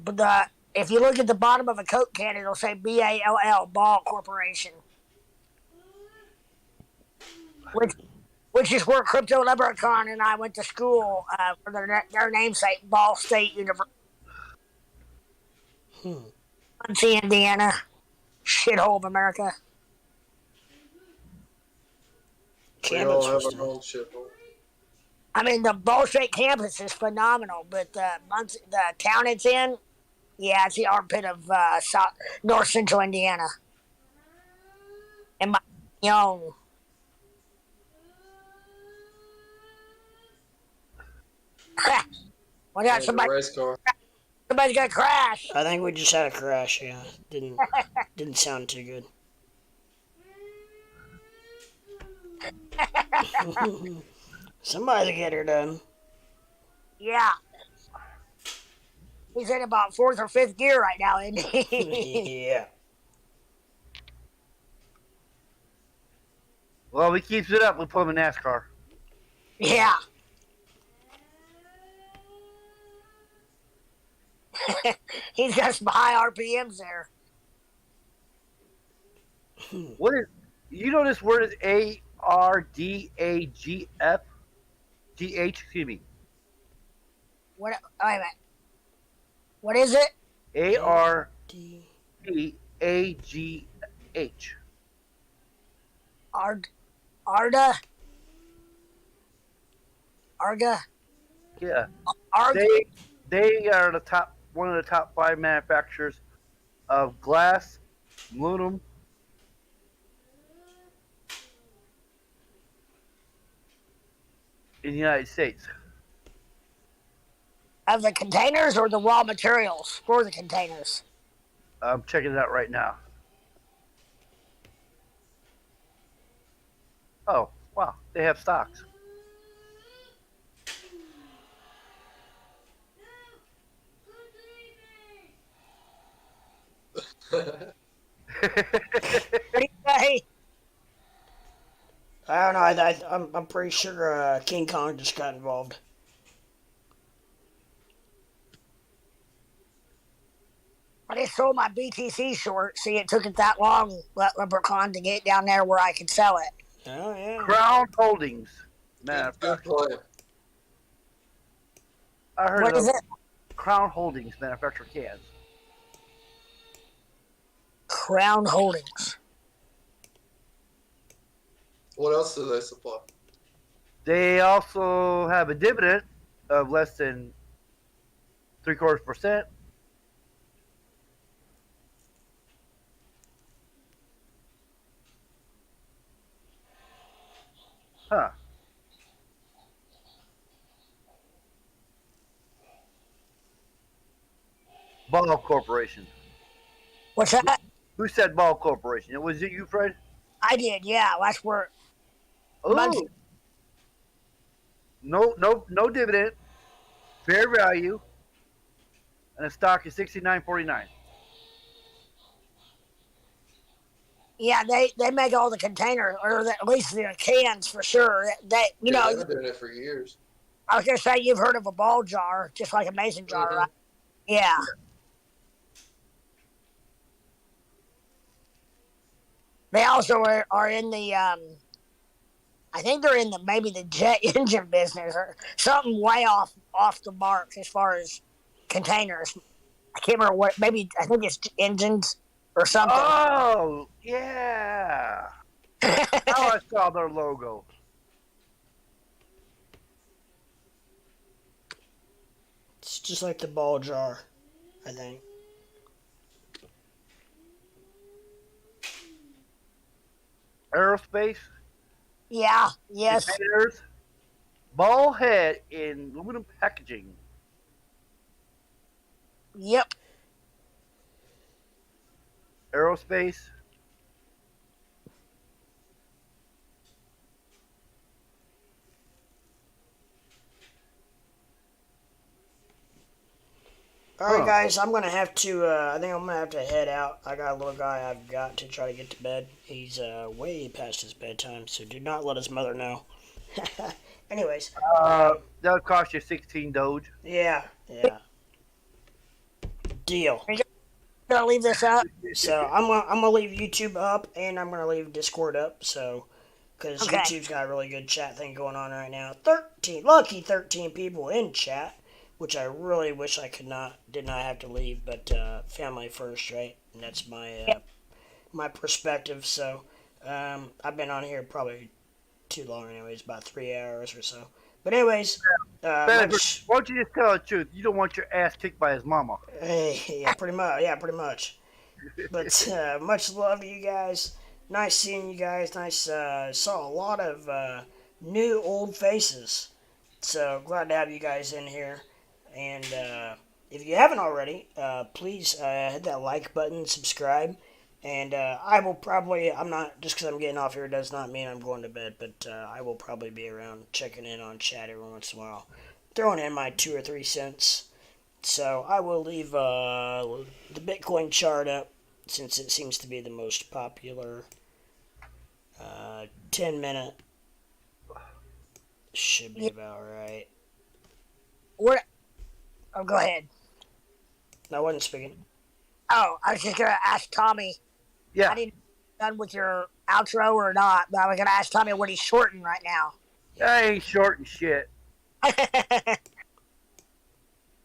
But if you look at the bottom of a Coke can, it'll say BALL, Ball Corporation, which is where Crypto Leprechaun and I went to school for their namesake, Ball State University, Indiana, shithole of America. We all have our own shit. I mean, the Ball State campus is phenomenal, but the town it's in, yeah, it's the armpit of North Central Indiana. And my own. Well, yeah, Race car. somebody's gonna crash. I think we just had a crash. Yeah, didn't sound too good. Somebody's get her done. Yeah. He's in about 4th or 5th gear right now, isn't he? Yeah. Well, if he keeps it up, we'll put him in NASCAR. Yeah. He's got some high RPMs there. What is? You know this word is ARDAGF? GH, excuse me. Wait a minute. What is it? ARDAGH. Arda? Arga? Yeah. Arga? They are one of the top 5 manufacturers of glass, aluminum, in the United States. Of the containers or the raw materials for the containers? I'm checking it out right now. Oh, wow. They have stocks. What do you say? I don't know. I'm pretty sure King Kong just got involved. I just sold my BTC short. See, it took it that long, Leprechaun, to get down there where I could sell it. Oh yeah. Crown Holdings. Man, Good play. I heard What of is it? Crown Holdings manufacture cans. Crown Holdings. What else do they supply? They also have a dividend of less than 0.75%. Huh. Ball Corporation. What's that? Who said Ball Corporation? Was it you, Fred? I did, yeah. That's where. Oh. No dividend. Fair value. And the stock is $69.49. Yeah, they make all the containers, or at least the cans for sure. They've been doing it for years. I was gonna say you've heard of a ball jar, just like a mason jar, right? Yeah. They also are in the I think they're in maybe the jet engine business or something way off the mark as far as containers. I can't remember what. Maybe I think it's engines or something. Oh, yeah. Now I saw their logo. just like the ball jar, I think. Aerospace, Yeah. Yes. containers, ball head in aluminum packaging. Yep. Aerospace. All right, Huh. guys, I'm gonna have to. I think I'm gonna have to head out. I got a little guy I've got to try to get to bed. He's way past his bedtime, so do not let his mother know. Anyways, That'll cost you 16 Doge. yeah, deal. Gonna leave this up. So I'm gonna leave YouTube up, and I'm gonna leave Discord up. So, because Okay. YouTube's got a really good chat thing going on right now. 13 people in chat, which I really wish I did not have to leave, but family first, right? And that's my perspective. So, I've been on here probably too long, anyways, about 3 hours or so. But anyways, Why don't you just tell the truth? You don't want your ass kicked by his mama. yeah, pretty much. Yeah, pretty much. But much love to you guys. Nice seeing you guys. Nice. Saw a lot of new old faces. So glad to have you guys in here. And if you haven't already, please hit that like button, subscribe. And I will probably, I'm not, just because I'm getting off here does not mean I'm going to bed, but I will probably be around checking in on chat every once in a while, throwing in my 2 or 3 cents. So I will leave the Bitcoin chart up since it seems to be the most popular. 10-minute should be about right. What? Oh, go ahead. I wasn't speaking. Oh, I was just gonna ask Tommy. Yeah. I didn't done with your outro or not, but I was gonna ask Tommy what he's shorting right now. I ain't short and shit.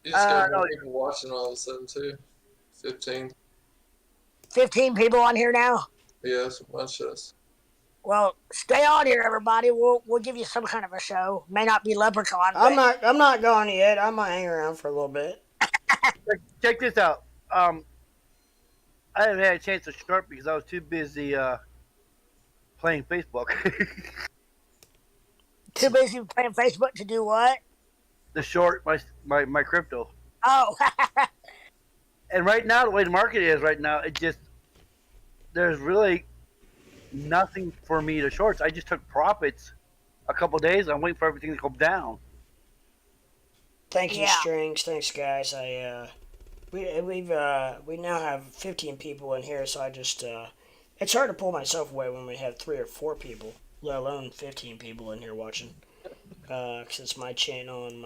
You just got no. more people watching all of a sudden too. 15. 15 people on here now. Yeah, that's a bunch of us. Well, stay on here, everybody. We'll give you some kind of a show. May not be Leprechaun. But I'm not gone yet. I might hang around for a little bit. Check this out. I haven't had a chance to start because I was too busy playing Facebook. Too busy playing Facebook to do what? To short my crypto. Oh. And right now, the way the market is right now, there's really nothing for me to short. I just took profits a couple days. I'm waiting for everything to go down. Thank you, Yeah. Strings. Thanks, guys. We now have 15 people in here, so I just it's hard to pull myself away when we have 3 or 4 people, let alone 15 people in here watching. Because it's my channel and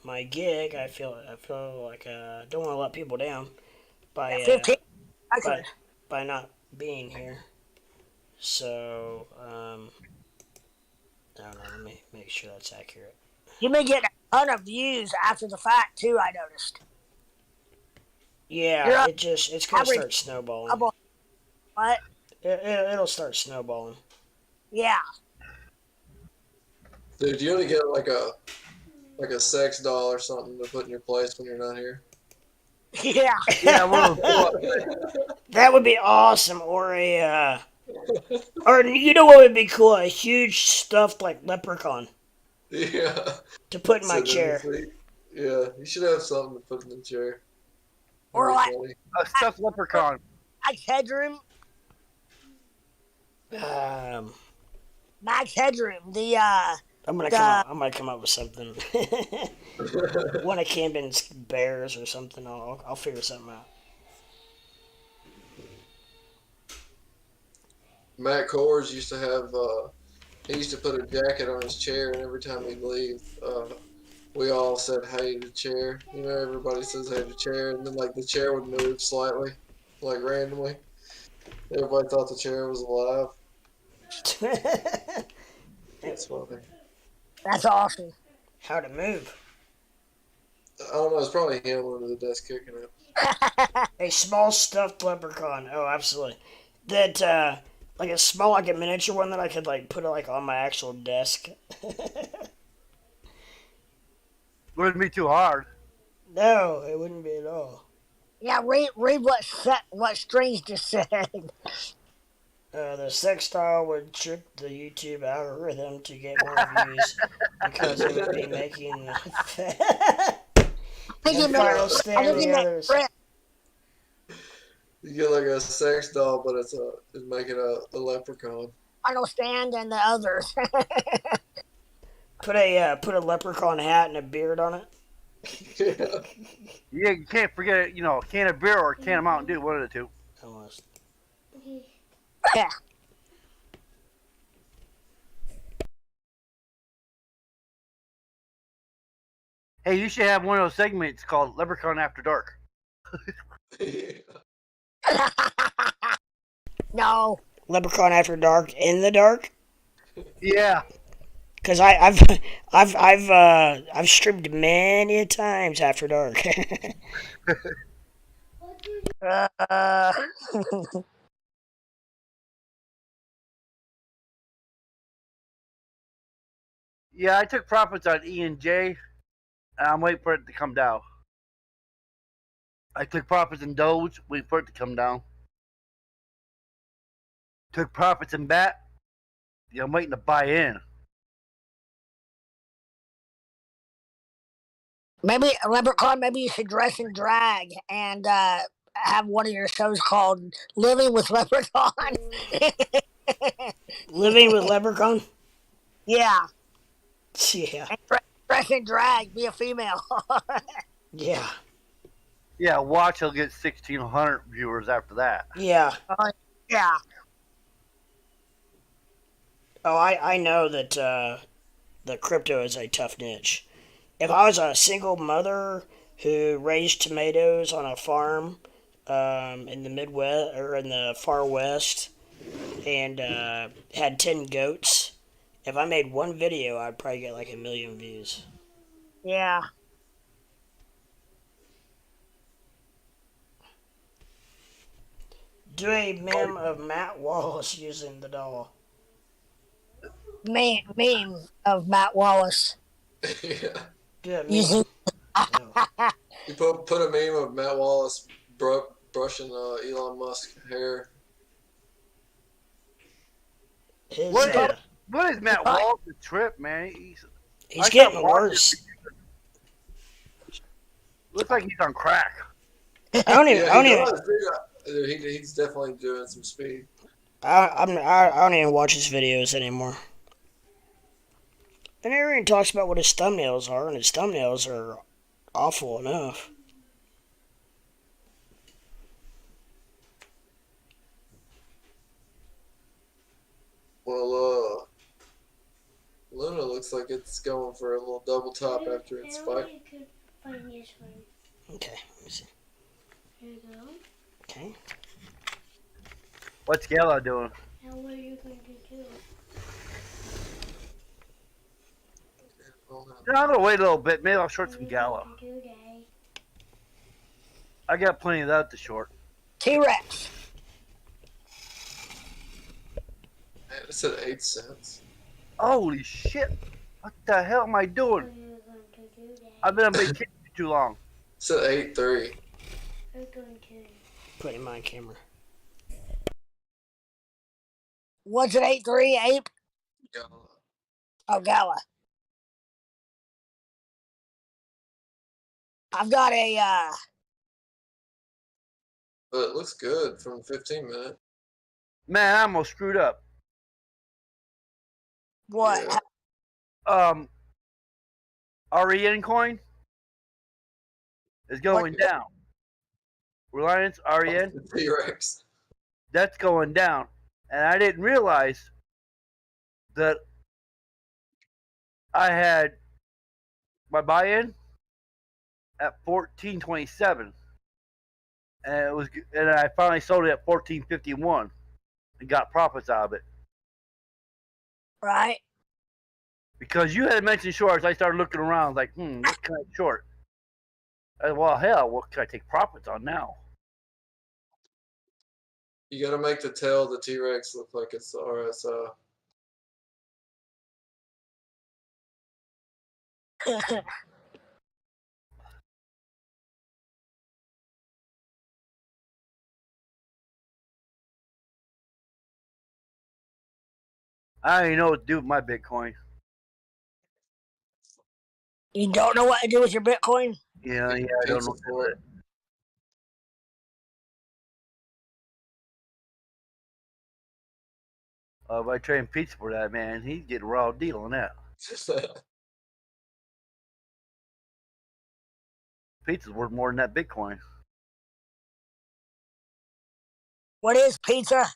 my gig. I feel like don't want to let people down by 15. Actually, by not being here. So I don't know. Let me make sure that's accurate. you've been getting a ton of views after the fact too. I noticed. Yeah, You're up. it's gonna Average. start snowballing. Couple- What? It'll start snowballing. Yeah. Dude, you ought to get like a sex doll or something to put in your place when you're not here. Yeah. Yeah, well, That would be awesome, or or you know what would be cool? A huge stuffed like leprechaun Yeah. to put in my Sit in chair. the seat. Yeah, you should have something to put in the chair. Or That'd like- be funny. a stuffed leprechaun. Max Headroom. Max Headroom. The I'm gonna come up with something. One of Camden's bears or something. I'll figure something out. Matt Kors used to have, he used to put a jacket on his chair, and every time he'd leave, we all said, hey, the chair. You know, everybody says, hey, the chair, and then, like, the chair would move slightly, like, randomly. Everybody thought the chair was alive. That's funny. That's awesome. How to move? I don't know, it's probably him under the desk kicking it. A small stuffed leprechaun. Oh, absolutely. That like a miniature one that I could like put like on my actual desk. Wouldn't be too hard. No, it wouldn't be at all. Yeah, read what Strings just said. The sex doll would trick the YouTube algorithm to get more views because it would be making the I think he meant, final I stand think of he the meant others. Chris. You get like a sex doll, but it's making a leprechaun. Final Stand and the others. Put a leprechaun hat and a beard on it. Yeah. Yeah, you can't forget, a can of beer or a can of Mountain Dew, one of the two. Almost. Okay. Yeah. Hey, you should have one of those segments called Leprechaun After Dark. No. Leprechaun After Dark in the dark. Yeah. Cause I've streamed many times After Dark. What do you Uh, Yeah, I took profits on E and J, and I'm waiting for it to come down. I took profits in Doge, waiting for it to come down. Took profits in BAT. Yeah, I'm waiting to buy in. maybe Leprechaun. Maybe you should dress in drag and have one of your shows called "Living with Leprechaun." Living with Leprechaun. Yeah, Yeah. and dress in drag. Be a female. Yeah. Yeah, watch, he'll get 1,600 viewers after that. Yeah. Yeah. Oh, I know that the crypto is a tough niche. If I was a single mother who raised tomatoes on a farm in the Midwest or in the far west and had 10 goats, if I made one video, I'd probably get like 1 million views. Yeah. Do a meme of Matt Wallace using the doll. Meme of Matt Wallace Yeah. Do a meme. using. No. You put a meme of Matt Wallace brushing Elon Musk hair. His, What is Matt Walsh's trip, man? he's getting worse. Looks like he's on crack. I don't even. He's definitely doing some speed. I don't even watch his videos anymore. And everyone talks about what his thumbnails are, and his thumbnails are awful enough. Well, Luna looks like it's going for a little double top after its spike. You could find this one. Okay, let me see. Here you go. Okay. What's Gala doing? Now what are you going to do? I'm gonna wait a little bit. Maybe I'll short some Gala. What are you going to do, Daddy? I got plenty of that to short. T-Rex. Man, it's at 8 cents. Holy shit! What the hell am I What doing? are you going to do, Daddy? I've been on vacation too long. It's at 8.3. What are you going to Put in my camera. What's it? 8-3 Ape? Gala. Oh, Gala. I've got a. But it looks good from 15 minutes. Man, I almost screwed up. What? Yeah. REN coin is going down. Reliance REN, T-Rex. that's going down. And I didn't realize that I had my buy-in at 14.27, and I finally sold it at 14.51 and got profits out of it. Right. Because you had mentioned shorts, I started looking around like, what can I short? Well, hell, what can I take profits on now? You got to make the tail of the T-Rex look like it's the RSI. I don't even know what to do with my Bitcoin. You don't know what to do with your Bitcoin? Yeah, I don't know. for it. If I trade pizza for that, man, he's getting a raw deal on that. Pizza's worth more than that Bitcoin. What is pizza?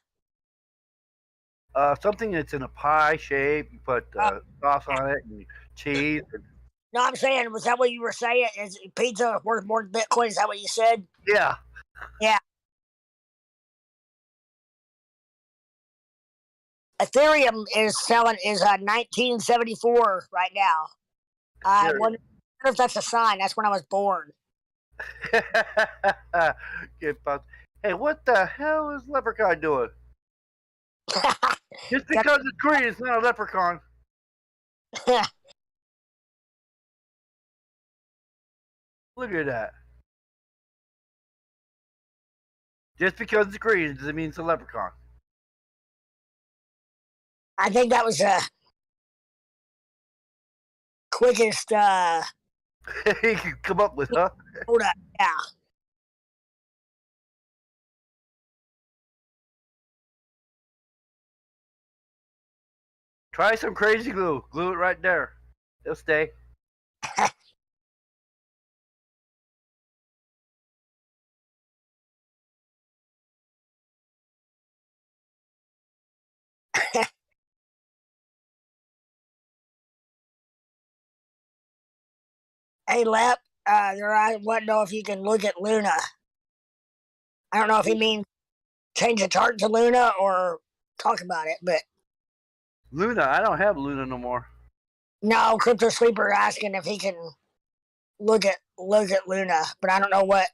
Something that's in a pie shape. You put sauce on it and cheese. No, I'm saying, was that what you were saying? Is pizza worth more than Bitcoin? Is that what you said? Yeah. Yeah. Ethereum is selling is 1974 right now. I wonder if that's a sign. That's when I was born. Hey, what the hell is Leprechaun doing? Just because it's green, it's not a leprechaun. Look at that. Just because it's green doesn't mean it's a leprechaun. I think that was the quickest. You can come up with, huh? Hold up, yeah. Try some crazy glue. Glue it right there. It'll stay. Hey, Lep, I want to know if you can look at Luna. I don't know if he means change the chart to Luna or talk about it, but Luna, I don't have Luna no more. no, Crypto Sleeper asking if he can look at Luna, but I don't know what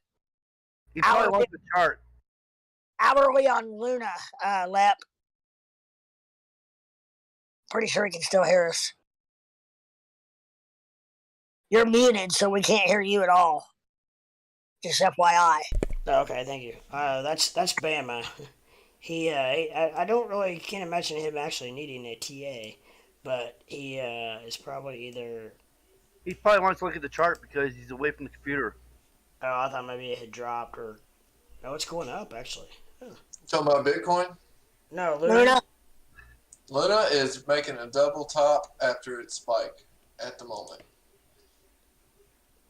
He probably wants the chart. hourly on Luna, Lep. Pretty sure he can still hear us. You're muted, so we can't hear you at all. Just FYI. Okay, thank you. That's Bama. I don't really can't imagine him actually needing a TA, but he is probably either. He probably wants to look at the chart because he's away from the computer. Oh, I thought maybe it had dropped or. No, it's going up actually. Huh. Talking about Bitcoin? No, Luna. Luna is making a double top after its spike at the moment.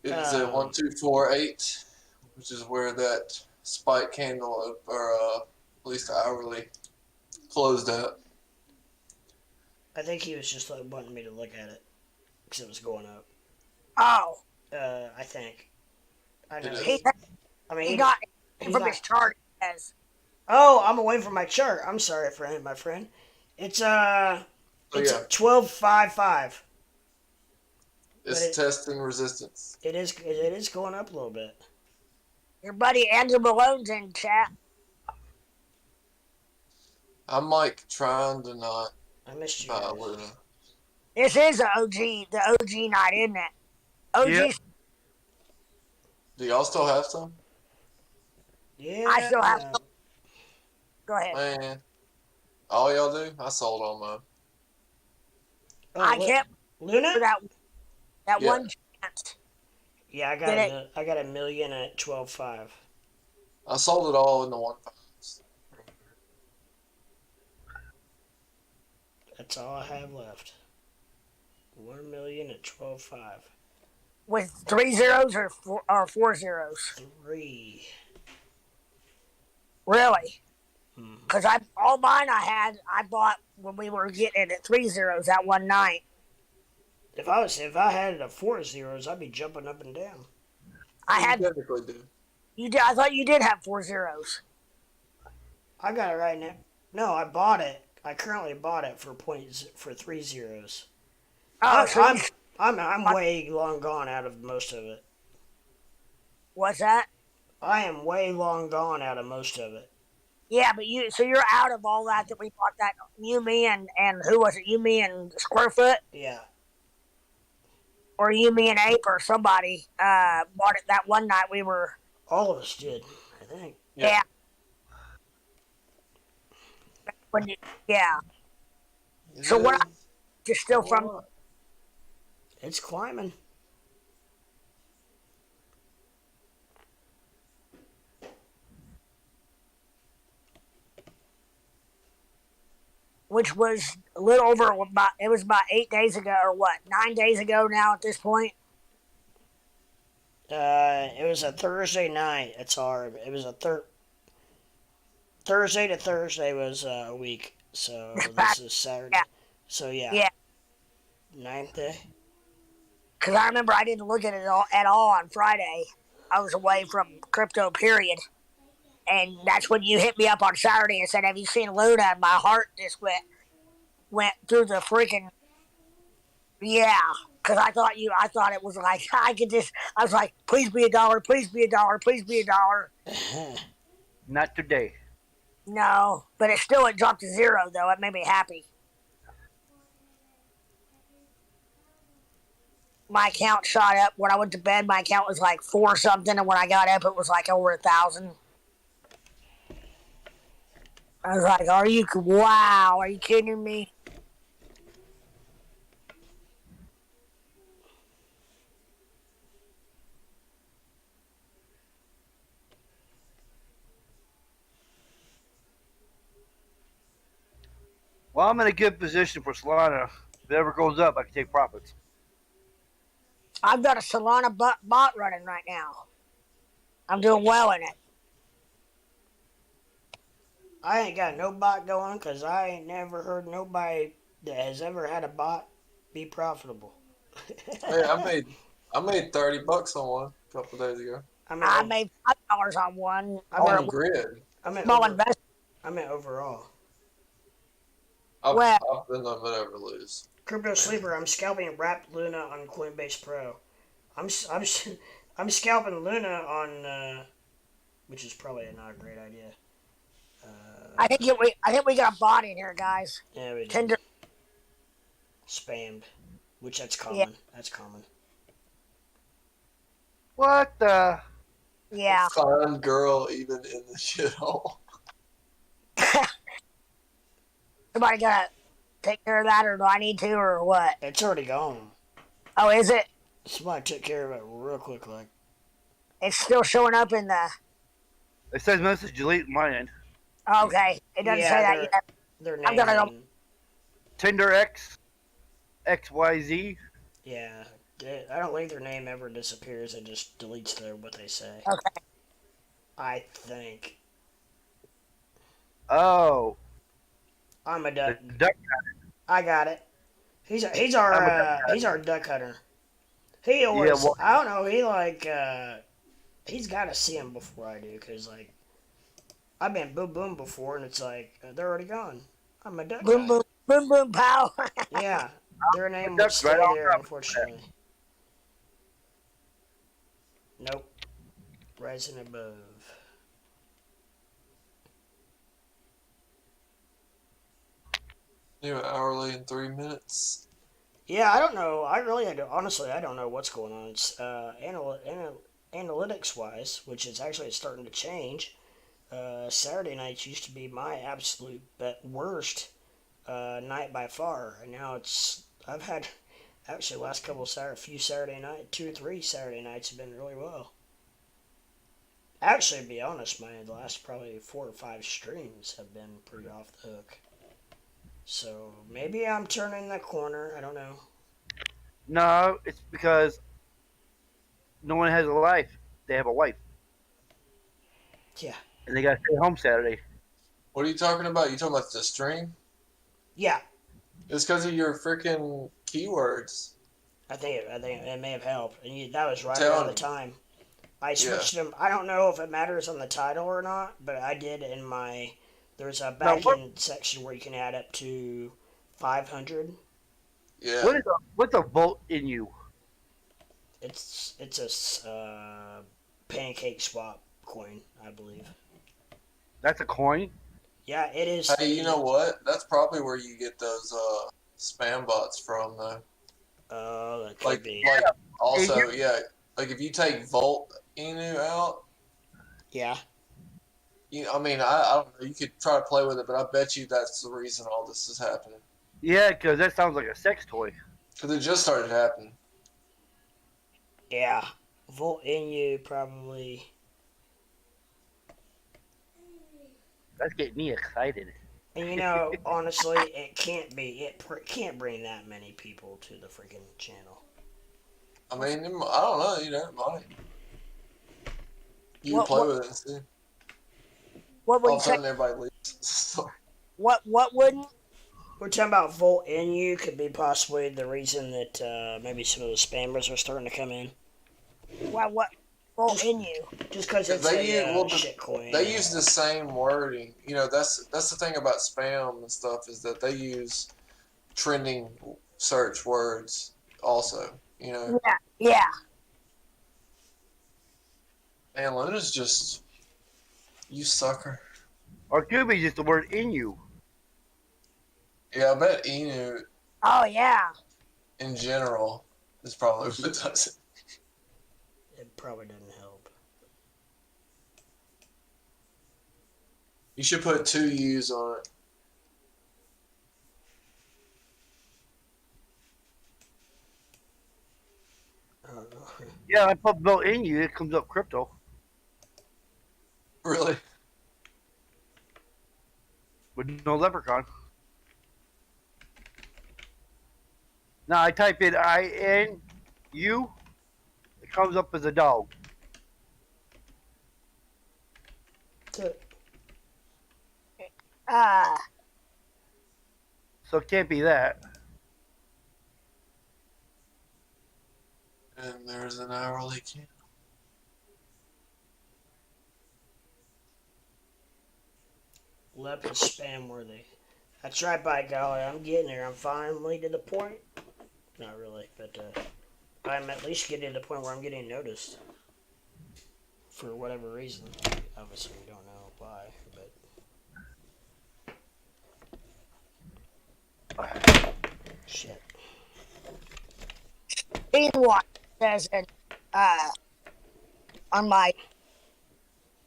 It is at 1248, which is where that spike candle, or at least hourly, closed at. I think he was just wanting me to look at it because it was going up. Oh. I think. I know. He got from his chart as. Oh, I'm away from my chart. I'm sorry, my friend. It's 1255. It's testing resistance. It is going up a little bit. Your buddy Andrew Malone's in chat. I'm like trying to not. I missed you. Luna. This is the OG night, isn't it? OG. Yeah. Do y'all still have some? Yeah. I still have some. Go ahead. Man, all y'all do? I sold all mine. Oh, I kept Luna for that one chance. Yeah, I got a million at 12.5. I sold it all in the 1.5s. That's all I have left. 1 million at 12.5. With 3 zeros or 4 zeros? 3. Really? Because all mine I bought when we were getting it at 3 zeros that one night. If I had it at 4 zeros, I'd be jumping up and down. You typically do. You did. I thought you did have 4 zeros. I got it right now. No, I bought it. I currently bought it for 3 zeros. Oh, I'm way long gone out of most of it. What's that? I am way long gone out of most of it. Yeah, but you're out of all that we bought that you, me, and who was it? You, me, and Squarefoot? Yeah. Or you, me, and Ape or somebody bought it that one night we were. All of us did, I think. Yeah. Yeah. So what? Yeah, Just still why from not? It's climbing. which was a little over about. It was about 8 days ago, or what? 9 days ago now. At this point, It was a Thursday night. It's hard. It was a Thursday to Thursday was a week. So this is Saturday. yeah, So yeah, yeah. ninth day. Because I remember I didn't look at it at all on Friday. I was away from crypto. Period. And that's when you hit me up on Saturday and said, "Have you seen Luna?" And my heart just went through the freaking yeah. Because I thought it was like I could just. I was like, "Please be a dollar, please be a dollar, please be a dollar." Not today. No, but it dropped to zero though. It made me happy. My account shot up when I went to bed. My account was like 4 something, and when I got up, it was like over 1,000. I was like, wow, are you kidding me?" Well, I'm in a good position for Solana. If it ever goes up, I can take profits. I've got a Solana bot running right now. I'm doing well in it. I ain't got no bot going because I ain't never heard nobody that has ever had a bot be profitable. Hey, I made $30 on one a couple days ago. I made $5 on one. On grid. I meant Small investment. I meant overall. I've Well, been on whatever lose. Crypto Sleeper, I'm scalping Wrapped Luna on Coinbase Pro. I'm scalping Luna on, which is probably not a great idea. I think we got a bot in here, guys. Yeah, we did. Tinder. Spammed, which that's common. Yeah. That's common. What the? Yeah. Find girl even in the shithole. Somebody gotta take care of that, or do I need to, or what? It's already gone. Oh, is it? Somebody took care of it real quick, like. It's still showing up in the. It says message delete mine end. Okay, it doesn't say that yet. Their name. I'm gonna go. Tinder X, XYZ. Yeah, I don't think their name ever disappears. It just deletes what they say. Okay. I think. Oh. I'm a duck. Duck. I got it. He's our duck hunter. He always. Yeah, well, I don't know. He's got to see him before I do, cause like. I've been boom boom before, and it's like they're already gone. I'm a duck. Boom guy. boom boom boom pow. Yeah, their name will stay there, unfortunately. Nope. Rising above. New hourly in 3 minutes. Yeah, I don't know. Honestly, I don't know what's going on. It's analytics wise, which is actually starting to change. Saturday nights used to be my absolute worst night by far, and now I've had actually last few Saturday night, 2 or 3 Saturday nights have been really well. Actually, to be honest, the last probably 4 or 5 streams have been pretty off the hook. So maybe I'm turning the corner. I don't know. No, it's because no one has a life. They have a wife. Yeah. And they got to stay home Saturday. What are you talking about? You talking about the stream? Yeah. It's because of your freaking keywords. I think it may have helped, and that was right Tell around the me. time. I switched them. I don't know if it matters on the title or not, but I did in my. There's a back-end section where you can add up to 500. Yeah. What's a volt in you? It's a pancake swap coin, I believe. That's a coin? Yeah, it is. Hey, you know what? That's probably where you get those spam bots from, though. Oh, that could be. Like also, yeah. Like if you take Volt Inu out. Yeah. I mean, I don't know. You could try to play with it, but I bet you that's the reason all this is happening. Yeah, because that sounds like a sex toy. Because it just started happening. Yeah. Volt Inu probably. That's getting me excited. And you know, honestly, it can't be. Can't bring that many people to the freaking channel. I mean, I don't know. You know, it might. You can What play what with it and see. what All would of you a say? sudden, everybody leaves. Sorry. What wouldn't? We're talking about Volt Inu could be possibly the reason that maybe some of the spammers are starting to come in. What? Well, in you. Just because it's They a well, shit coin. they use the same wording. You know, that's the thing about spam and stuff is that they use trending search words also. You know, Yeah. Yeah. and Luna's just you sucker. Or it could be just the word in you. Yeah, I bet Inu Oh yeah. in general is probably what does it. It probably doesn't help. You should put 2 U's on it. I don't know. Yeah, I put Bill in you. It comes up crypto Really? with no leprechaun. Now I type in INU. It comes up as a dog. Ah. So it can't be that. And there's an hourly candle. Lep is spam worthy. That's right, by golly, I'm getting there. I'm finally to the point. Not really, but I'm at least getting to the point where I'm getting noticed. For whatever reason. Obviously, we don't know why, but. Shit. Meanwhile, says on my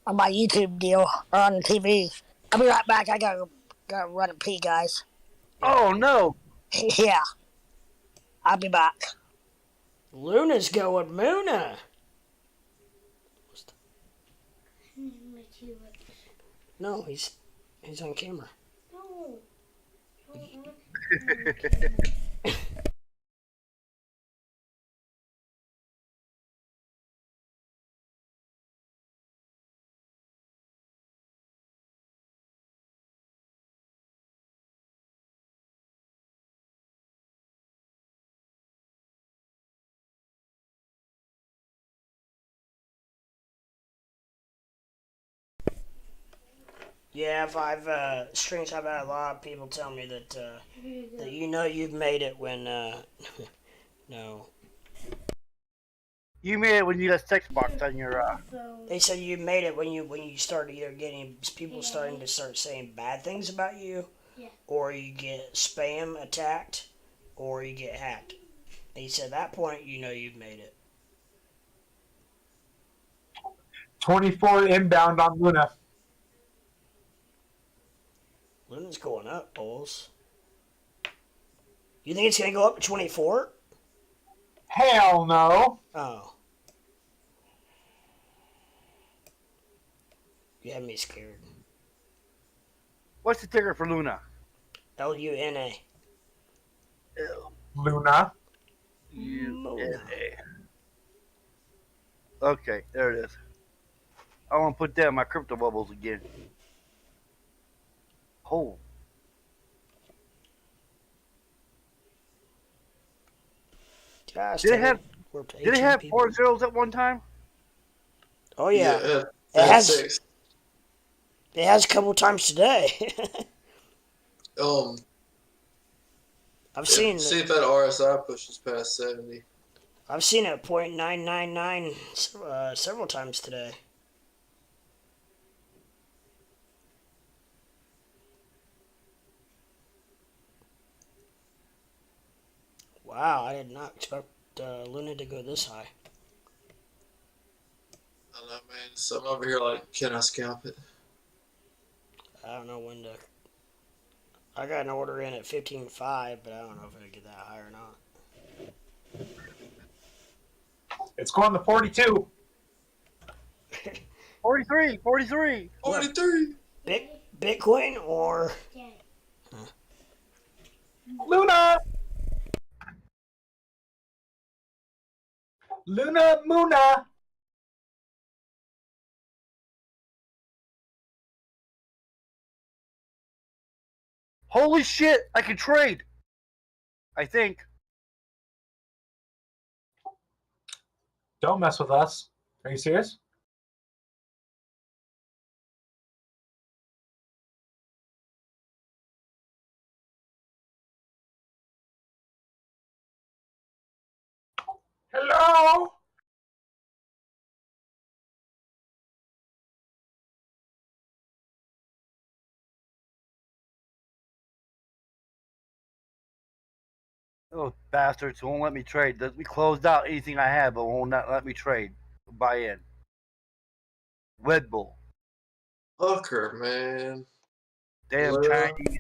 YouTube deal or on the TV. I'll be right back. I gotta run and pee, guys. Oh no! Yeah. I'll be back. Luna's going Moona. No, he's on camera. No. Yeah, if I've streams, I've had a lot of people tell me that that you know you've made it when no. You made it when you got text box on your. They said you made it when you start either getting people starting to start saying bad things about you, or you get spam attacked, or you get hacked. They said at that point you know you've made it. 24 inbound on Luna. Luna's going up, bulls. You think it's gonna go up to 24? Hell no. Oh. You had me scared. What's the ticker for Luna? Luna. Luna. UNA. Okay, there it is. I want to put that in my crypto bubbles again. Oh. Gosh, Did it have people. 4 zeros at one time? Oh yeah, it it has. 6. It has a couple times today. I've seen. See if that RSI pushes past 70. I've seen it .999 several times today. Wow, I did not expect Luna to go this high. I don't know, man. So I'm over here like, can I scalp it? I don't know when to. I got an order in at 15.5, but I don't know if it'll get that high or not. It's going to 42. 43, 43. 43. Bitcoin or Luna! Luna Muna! Holy shit! I can trade. I think. Don't mess with us. Are you serious? Hello? Oh, bastards won't let me trade. Let me close out anything I have, but won't not let me trade. Buy in. Red Bull. Fucker, man. Damn Luna. Chinese.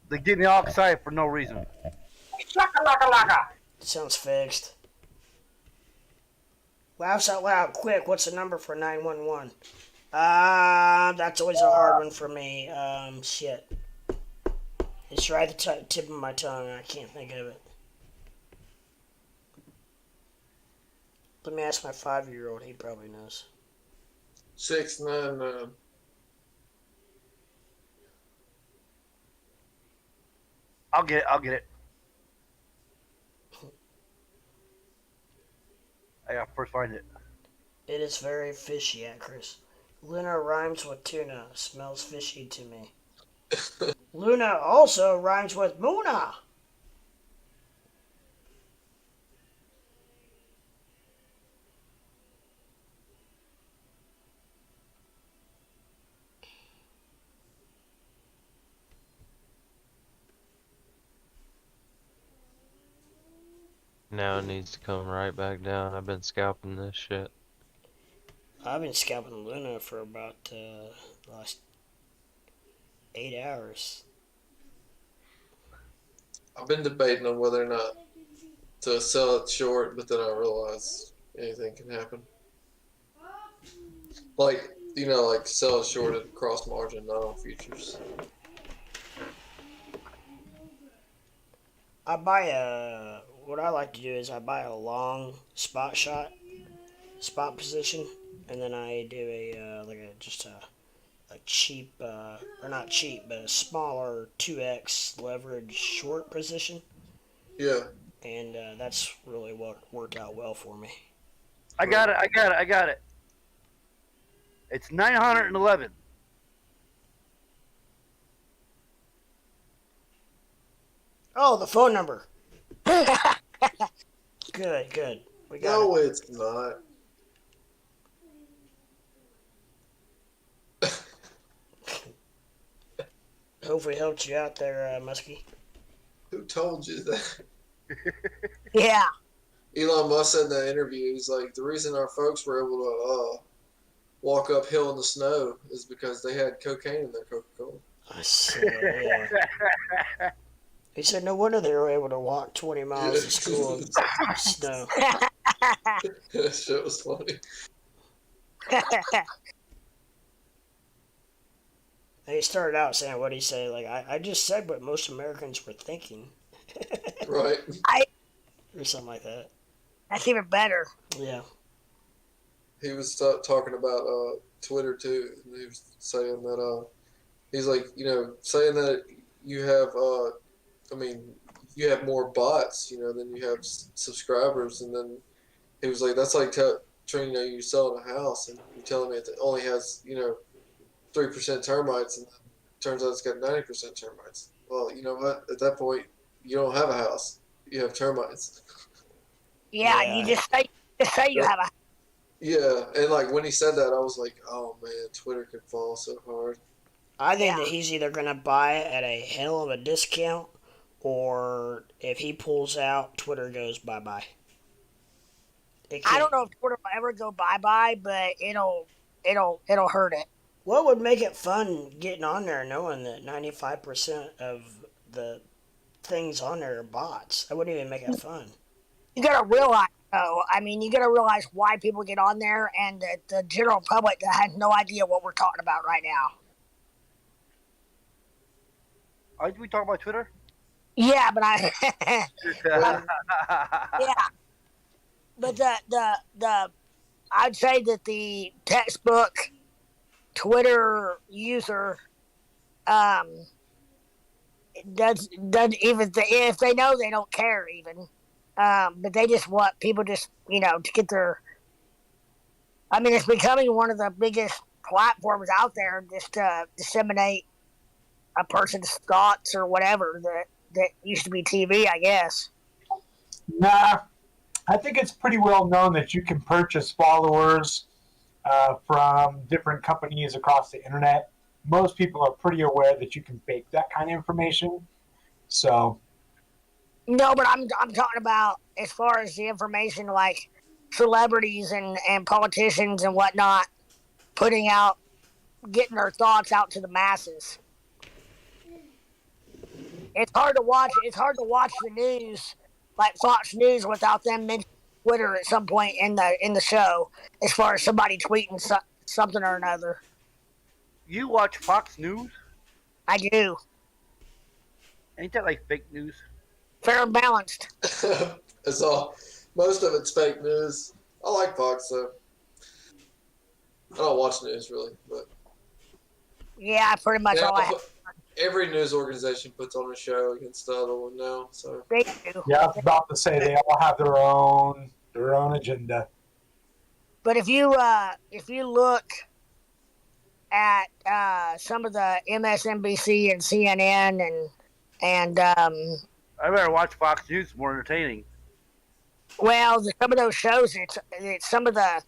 They get me all excited for no reason. Laka laka laka! sounds fixed. Laughs out loud, quick, what's the number for 911? That's always a hard one for me. Shit. It's right at the tip of my tongue, I can't think of it. Let me ask my 5-year-old, he probably knows. 699. I'll get it. I'll get it. I gotta first find it. It is very fishy, at Chris. Luna rhymes with tuna. Smells fishy to me. Luna also rhymes with Muna. Now it needs to come right back down. I've been scalping this shit. I've been scalping Luna for about the last 8 hours. I've been debating on whether or not to sell it short, but then I realized anything can happen. Like, like sell it short at cross margin, not on futures. What I like to do is I buy a long spot position, and then I do a cheap, or not cheap, but a smaller 2x leverage short position. Yeah. And that's really what worked out well for me. I got it. It's 911. Oh, the phone number. Good. We got No, it. it's not. Hopefully helped you out there, Muskie. Who told you that? Yeah. Elon Musk said in that interview, he's like, the reason our folks were able to walk uphill in the snow is because they had cocaine in their Coca-Cola. I said, yeah. He said, no wonder they were able to walk 20 miles to school in snow. That shit was funny. He started out saying, what did he say? Like, I just said what most Americans were thinking. Right. Or something like that. That's even better. Yeah. He was talking about Twitter too. And he was saying that he's like, saying that you have, you have more bots, than you have subscribers. And then he was like, that's like telling you're selling a house and you're telling me it only has 3% termites, and then turns out it's got 90% termites. Well, you know what? At that point, you don't have a house. You have termites. Yeah, you just say you have a. Yeah, and like when he said that, I was like, oh man, Twitter could fall so hard. I think that he's either going to buy it at a hell of a discount, or if he pulls out, Twitter goes bye-bye. I don't know if Twitter will ever go bye-bye, but it'll hurt it. What would make it fun getting on there knowing that 95% of the things on there are bots? That wouldn't even make it fun. You gotta realize, though. I mean, you gotta realize why people get on there, and that the general public has no idea what we're talking about right now. Aren't we talking about Twitter? Yeah, but yeah, but the I'd say that the textbook Twitter user doesn't even if they know, they don't care even, but they just want people just to get their. I mean, it's becoming one of the biggest platforms out there just to disseminate a person's thoughts or whatever that used to be TV, I guess. Nah, I think it's pretty well known that you can purchase followers from different companies across the internet. Most people are pretty aware that you can fake that kind of information. So, No, but I'm talking about as far as the information, like celebrities and politicians and whatnot getting their thoughts out to the masses. It's hard to watch the news, like Fox News, without them mentioning Twitter at some point in the show, as far as somebody tweeting something or another. You watch Fox News? I do. Ain't that like fake news? Fair and balanced. It's all. Most of it's fake news. I like Fox though. I don't watch news really, but Yeah, pretty much all I have. every news organization puts on a show against the other one now. So They do. yeah, I was about to say they all have their own agenda. But if you look at some of the MSNBC and CNN and I better watch Fox News. It's more entertaining. well, some of those shows, it's some of the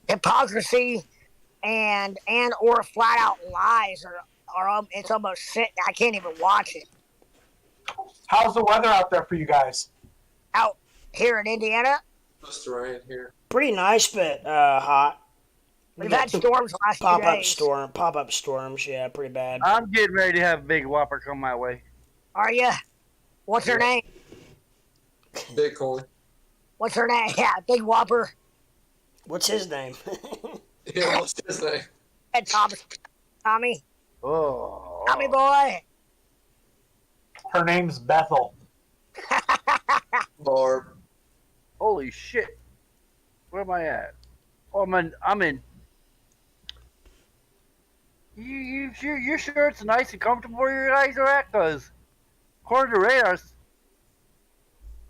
hypocrisy and or flat out lies are it's almost sick. I can't even watch it. How's the weather out there for you guys? Out here in Indiana, just rain here. Pretty nice, but hot. we've had storms the last 2 days. Pop up storms. Yeah, pretty bad. I'm getting ready to have a big whopper come my way. Are you? What's her name? Bitcoin. What's her name? Yeah, Big Whopper. What's his name? Yeah, what's his name? And Tommy. Oh. Tommy boy. Her name's Bethel. Barb. Holy shit. Where am I at? Oh, I'm in. You're sure it's nice and comfortable where you guys are at? Because according to radars,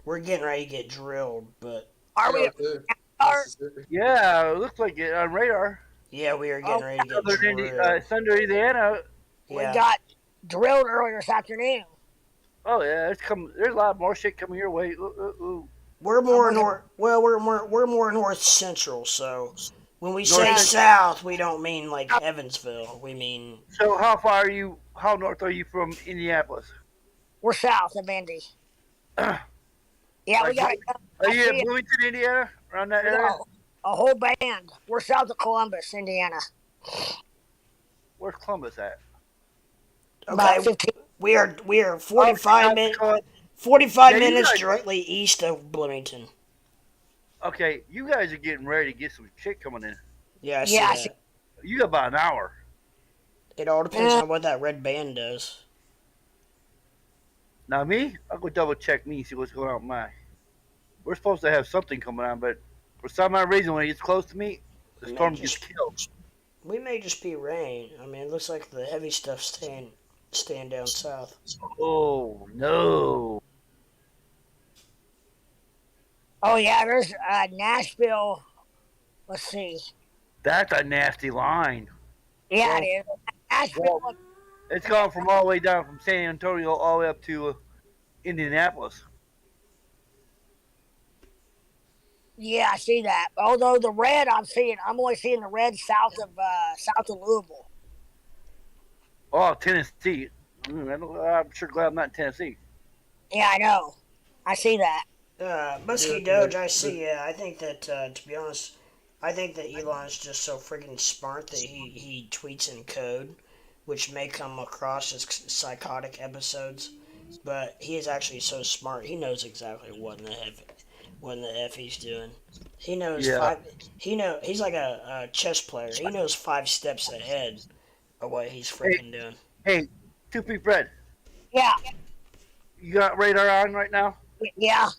We're getting ready to get drilled, but Are we? Mississippi. yeah, it looks like it on radar. yeah, we are getting ready to get drilled. Thunder, Indiana. We Yeah. got drilled earlier this afternoon. Oh yeah, it's coming. There's a lot more shit coming your way. Ooh. We're more north. Well, we're more north central. So when we say North- south, we don't mean like Evansville. We mean So how far are you? How north are you from Indianapolis? We're south of Indy. Yeah, we got Are you in Bloomington, Indiana? Around that area? a whole band. We're south of Columbus, Indiana. Where's Columbus at? okay. About 15. We are 45 minutes. 45 Yeah, you minutes guys- directly east of Bloomington. Okay, you guys are getting ready to get some shit coming in. Yeah, I see Yeah, I that. see- You got about an hour. It all depends on what that red band does. Now me, I'll go double check me, see what's going on with mine. We're supposed to have something coming on, but for some odd reason, when it gets close to me, the It may storm gets just- killed. We may just be rain. I mean, it looks like the heavy stuff's staying down south. Oh no! Oh yeah, there's Nashville. Let's see. That's a nasty line. Yeah, it is. Nashville. Well- It's gone from all the way down from San Antonio all the way up to Indianapolis. Yeah, I see that. Although the red, I'm only seeing the red south of Louisville. Oh, Tennessee. I'm sure glad I'm not in Tennessee. Yeah, I know. I see that. Musky Doge, I see. Yeah, I think that to be honest, I think that Elon's just so freaking smart that he tweets in code, which may come across as psychotic episodes, but he is actually so smart. He knows exactly what in the f he's doing. He knows Yeah. five. He's like a chess player. He knows 5 steps ahead of what he's freaking doing. Hey, Two-Feet Fred, Yeah, you got radar on right now? yeah.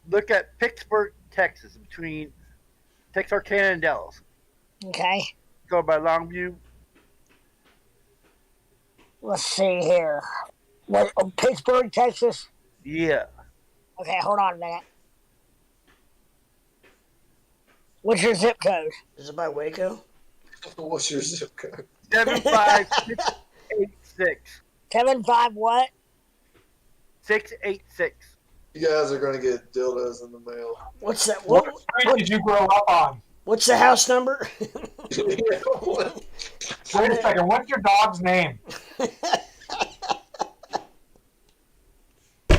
Look at Pittsburgh, Texas, between Texarkana and Dallas. Okay. Go by Longview. Let's see here. What? Pittsburgh, Texas. Yeah. Okay, hold on a minute. What's your zip code? Is it by Waco? What's your zip code? 75686. 75 what? 686. You guys are gonna get dildos in the mail. What's that? What street did you grow up on? What's the house number? Wait a second. What's your dog's name?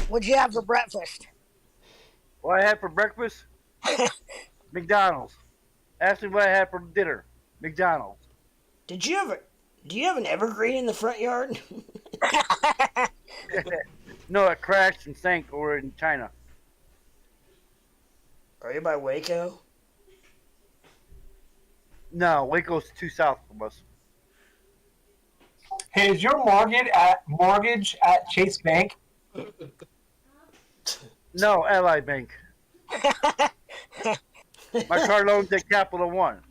What'd you have for breakfast? What I had for breakfast? McDonald's. Ask me what I had for dinner. McDonald's. Do you have an evergreen in the front yard? No, it crashed and sank over in China. Are you by Waco? No, Waco's too south from us. Hey, is your mortgage at Chase Bank? No, Ally Bank. My car loan's at Capital One.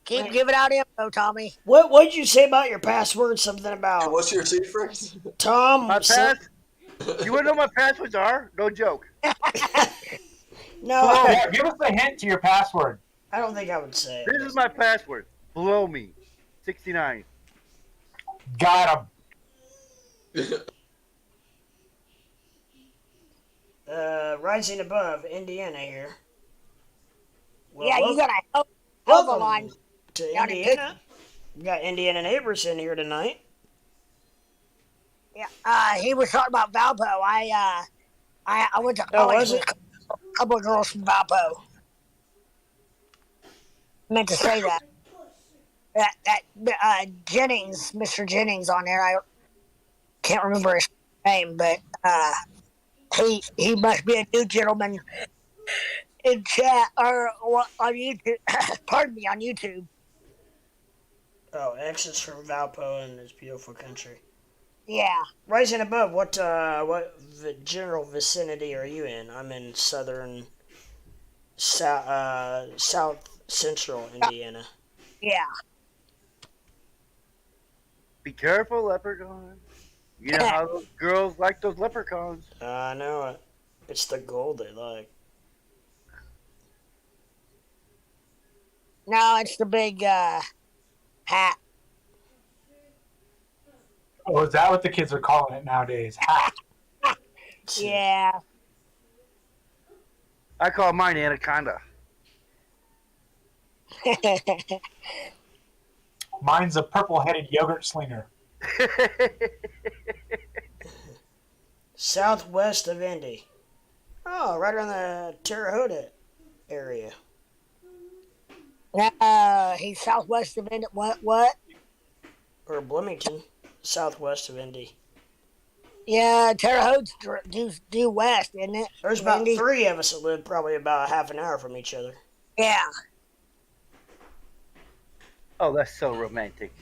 Keep giving out info, Tommy. What'd you say about your password? Something about What's your secret? Tom. My you wanna know what my passwords are? No joke. No, Yeah, give us a hint to your password. I don't think I would say it. This is my password. Below me. 69. Got him. Rising above Indiana here. Well, Yeah, you got a hell of a welcome line. to down in Indiana. We got Indiana neighbors in here tonight. Yeah, he was talking about Valpo. I went to Oh, college was with it? a couple of girls from Valpo. Meant to say that. Jennings, Mr. Jennings on there. I can't remember his name, but he must be a new gentleman in chat or on YouTube. Pardon me, on YouTube. Oh, X is from Valpo in this beautiful country. Yeah. Rising above, what general vicinity are you in? I'm in southern, south central Indiana. Yeah. Be careful, leprechaun. You know how those girls like those leprechauns. I know it. It's the gold they like. No, it's the big hat. Oh, is that what the kids are calling it nowadays? Ha. Yeah. I call mine anaconda. Mine's a purple-headed yogurt slinger. Southwest of Indy. Oh, right around the Terre Haute area. He's southwest of Indy. What? Or Bloomington, southwest of Indy. Yeah, Terre Haute's due west, isn't it? There's about Indy? 3 of us that live probably about half an hour from each other. Yeah. Oh, that's so romantic.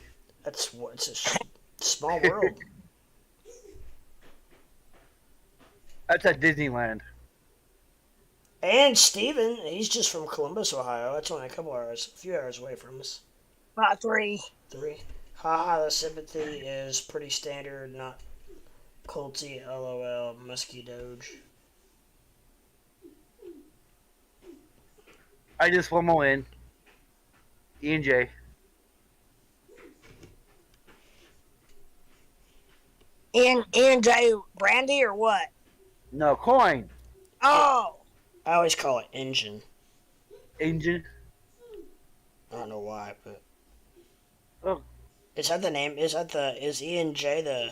It's a small world. That's at Disneyland. And Steven, he's just from Columbus, Ohio. That's only a few hours away from us. About 3. 3. Haha, the sympathy is pretty standard, not culty, lol, musky doge. I just one more in. E and J. Ian J. Brandy or what? No, coin. Oh. I always call it engine. Engine. I don't know why, but Oh. is that the name? Is E and J the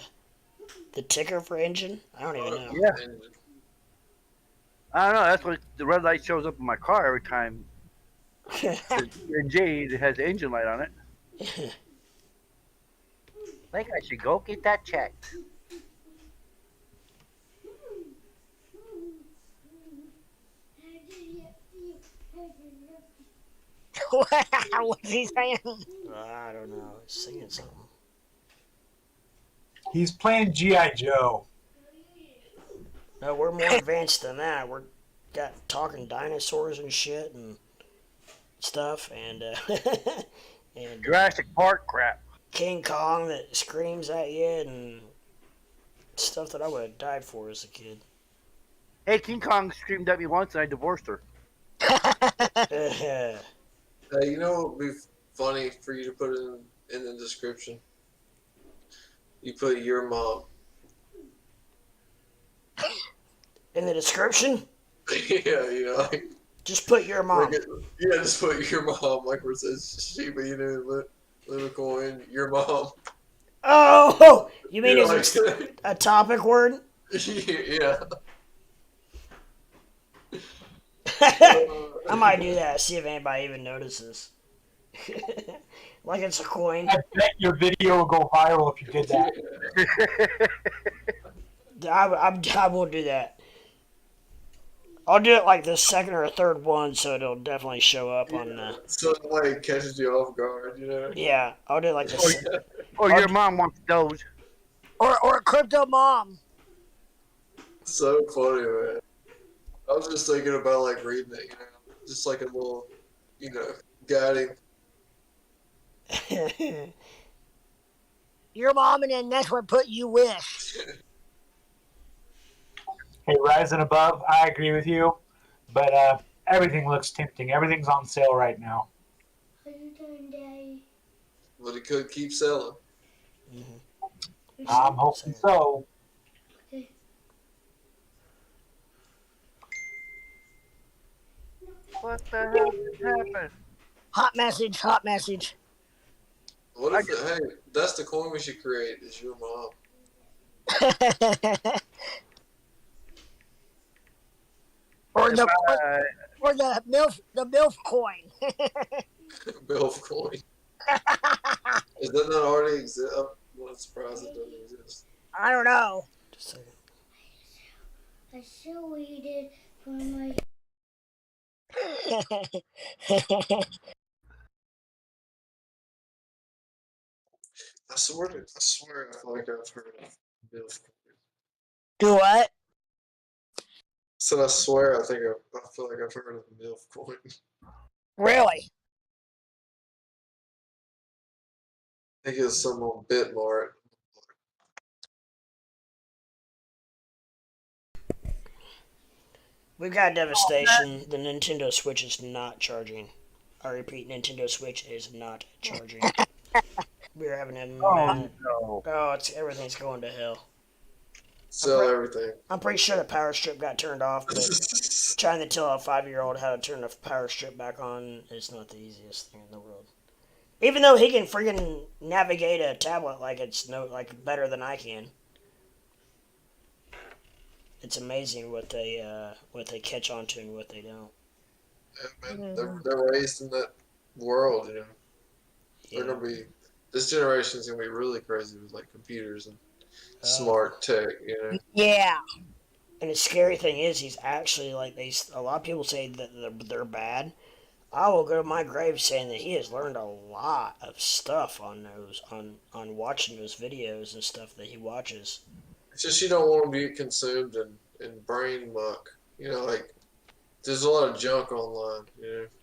The ticker for engine? I don't even know. Yeah. I don't know. That's what the red light shows up in my car every time. And J it has the engine light on it. I think I should go get that checked. What's he saying? I don't know. He's singing something. He's playing G.I. Joe. No, we're more advanced than that. We're got talking dinosaurs and shit and stuff, and and Jurassic Park crap. King Kong that screams at you and stuff that I would have died for as a kid. Hey, King Kong screamed at me once and I divorced her. You know what would be funny for you to put in the description? You put your mom. In the description, Yeah, like, just put your mom. yeah, just put your mom, like where it says Shiba Inu, Coin, your mom. Oh, you mean Yeah, it's a topic word? Yeah. I might do that. See if anybody even notices. Like it's a coin. I bet your video will go viral if you did that. I won't do that. I'll do it like the second or third one, so it'll definitely show up on. So it like catches you off guard, Yeah, I'll do it like this. Or your mom wants Doge. Or a crypto mom. So funny, man. I was just thinking about like reading it, just like a little, guiding. Your mom, and then that's what put you wish. Hey, Rise and Above, I agree with you, but everything looks tempting. Everything's on sale right now. What are you doing, Daddy? But it could keep selling. I'm hoping so. What the hell just happened? Hot message, hot message. What if hey, that's the coin we should create, is your mom. or the MILF coin. MILF coin. Is that not already exist? I'm not surprised it doesn't exist. I don't know. Just a second. I still waited for my. I swear I feel like I've heard of MILF coin. Do what? So I swear I feel like I've heard of MILF coin. Really? I think it's some on Bitmart. We've got devastation. The Nintendo Switch is not charging. I repeat, Nintendo Switch is not charging. We're having a no. everything's going to hell. Sell everything. I'm pretty sure the power strip got turned off, but trying to tell a 5-year-old how to turn the power strip back on is not the easiest thing in the world. Even though he can freaking navigate a tablet like it's better than I can. It's amazing what they catch on to and what they don't. Yeah, man, they're raised in that world, They're gonna be. This generation's gonna be really crazy with like computers and smart tech, Yeah. And the scary thing is, he's actually like a lot of people say that they're bad. I will go to my grave saying that he has learned a lot of stuff on watching those videos and stuff that he watches. It's just you don't want to be consumed in brain muck. Like there's a lot of junk online.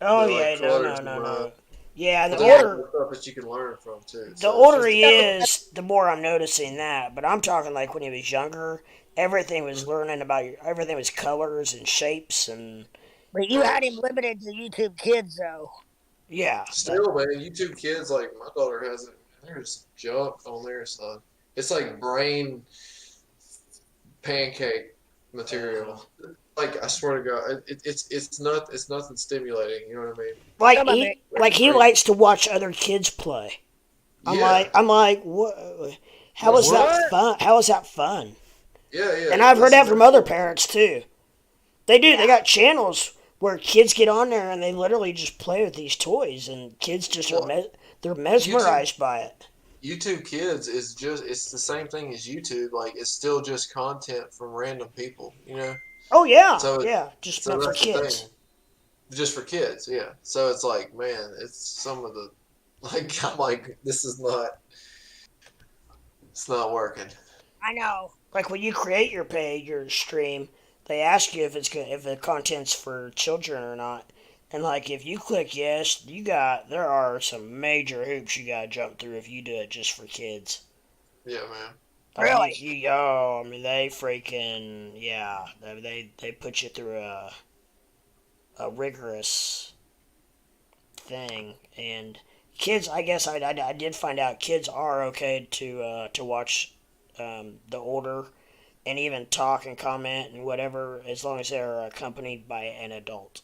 Oh that, yeah, like, no. Yeah, But the there's older stuff that you can learn from too. the older he is, the more I'm noticing that. But I'm talking like when he was younger, everything was learning about everything was colors and shapes and. But you had him limited to YouTube Kids, though. Yeah. Still, man, YouTube Kids, like my daughter has it. There's junk on there, son. It's like brain pancake material. Like I swear to God, it's nothing stimulating. You know what I mean? Like he likes to watch other kids play. I'm like, what? How is that What? fun? How is that fun? Yeah, yeah. And I've heard that listen, from they're other cool. parents too. They do. They got channels where kids get on there and they literally just play with these toys, and kids just are Well, they're YouTube mesmerized by it. YouTube Kids is just it's the same thing as YouTube. Like it's still just content from random people, you know. Oh yeah, So yeah, just so meant for that's the kids. thing, just for kids, yeah. So it's like, man, it's some of the like I'm like this is not it's not working. I know. Like when you create your page, your stream, they ask you if it's good, if the content's for children or not. And like if you click yes, there are some major hoops you gotta jump through if you do it just for kids. Yeah, man. Like Really? I mean they freaking yeah, they put you through a rigorous thing. And kids, I guess I did find out kids are okay to watch the older and even talk and comment and whatever as long as they're accompanied by an adult.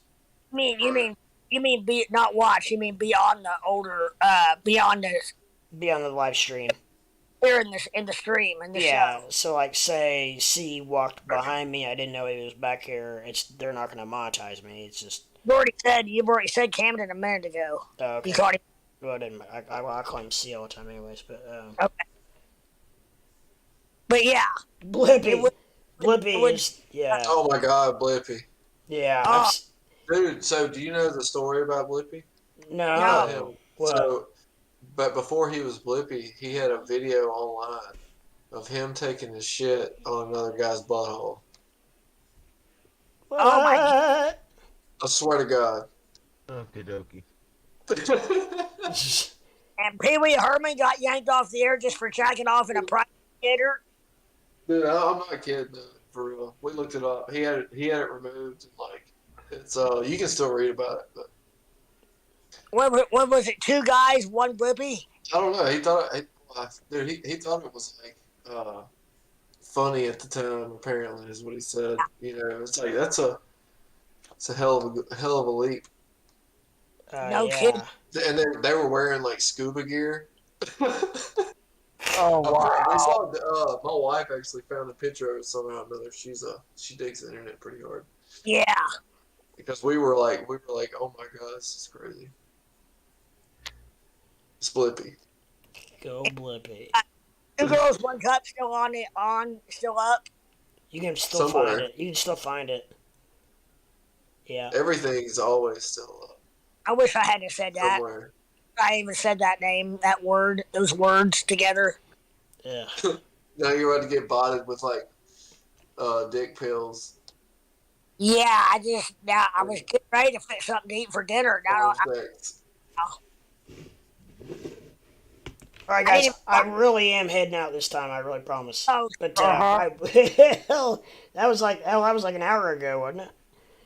Right. You mean be not watch? You mean beyond the older, beyond the Be on the live stream. here in the stream in the Yeah, show. so like say C walked behind me, I didn't know he was back here. They're not gonna monetize me. It's just You've already said Camden a minute ago. okay. You called him. Well, it didn't matter. I call him C all the time, anyways. But Okay. But yeah, it Blippy, would. Blippy It would. is yeah, Oh my God, Blippy. yeah. Oh, Dude, so do you know the story about Blippy? About No, him. what? So, but before he was Blippy, he had a video online of him taking his shit on another guy's butthole. What? Oh my I swear to God. Okie dokie. and Pee Wee Herman got yanked off the air just for jacking off in a private theater. Dude, I'm not kidding. For real, we looked it up. He had it removed. And like, it's you can still read about it, but What was it? Two guys, one Blippy. I don't know. Dude, he thought it was like funny at the time. Apparently, is what he said. You know, it's like it's a hell of a leap. No kidding. Yeah. And they were wearing like scuba gear. Oh We wow. saw my wife actually found a picture of it somehow or another. She digs the internet pretty hard Yeah. because we were like, oh my God, this is crazy. It's Blippy. Go Blippy. Two girls, one cup, still up. You can still Somewhere. find it. You can still find it. Yeah. Everything's always still up I wish I hadn't said that. somewhere. I even said that name, that word, those words together. Yeah. Now you're about to get botted with like dick pills. Yeah, I was getting ready to fix something to eat for dinner. Now Sex. All right, guys. I really am heading out this time. I really promise. Oh, But that was like an hour ago, wasn't it?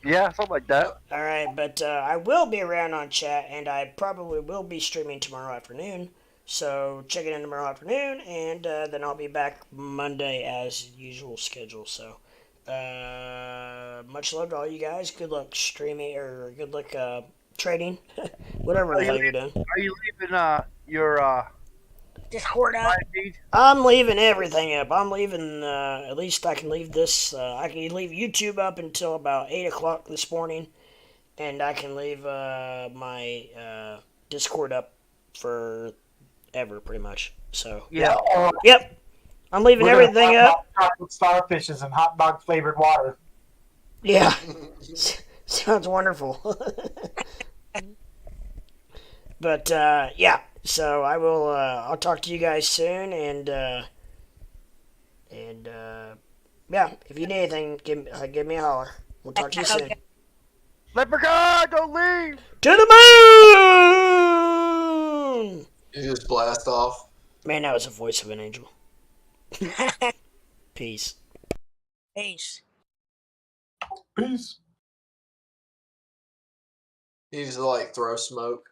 Yeah, something like that. All right, but I will be around on chat, and I probably will be streaming tomorrow afternoon. So check it in tomorrow afternoon, and then I'll be back Monday as usual schedule. So much love to all you guys. Good luck streaming, or good luck trading, whatever the hell you're doing. Are you leaving your Discord up. live feed? I'm leaving everything up. I'm leaving. At least I can leave this. I can leave YouTube up until about 8 o'clock this morning, and I can leave my Discord up forever, pretty much. So Yeah. yep, I'm leaving everything up. Chocolate starfishes and hot dog flavored water. Yeah, sounds wonderful. But yeah, so I will. I'll talk to you guys soon, and yeah, if you need anything, give me a holler. We'll talk to you soon. Leprechaun, don't leave. To the moon! You just blast off. Man, that was the voice of an angel. Peace. Peace. Peace. He just like throw smoke.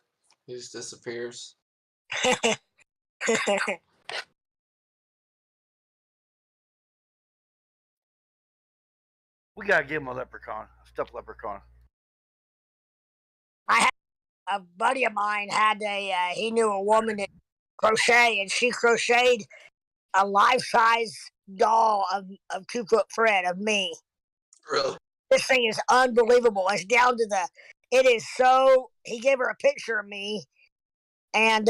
He just disappears. We gotta give him a leprechaun, a stuffed leprechaun. A buddy of mine had he knew a woman that crochet, and she crocheted a life-size doll of 2 Foot Fred of me. Really? This thing is unbelievable. It's down to the. It is so. He gave her a picture of me, and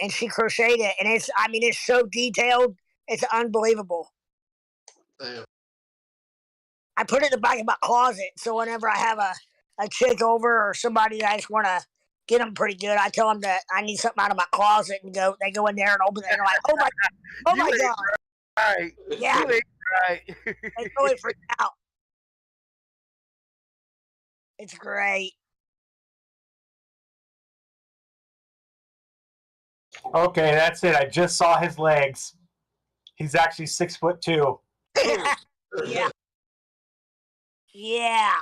she crocheted it, and it's. I mean, it's so detailed. It's unbelievable. Damn. I put it in the back of my closet, so whenever I have a chick over or somebody that I just want to get them pretty good, I tell them that I need something out of my closet, and they go in there and open it, and they're like, oh my god, Right. yeah, You ain't right. they totally freak out. It's great. Okay, that's it. I just saw his legs. He's actually 6'2". Yeah. Yeah.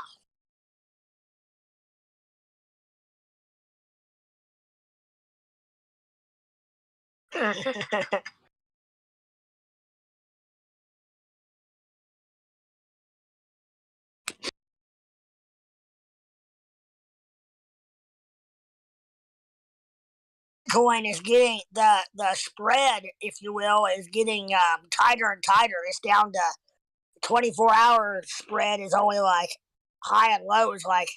Coin is getting the spread, if you will, is getting tighter and tighter. It's down to 24-hour spread is only like high and low is like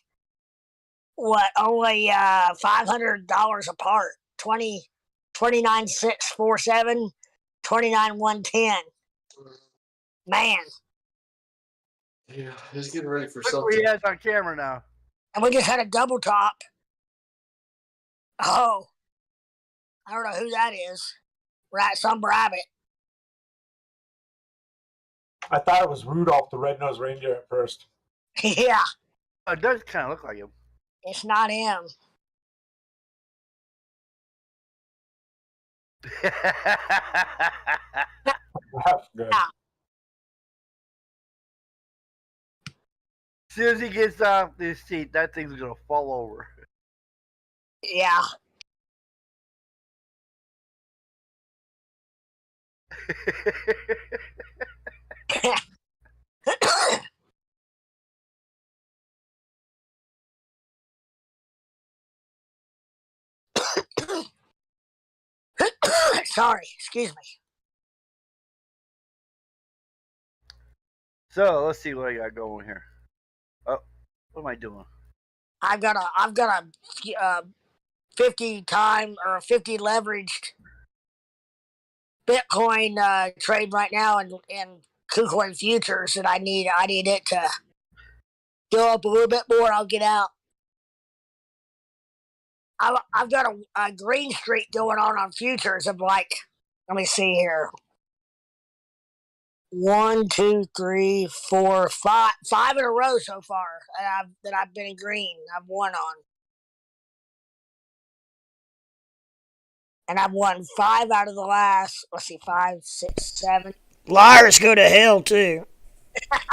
what, only $500 apart. 29,647, 29,110. Man. Yeah, he's getting ready for Look who something. he has on camera now. And we just had a double top. Oh. I don't know who that is. Right, some rabbit. I thought it was Rudolph the Red-Nosed Reindeer at first. Yeah. It does kind of look like him. It's not him. That's good. Yeah. As soon as he gets off this seat, that thing's gonna fall over. Yeah. Sorry, excuse me. So let's see what I got going here. Oh, what am I doing? I've got a 50 time or 50 leveraged Bitcoin trade right now in KuCoin futures, and I need it to go up a little bit more. I'll get out. I've got a green streak going on futures of like, let me see here. 1, 2, 3, 4, 5 in a row so far that I've been in green. I've won on, and I've won 5 out of the last. Let's see, 5, 6, 7. Liars go to hell too. 7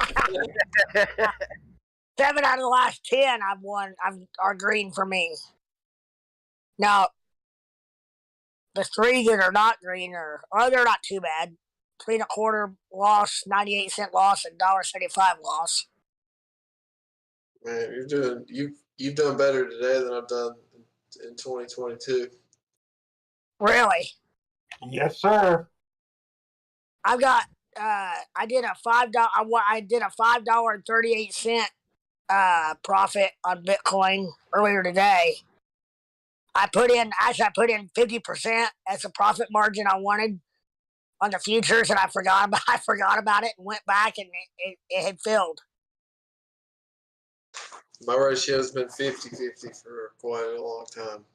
out of the last 10 I've won are green for me. Now, the 3 that are not green they're not too bad. 3 1/4 loss, 98-cent loss, and $1.75 loss. Man, you've done better today than I've done in 2022. Really? Yes, sir. I've got I did a $5.38 profit on Bitcoin earlier today. I put in 50% as a profit margin I wanted on the futures, and I forgot about it and went back, and it had filled. My ratio has been 50-50 for quite a long time.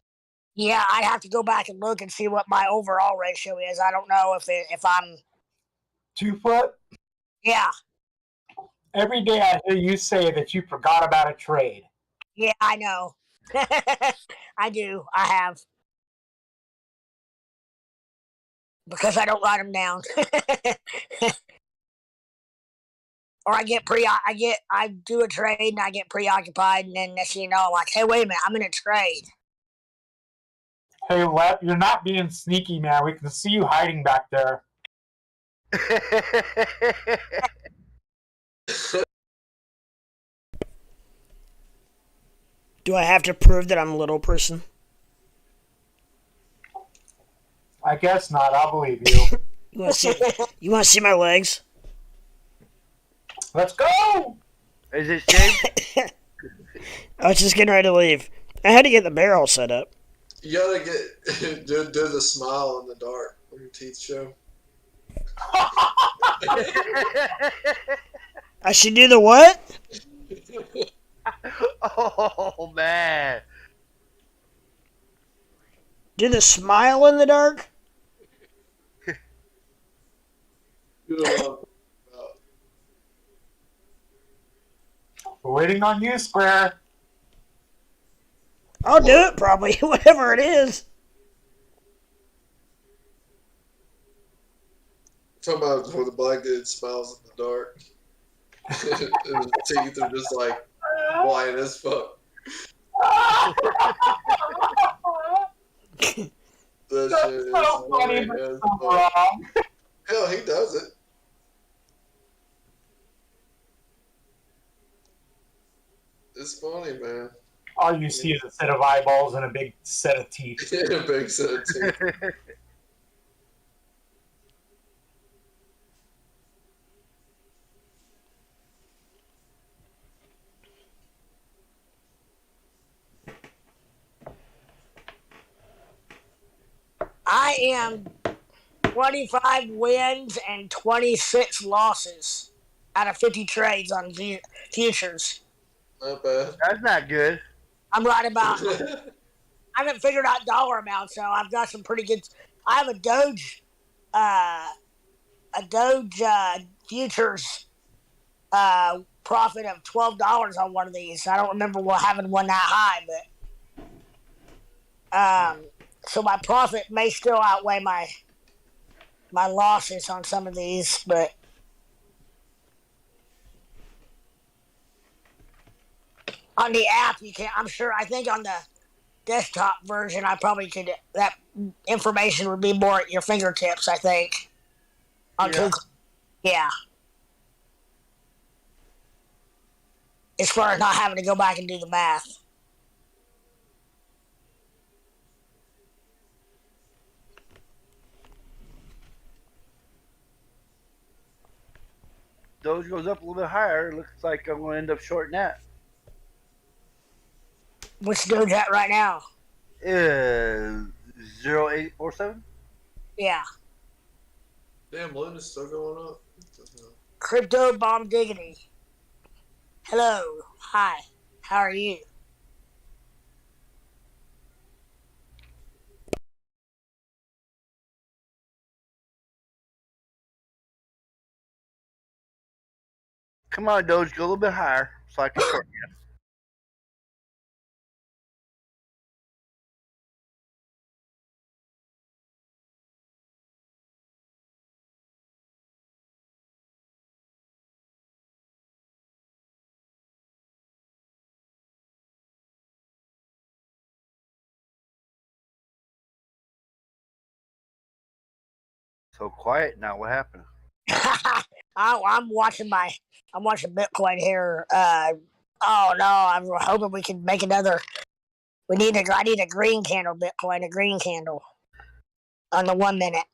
Yeah, I'd have to go back and look and see what my overall ratio is. I don't know if I'm 2 foot. Yeah. Every day I hear you say that you forgot about a trade. Yeah, I know. I do. I have. Because I don't write them down. Or I do a trade and I get preoccupied, and then next thing you know, I'm like, hey, wait a minute, I'm in a trade. Hey, Lep, you're not being sneaky, man. We can see you hiding back there. Do I have to prove that I'm a little person? I guess not. I'll believe you. You want to see? You want to see my legs? Let's go! Is it shaved? I was just getting ready to leave. I had to get the barrel set up. You gotta get do the smile in the dark when your teeth show. I should do the what? Oh man. Do the smile in the dark? We're waiting on you, Square. I'll do it probably, whatever it is. Talking about when the black dude smiles in the dark. And his teeth are just like white as fuck. That shit is So funny, funny but as so fuck. wrong. Hell, he does it. It's funny, man. All you see is a set of eyeballs and a big set of teeth. A big set of teeth. I am 25 wins and 26 losses out of 50 trades on futures. Not bad. That's not good. I'm right about. I haven't figured out dollar amount, so I've got some pretty good. I have a Doge futures profit of $12 on one of these. I don't remember having one that high, but so my profit may still outweigh my losses on some of these, but on the app you can. I'm sure. I think on the desktop version, I probably could. That information would be more at your fingertips. I think. Yeah. As far as not having to go back and do the math. Doge goes up a little bit higher. It looks like I'm going to end up shorting that. What's Doge at right now? 0.847. Yeah. Damn, Luna's still going up. Crypto Bomb Diggity. Hello. Hi. How are you? Come on, Doge, go a little bit higher so I can short you. So quiet now. What happened? I'm watching Bitcoin here. Oh no, I'm hoping we can make another. I need a green candle Bitcoin, a green candle on the 1 minute.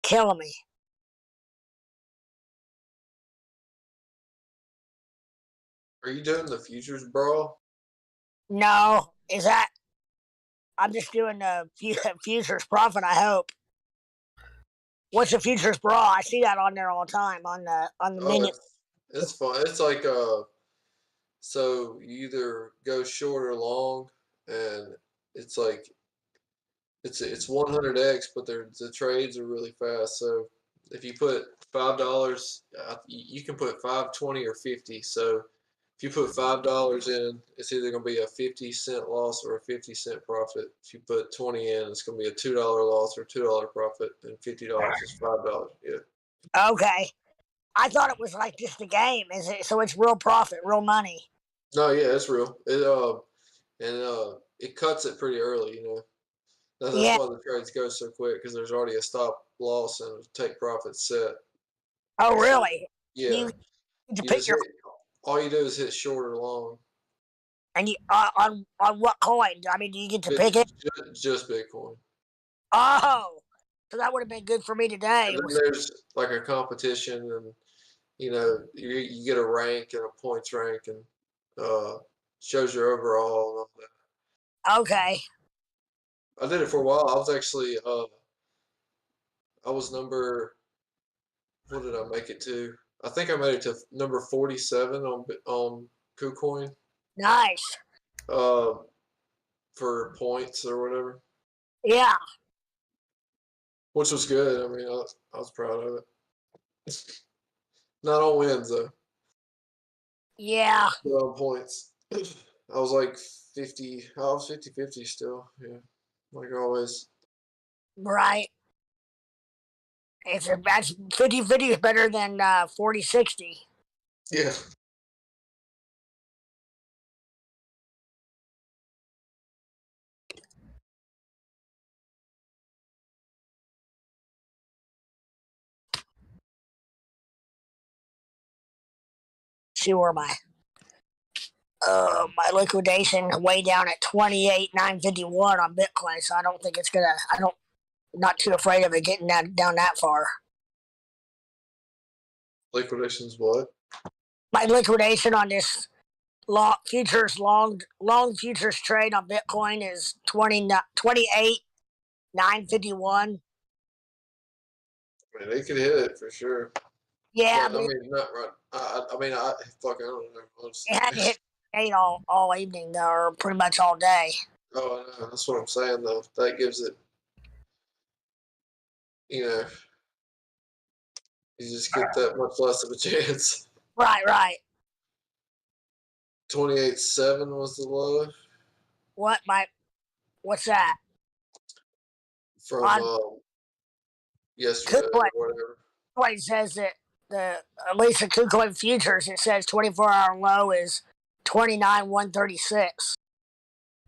Killing me. Are you doing the futures brawl? No, is that? I'm just doing the futures profit. I hope. What's the futures brawl? I see that on there all the time on the menu. It's fun. It's like so you either go short or long, and it's like it's 100x, but the trades are really fast. So if you put $5, you can put 5, 20, or 50. So if you put $5 in, it's either going to be a 50-cent loss or a 50-cent profit. If you put 20 in, it's going to be a $2 loss or $2 profit, and $50 is $5. Yeah. Okay, I thought it was like just a game. Is it? So it's real profit, real money. No, yeah, it's real. It cuts it pretty early. That's Yeah. why the trades go so quick, because there's already a stop loss and a take profit set. Oh really? Yeah. You get to You pick just your all you do is hit short or long. and you on what coin? I mean, do you get to pick it? Just Bitcoin. Oh, So that would have been good for me today. And then there's like a competition, and you get a rank and a points rank, and shows your overall and all that. Okay. I did it for a while. I was actually I was number. What did I make it to? I think I made it to number 47 on KuCoin. Nice. For points or whatever, Yeah. which was good. I mean, I was proud of it. Not on wins though. Yeah. But on points. I was like 50. I was 50-50 still. Yeah, like always. Right. That's 50-50 is better than 40-60. Yeah. See where my liquidation way down at 28,951 on Bitcoin, so I don't think it's gonna. Not too afraid of it getting down that far. Liquidation's what? My liquidation on this long futures trade on Bitcoin is 28,951. I mean, they could hit it for sure. Yeah, But, I mean, not right. I mean, I don't know. it hadn't hit 8 all evening though, or pretty much all day. Oh, I know. That's what I'm saying though. That gives it. You just get that much less of a chance. Right. 28.7 was the low. What's that? From yesterday or whatever. Bitcoin says that at least the KuCoin futures, it says 24-hour low is 29,136.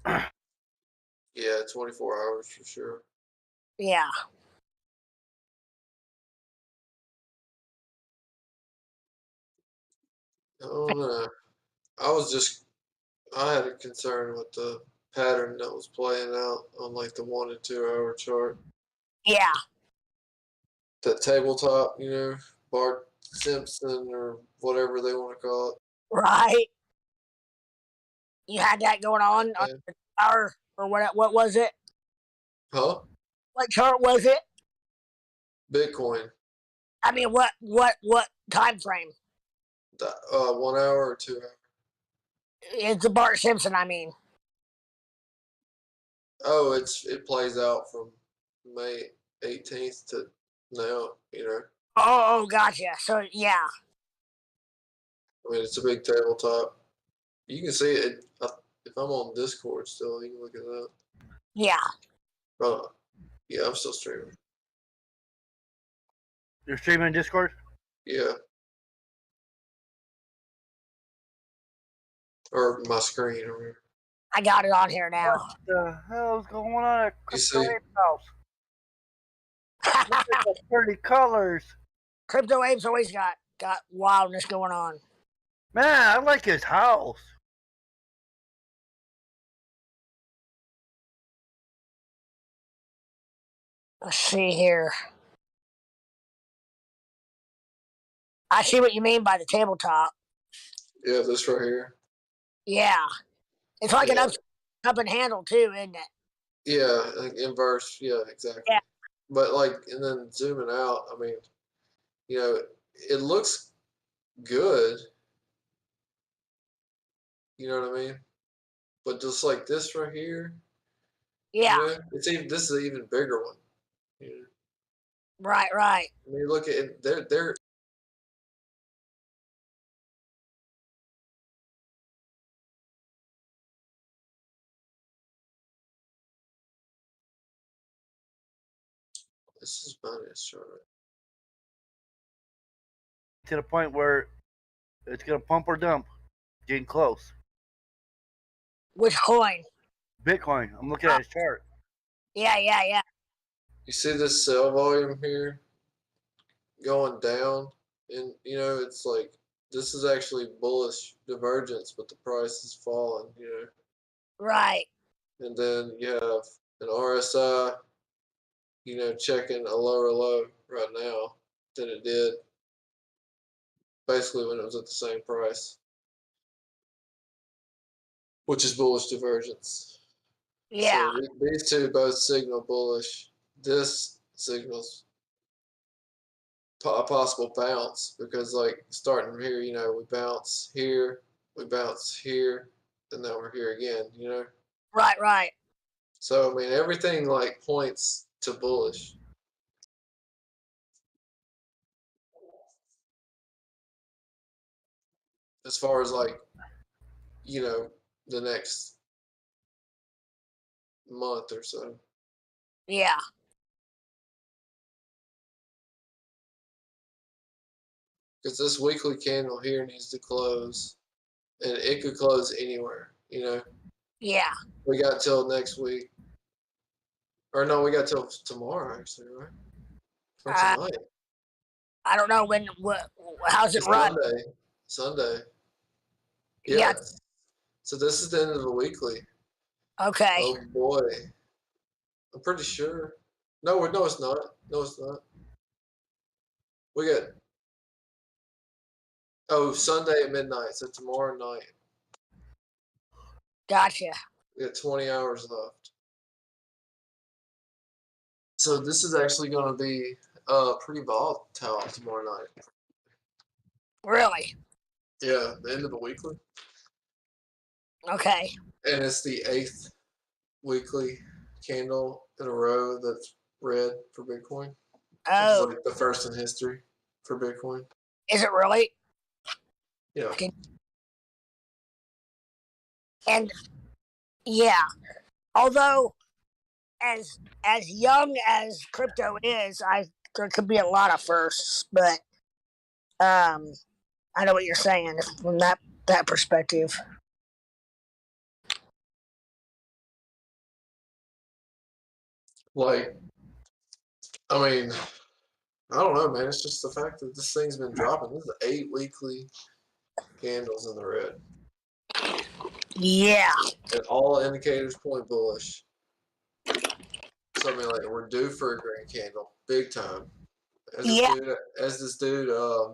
Yeah, 24 hours for sure. Yeah. I don't know. I had a concern with the pattern that was playing out on like the 1 and 2 hour chart. Yeah. That tabletop, Bart Simpson or whatever they want to call it. Right. You had that going on the hour or what was it? Huh? What chart was it? Bitcoin. I mean, what time frame? 1 hour or 2 hour. It's the Bart Simpson, I mean. Oh, it plays out from May 18th to now, Oh, gotcha. So, yeah. I mean, it's a big tabletop. You can see it. If I'm on Discord still, you can look it up. Yeah. Yeah, I'm still streaming. You're streaming Discord? Yeah. Or my screen. Or I got it on here now. What the hell's going on at You Crypto see? Ape's house? Look at the pretty colors. Crypto Ape's always got wildness going on. Man, I like his house. Let's see here. I see what you mean by the tabletop. Yeah, this right here. Yeah. It's like an up and handle too, isn't it? Yeah, like inverse. Yeah, exactly. Yeah. But and then zooming out, I mean, it looks good. You know what I mean? But just like this right here. Yeah. This is an even bigger one. Right. I mean, look at it. They're This is bonus chart. To the point where it's going to pump or dump. Getting close. Which coin? Bitcoin. I'm looking at his chart. Yeah. You see this sell volume here going down, and it's like this is actually bullish divergence, but the price is falling. Right. And then you have an RSI, checking a lower low right now than it did basically when it was at the same price, which is bullish divergence. Yeah. So these two both signal bullish. This signals a possible bounce because, like, starting from here, we bounce here, and now we're here again. Right. So, I mean, everything, like, points to bullish. As far as, like, the next month or so. Yeah. Because this weekly candle here needs to close, and it could close anywhere. Yeah. We got till next week, or no, we got till tomorrow actually, right? Or tonight. I don't know how's it It's run? Sunday. Yeah. So this is the end of the weekly. Okay. Oh boy, I'm pretty sure. No, it's not. No, it's not. We got Sunday at midnight. So tomorrow night. Gotcha. We got 20 hours left. So this is actually going to be pretty volatile tomorrow night. Really? Yeah, the end of the weekly. Okay. And it's the 8th weekly candle in a row that's red for Bitcoin. Oh. It's like the first in history for Bitcoin. Is it really? Yeah. Okay. And yeah, although as young as crypto is, there could be a lot of firsts, but I know what you're saying from that perspective. Like, I mean, I don't know, man. It's just the fact that this thing's been dropping. This is 8 weekly candles in the red. Yeah. And all indicators point bullish. So, I mean, like, we're due for a green candle. Big time. As this dude I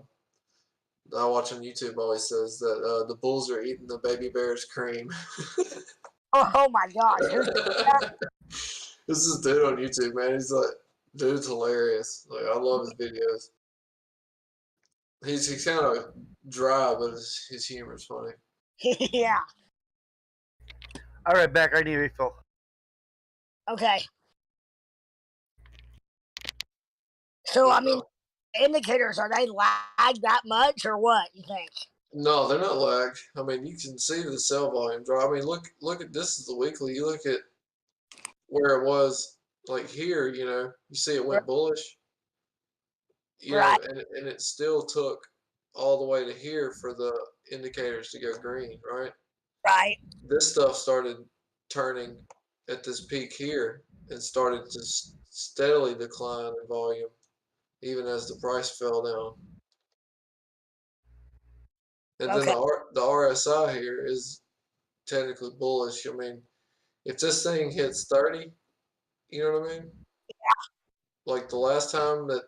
watch on YouTube always says that the bulls are eating the baby bear's cream. Oh my gosh. Who's that? This is a dude on YouTube, man. He's like, dude's hilarious. Like, I love his videos. He's kind of dry, but his humor's funny. Yeah. All right, back. I need a refill. Okay. So, I mean, indicators, are they lag that much or what, you think? No, they're not lagged. I mean, you can see the sell volume drop. I mean, look at this is the weekly. You look at where it was, like here, you see it went bullish. Right. And it still took all the way to here for the indicators to go green, right? Right. This stuff started turning at this peak here and started to steadily decline in volume, even as the price fell down. And then the RSI here is technically bullish. I mean, if this thing hits 30, you know what I mean? Yeah. Like the last time that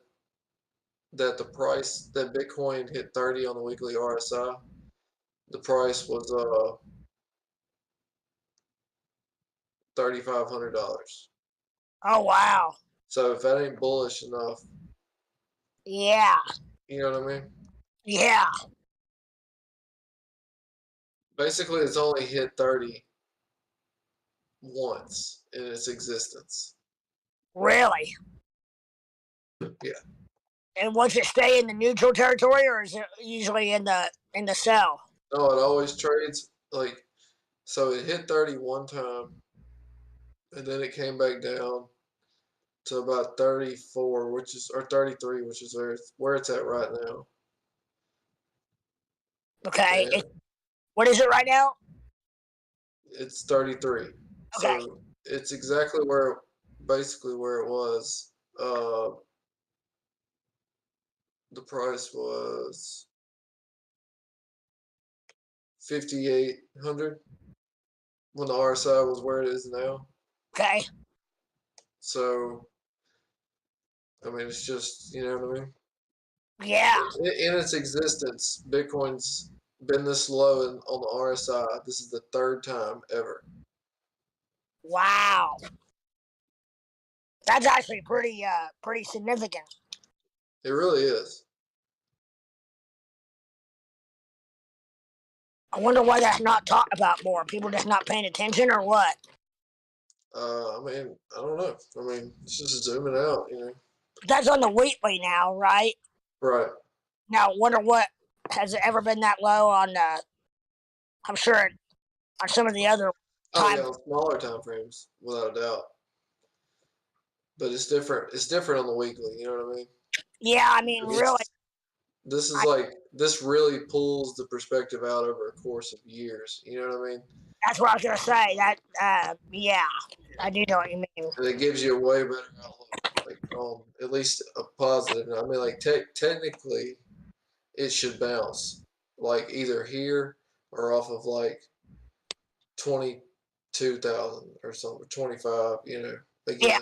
Bitcoin hit 30 on the weekly RSI, the price was $3,500. Oh wow. So if that ain't bullish enough, yeah, you know what I mean? Yeah. Basically, it's only hit 30 once in its existence. Really? Yeah. And once it stay in the neutral territory, or is it usually in the sell? No, it always trades like, so it hit 30 one time, and then it came back down to about 34, or 33, which is where it's at right now. Okay. What is it right now? It's 33. Okay. So it's exactly basically where it was. The price was 5,800 when the RSI was where it is now. Okay. So I mean, it's just, you know what I mean? Yeah. In its existence, Bitcoin's been this low on the RSI. This is the third time ever. Wow. That's actually pretty significant. It really is. I wonder why that's not talked about more. People just not paying attention or what? I mean, I don't know. I mean, it's just zooming out, you know. That's on the weekly now, right? Right. Now, wonder what has it ever been that low on? I'm sure on some of the other Oh time. yeah, on smaller time frames, without a doubt. But it's different. It's different on the weekly. You know what I mean? Yeah, I mean, really. This is like this really pulls the perspective out over a course of years. You know what I mean? That's what I was gonna say. That yeah, I do know what you mean. And it gives you a way better outlook, like at least a positive. I mean, like technically, it should bounce, like either here or off of like 22,000 or something, 25. You know, again. Yeah.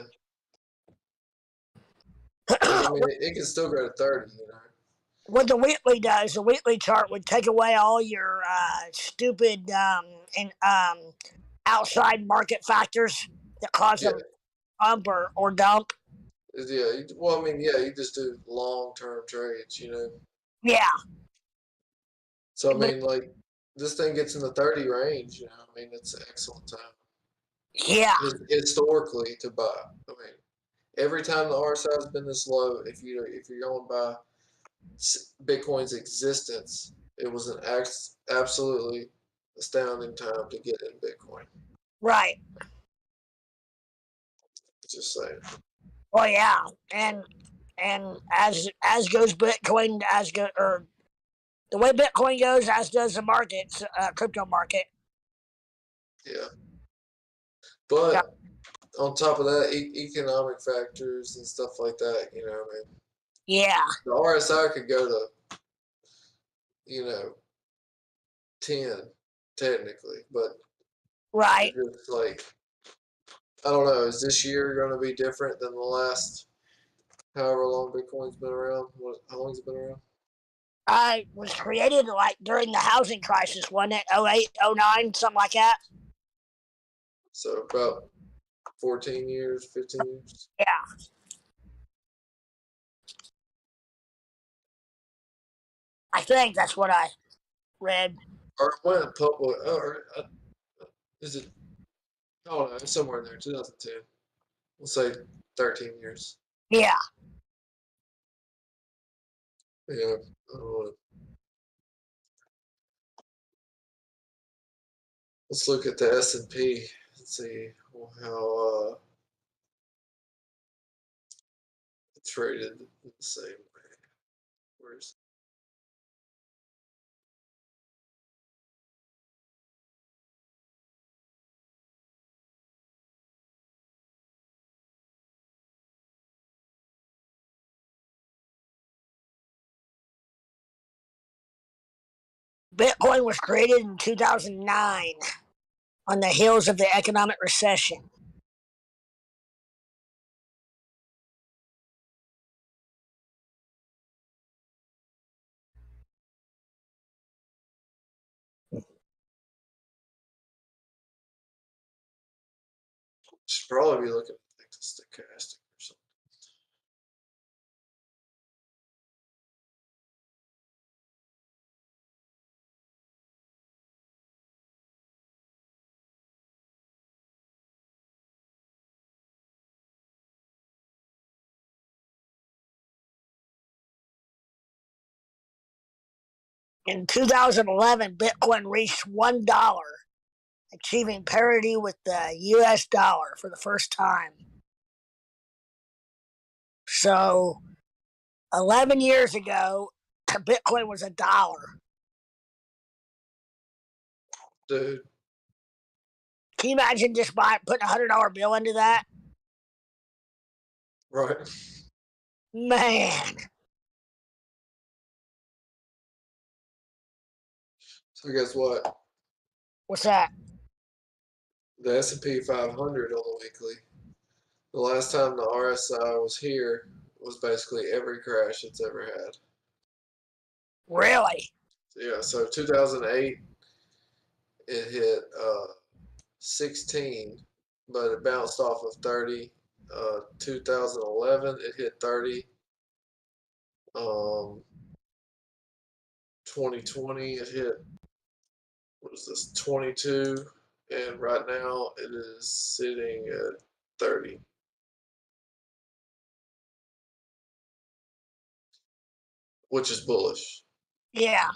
I mean, it can still go to 30. You know. What the weekly does, the weekly chart would take away all your stupid and outside market factors that cause them pump or dump. Yeah. Well, I mean, yeah, you just do long-term trades, you know. Yeah. So I mean, like this thing gets in the 30 range, you know. I mean, it's an excellent time. Yeah. Historically to buy. I mean, every time the RSI has been this low, if you're going by Bitcoin's existence, it was an absolutely astounding time to get in Bitcoin. Right. Just saying. Well, yeah, and as goes Bitcoin, or the way Bitcoin goes, as does the market, crypto market. Yeah. But on top of that, economic factors and stuff like that, you know, I mean. Yeah. The RSI could go to, you know, 10 technically, but right. It's like, I don't know. Is this year going to be different than the last however long Bitcoin's been around? How long has it been around? I was created like during the housing crisis, wasn't it? 08, 09, something like that. So about 14 years, 15 years. Yeah. I think that's what I read. Or it went public. Or is it? Oh no, it's somewhere in there. 2010. We'll say 13 years. Yeah. Yeah. Let's look at the S&P and see how it's rated the same way. Where's Bitcoin was created in 2009 on the heels of the economic recession. should probably be looking at like the stochastic or something. In 2011, Bitcoin reached $1, achieving parity with the US dollar for the first time. So, 11 years ago, Bitcoin was $1. Dude. Can you imagine just putting a $100 bill into that? Right. Man. So guess what? What's that? The S&P 500 on the weekly. The last time the RSI was here was basically every crash it's ever had. Really? Yeah, so 2008 it hit 16, but it bounced off of 30. 2011 it hit 30. 2020 it hit, what is this, 22, and right now it is sitting at 30. Which is bullish. Yeah.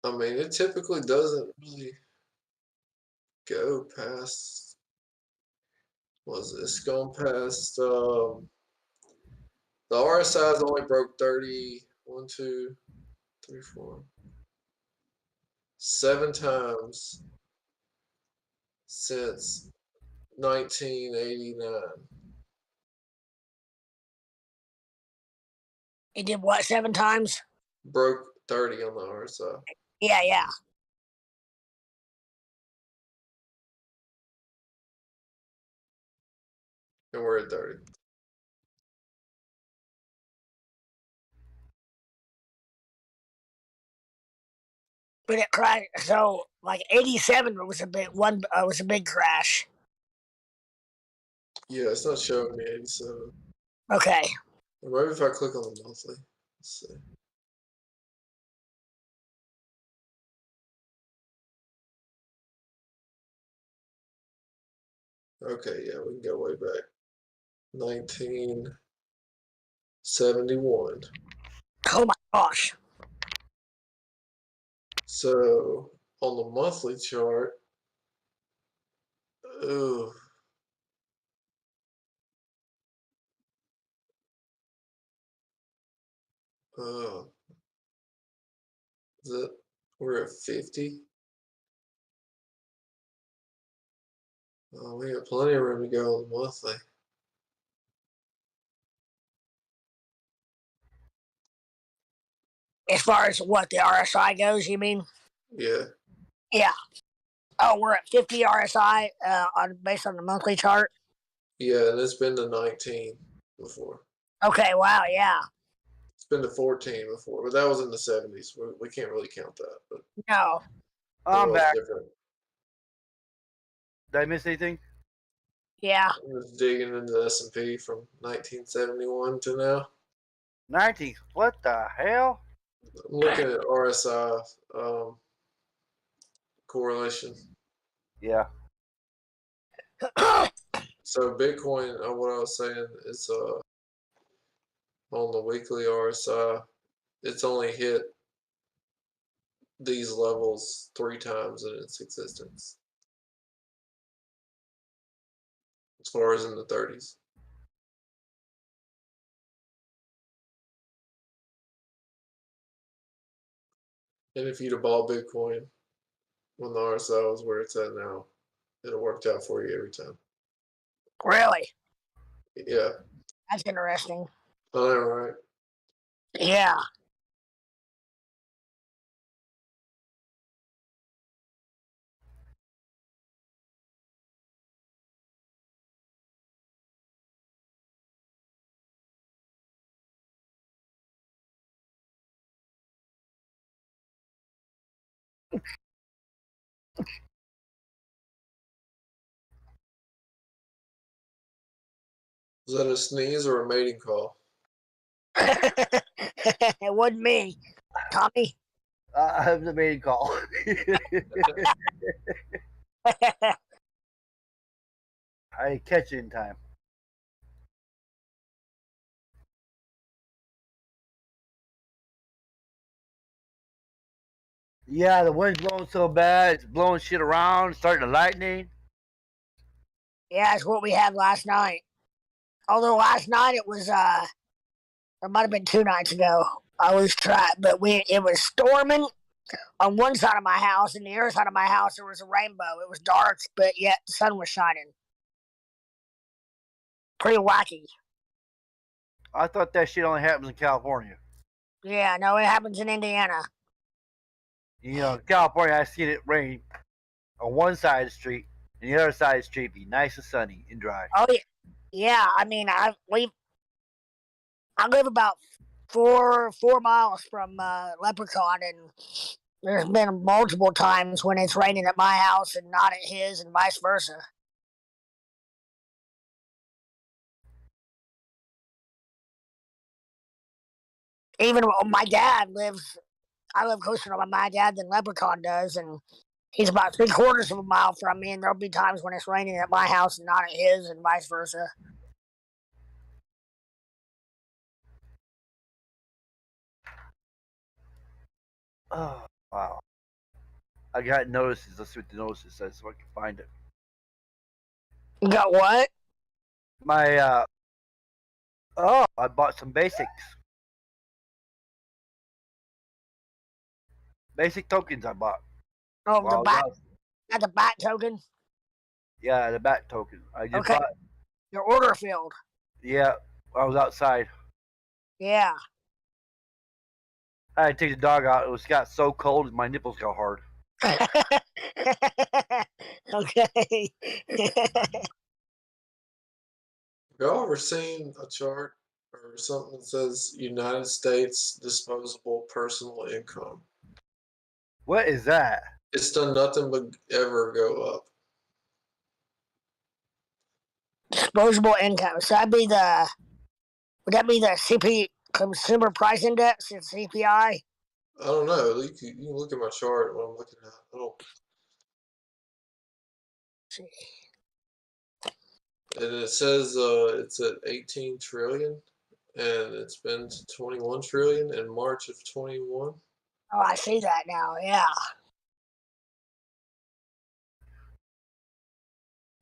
I mean, it typically doesn't really go past. Was this going past? The RSI's only broke 30. 1, 2, 3, 4, 7 times since 1989. He did what, 7 times? Broke 30 on the RSI. Yeah, yeah. And we're at 30. But it crashed. So like 87 was a big crash. Yeah, it's not showing me 87. Okay. Or maybe if I click on the monthly. Let's see. Okay, yeah, we can go way back. 1971. Oh my gosh. So on the monthly chart, ooh, oh, we're at 50. Oh, we got plenty of room to go on the monthly. As far as what the RSI goes, you mean? Yeah. Yeah. Oh, we're at 50 RSI based on the monthly chart. Yeah, and it's been to 19 before. Okay, wow, yeah. It's been to 14 before, but that was in the 70s. We can't really count that. But No. I'm back. different. Did I miss anything? Yeah. I'm just digging into the S&P from 1971 to now. 90. What the hell? I'm looking at RSI correlation. Yeah. So Bitcoin, what I was saying is on the weekly RSI, it's only hit these levels 3 times in its existence. As far as in the 30s. And if you'd have bought Bitcoin when the RSI was where it's at now, it have worked out for you every time. Really? Yeah. That's interesting. I know, right? Yeah. Was that a sneeze or a mating call? It wasn't me. Tommy? I have the main call. I didn't catch it in time. Yeah, the wind's blowing so bad, it's blowing shit around, starting to lightning. Yeah, it's what we had last night. Although last night it was it might have been 2 nights ago. I lose track, but it was storming on one side of my house, and the other side of my house there was a rainbow. It was dark, but yet the sun was shining. Pretty wacky. I thought that shit only happens in California. Yeah, no, it happens in Indiana. You know, in California, I seen it rain on one side of the street, and the other side is Chippy, nice and sunny and dry. Oh yeah. I mean, I live about 4 miles from Leprechaun, and there's been multiple times when it's raining at my house and not at his, and vice versa. Even my dad lives. I live closer to my dad than Leprechaun does, and he's about 3/4 of a mile from me. And there'll be times when it's raining at my house and not at his, and vice versa. Oh wow! I got notices. Let's see what the notices says so I can find it. You got what? My I bought some basics. Basic tokens I bought. Oh, Well, the bat token. yeah, the bat token. I just Okay. bought. Your order filled. Yeah, I was outside. Yeah. I had to take the dog out. It got so cold, my nipples got hard. Okay. Y'all ever seen a chart or something that says United States disposable personal income? What is that? It's done nothing but ever go up. Disposable income. So would that be the Consumer Price Index? It's CPI. I don't know. You can look at my chart. What I'm looking at. I don't. And it says it's at 18 trillion, and it's been to 21 trillion in March of 21. Oh, I see that now. Yeah.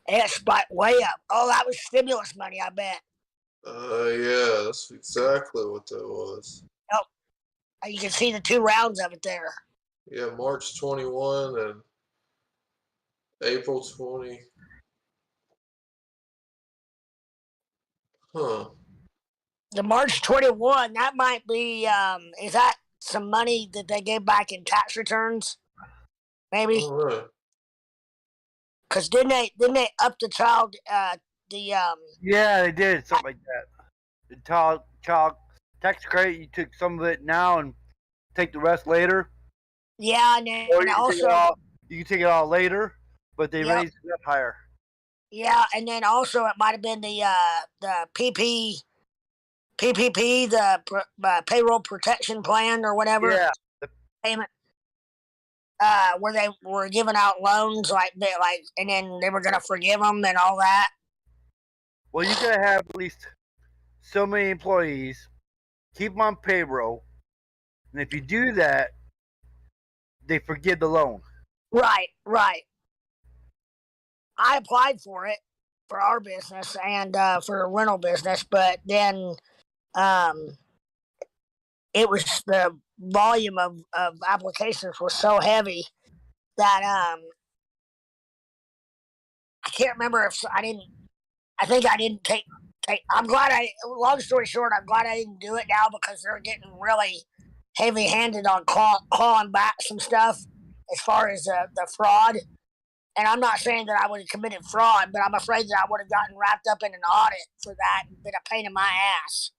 It spiked way up. Oh, that was stimulus money, I bet. Yeah, that's exactly what that was. Oh, you can see the 2 rounds of it there. Yeah, March 21 and April 20. Huh. The March 21, that might be, is that some money that they gave back in tax returns? Maybe? All right. Because didn't they up the child, Yeah, they did something like that. The child tax credit, you took some of it now and take the rest later. yeah, and Or then you also, can take it all later, but they Yep. raised it up higher. yeah, and then also it might have been the PPP, the payroll protection plan or whatever. Yeah. Payment. Where they were giving out loans and then they were gonna forgive them and all that. Well, you gotta have at least so many employees, keep them on payroll, and if you do that, they forgive the loan. Right. I applied for it for our business and for a rental business, but then it was the volume of applications was so heavy that I can't remember if I didn't. I think I didn't take. I'm glad I. Long story short, I'm glad I didn't do it now because they're getting really heavy-handed on clawing back some stuff as far as the fraud. And I'm not saying that I would have committed fraud, but I'm afraid that I would have gotten wrapped up in an audit for that and been a pain in my ass.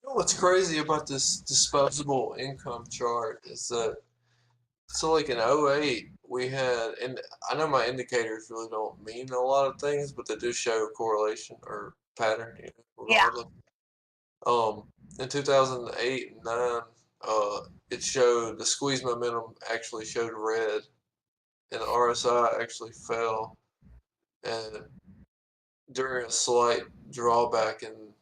You know what's crazy about this disposable income chart is that so like in '08 we had, and I know my indicators really don't mean a lot of things, but they do show correlation or pattern, regardless. In 2008 and 9, it showed the squeeze momentum actually showed red, and the RSI actually fell, and during a slight drawback in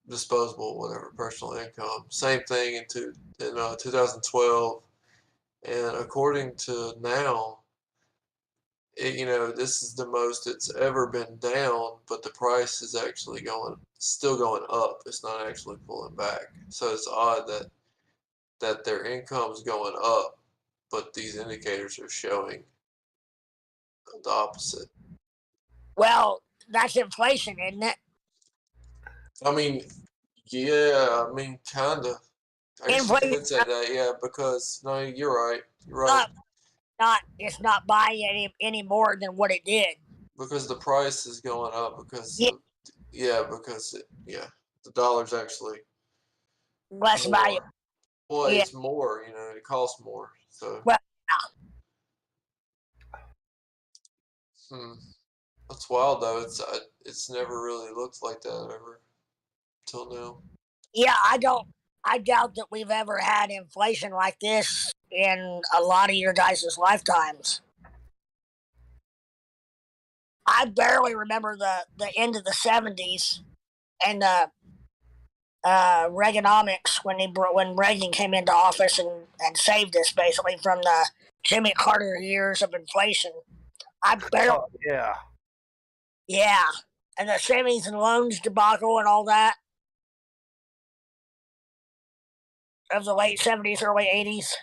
disposable, whatever, personal income. Same thing in 2012, and according to now, this is the most it's ever been down, but the price is actually still going up. It's not actually pulling back. So it's odd that their income's going up, but these indicators are showing the opposite. Well, that's inflation, isn't it? I mean, yeah, kinda. I guess you Inflation could say that, yeah, because no, you're right. You're right. it's not buying any more than what it did. Because the price is going up because Yeah. the dollar's actually Less value. more. Well, Yeah. it's more, it costs more. So Well, that's wild though. It's never really looked like that ever till now. yeah, I doubt that we've ever had inflation like this in a lot of your guys' lifetimes. I barely remember the end of the 70s and the Reaganomics when Reagan came into office and saved us basically from the Jimmy Carter years of inflation. I barely, yeah, and the savings and loans debacle and all that of the late 70s, early 80s.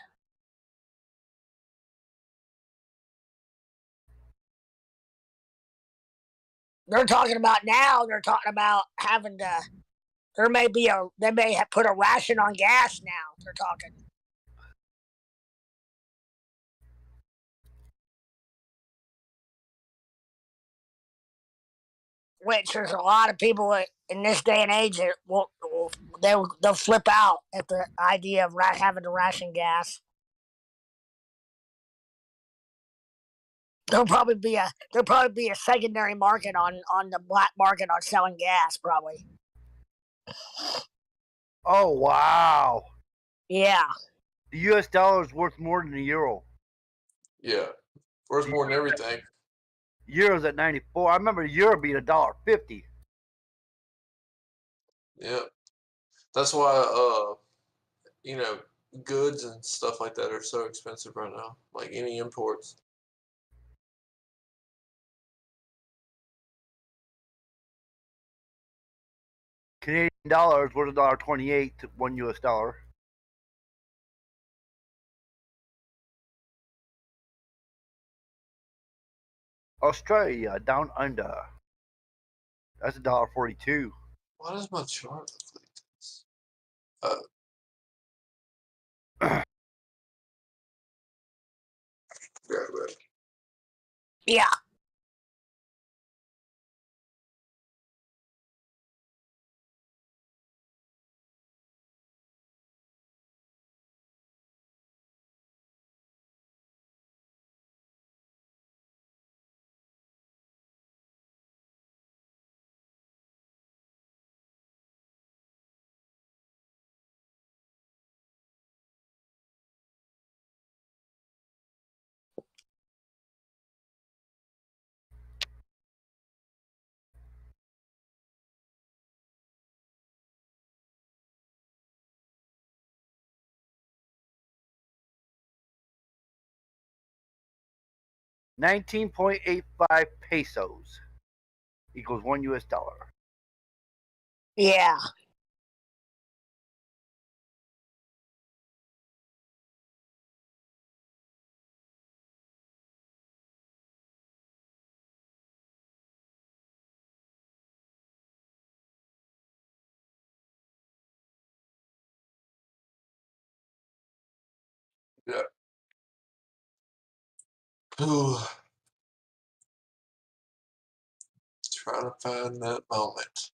They're talking about now. They're talking about having to. They may have put a ration on gas now. They're talking. Which there's a lot of people in this day and age that they'll flip out at the idea of having to ration gas. There'll probably be a secondary market on the black market on selling gas probably. Oh wow! Yeah. The U.S. dollar is worth more than the euro. Yeah, worth more than everything. Euro's at 94. I remember the euro being $1.50. Yeah, that's why goods and stuff like that are so expensive right now. Like any imports. Canadian dollar is worth $1.28 to one U.S. dollar. Australia down under. That's $1.42. Why does my chart look like this? Right. Yeah. $19.85 pesos equals one U.S. dollar. Yeah. Yeah. Ooh. Trying to find that moment.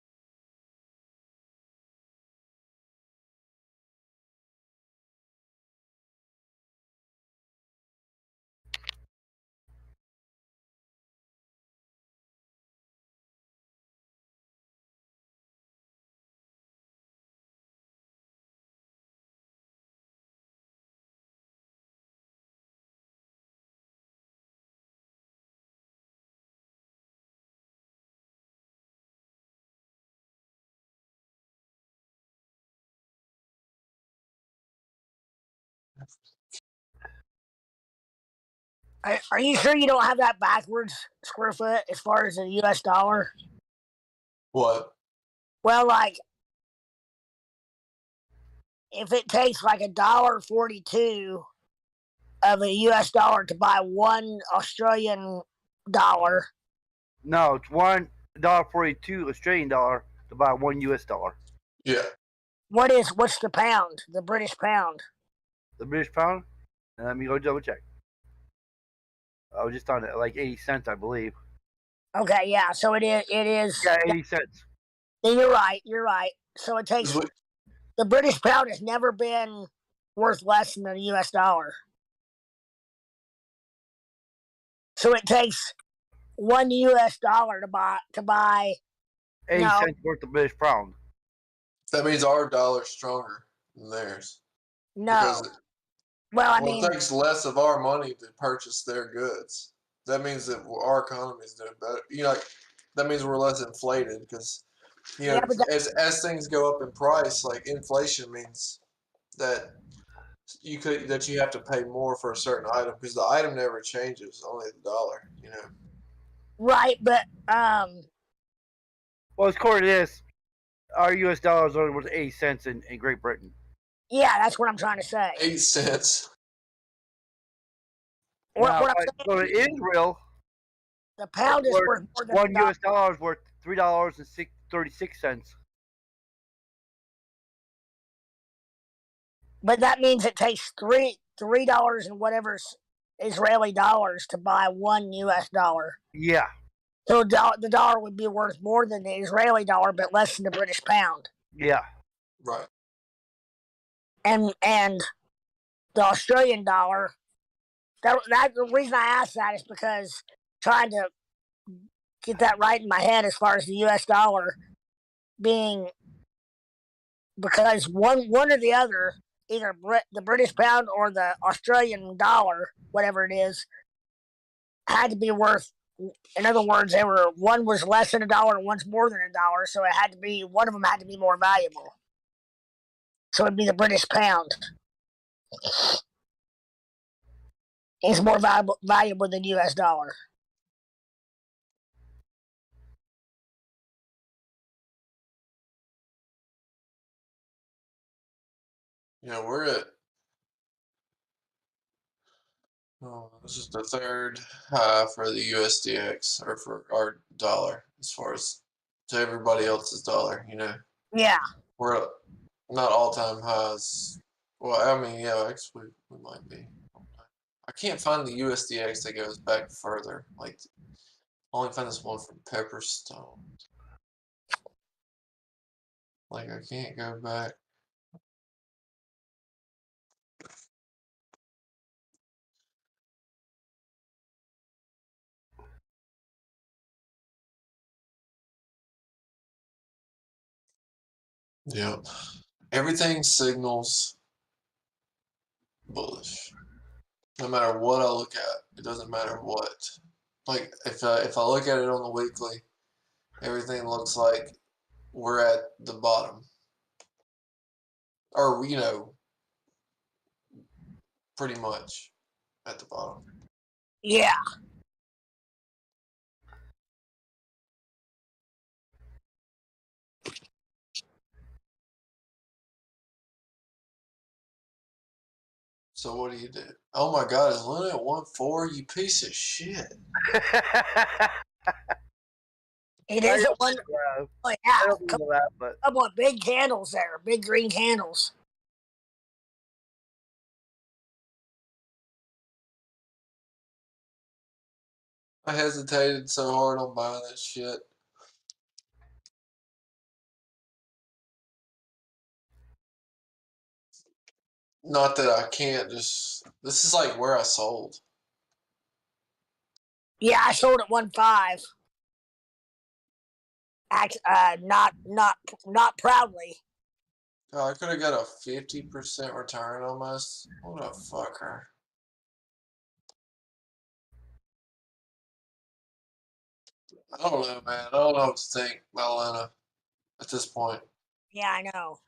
Are you sure you don't have that backwards, square foot, as far as the U.S. dollar? What? Well, like, if it takes like $1.42 of a U.S. dollar to buy one Australian dollar. No, it's $1.42 Australian dollar to buy one U.S. dollar. Yeah. What's the pound? The British pound. The British pound. And let me go double check. I was just on it like 80 cents, I believe. Okay, yeah. So it is. Yeah, 80 cents. You're right. You're right. So it takes the British pound has never been worth less than the U.S. dollar. So it takes $1 U.S. to buy 80 no, cents worth of British pound. That means our dollar's stronger than theirs. no. Because Well, I it mean, takes less of our money to purchase their goods. That means that our economy is doing better. You know, like, that means we're less inflated because, you know, yeah, but as things go up in price, like inflation means that you have to pay more for a certain item because the item never changes, only the dollar. You know. right, but Well, according to this, our U.S. dollar is only worth 80 cents in Great Britain. yeah, that's what I'm trying to say. 8 cents. Now, What I'm if I go to saying, Israel, the pound is worth more than one the U.S. dollar is worth $3.36. But that means it takes $3 and whatever Israeli dollars to buy $1 U.S. dollar. Yeah. So the dollar would be worth more than the Israeli dollar, but less than the British pound. Yeah. Right. And the Australian dollar. That the reason I asked that is because trying to get that right in my head as far as the U.S. dollar being because one or the other, either the British pound or the Australian dollar, whatever it is, had to be worth. In other words, one was less than a dollar and one's more than a dollar, so it had to be one of them had to be more valuable. So it'd be the British pound. It's more valuable than U.S. dollar. You know, we're at. Oh, this is the third high for the USDX or for our dollar as far as to everybody else's dollar. You know, Yeah. we're at not all-time highs. Well, I mean, yeah, actually, we might be. I can't find the USDX that goes back further. Like, I only found this one from Pepperstone. Like, I can't go back. Yep. Everything signals bullish. No matter what I look at, it doesn't matter what. Like, if I look at it on the weekly, everything looks like we're at the bottom. Or, you know, pretty much at the bottom. Yeah. So what do you do? Oh my God, is Luna at 1.4? You piece of shit. It is at one. Oh, yeah. I don't know that, but Couple of big candles there, big green candles. I hesitated so hard on buying that shit. Not that I can't just. This is like where I sold. Yeah, I sold at 1.5. Not proudly. Oh, I could have got a 50% return almost. What a fucker. I don't know, man. I don't know what to think about Luna at this point. Yeah, I know.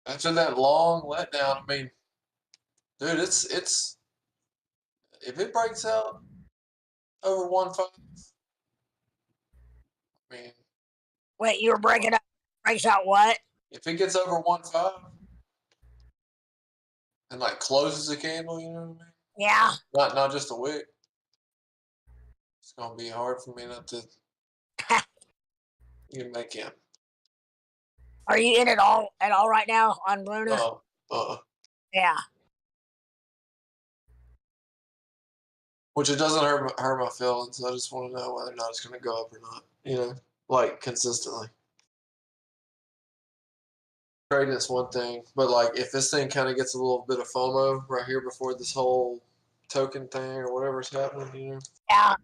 After that long letdown, I mean, dude, it's if it breaks out over 1.5, I mean, Wait, you were breaking up. Breaks out what? if it gets over 1.5 and like closes the candle, you know what I mean? Yeah. Not just a wick. It's gonna be hard for me not to you make him. Are you in at all right now on Luna? Yeah. Which it doesn't hurt my feelings. I just want to know whether or not it's going to go up or not. You know, like consistently. Trading is one thing, but like if this thing kind of gets a little bit of FOMO right here before this whole token thing or whatever's happening, you know. Yeah.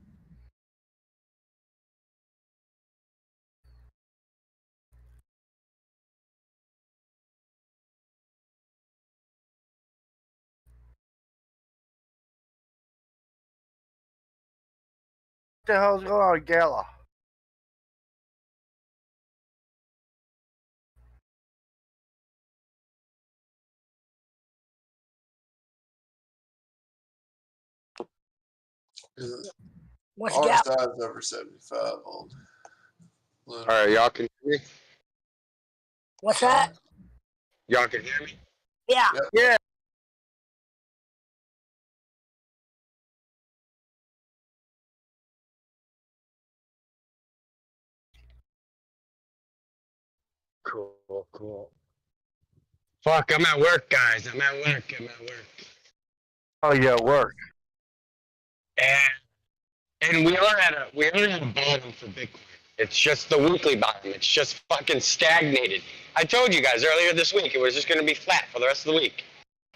What the hell's going on, Gala? What's Our Gap? size is over 75 on Luna. All right, y'all can hear me? What's that? Y'all can hear me? Yeah. Yep. Yeah. Cool. Fuck, I'm at work, guys. I'm at work. Oh yeah, it worked. And we are at a bottom for Bitcoin. It's just the weekly bottom. It's just fucking stagnated. I told you guys earlier this week it was just going to be flat for the rest of the week.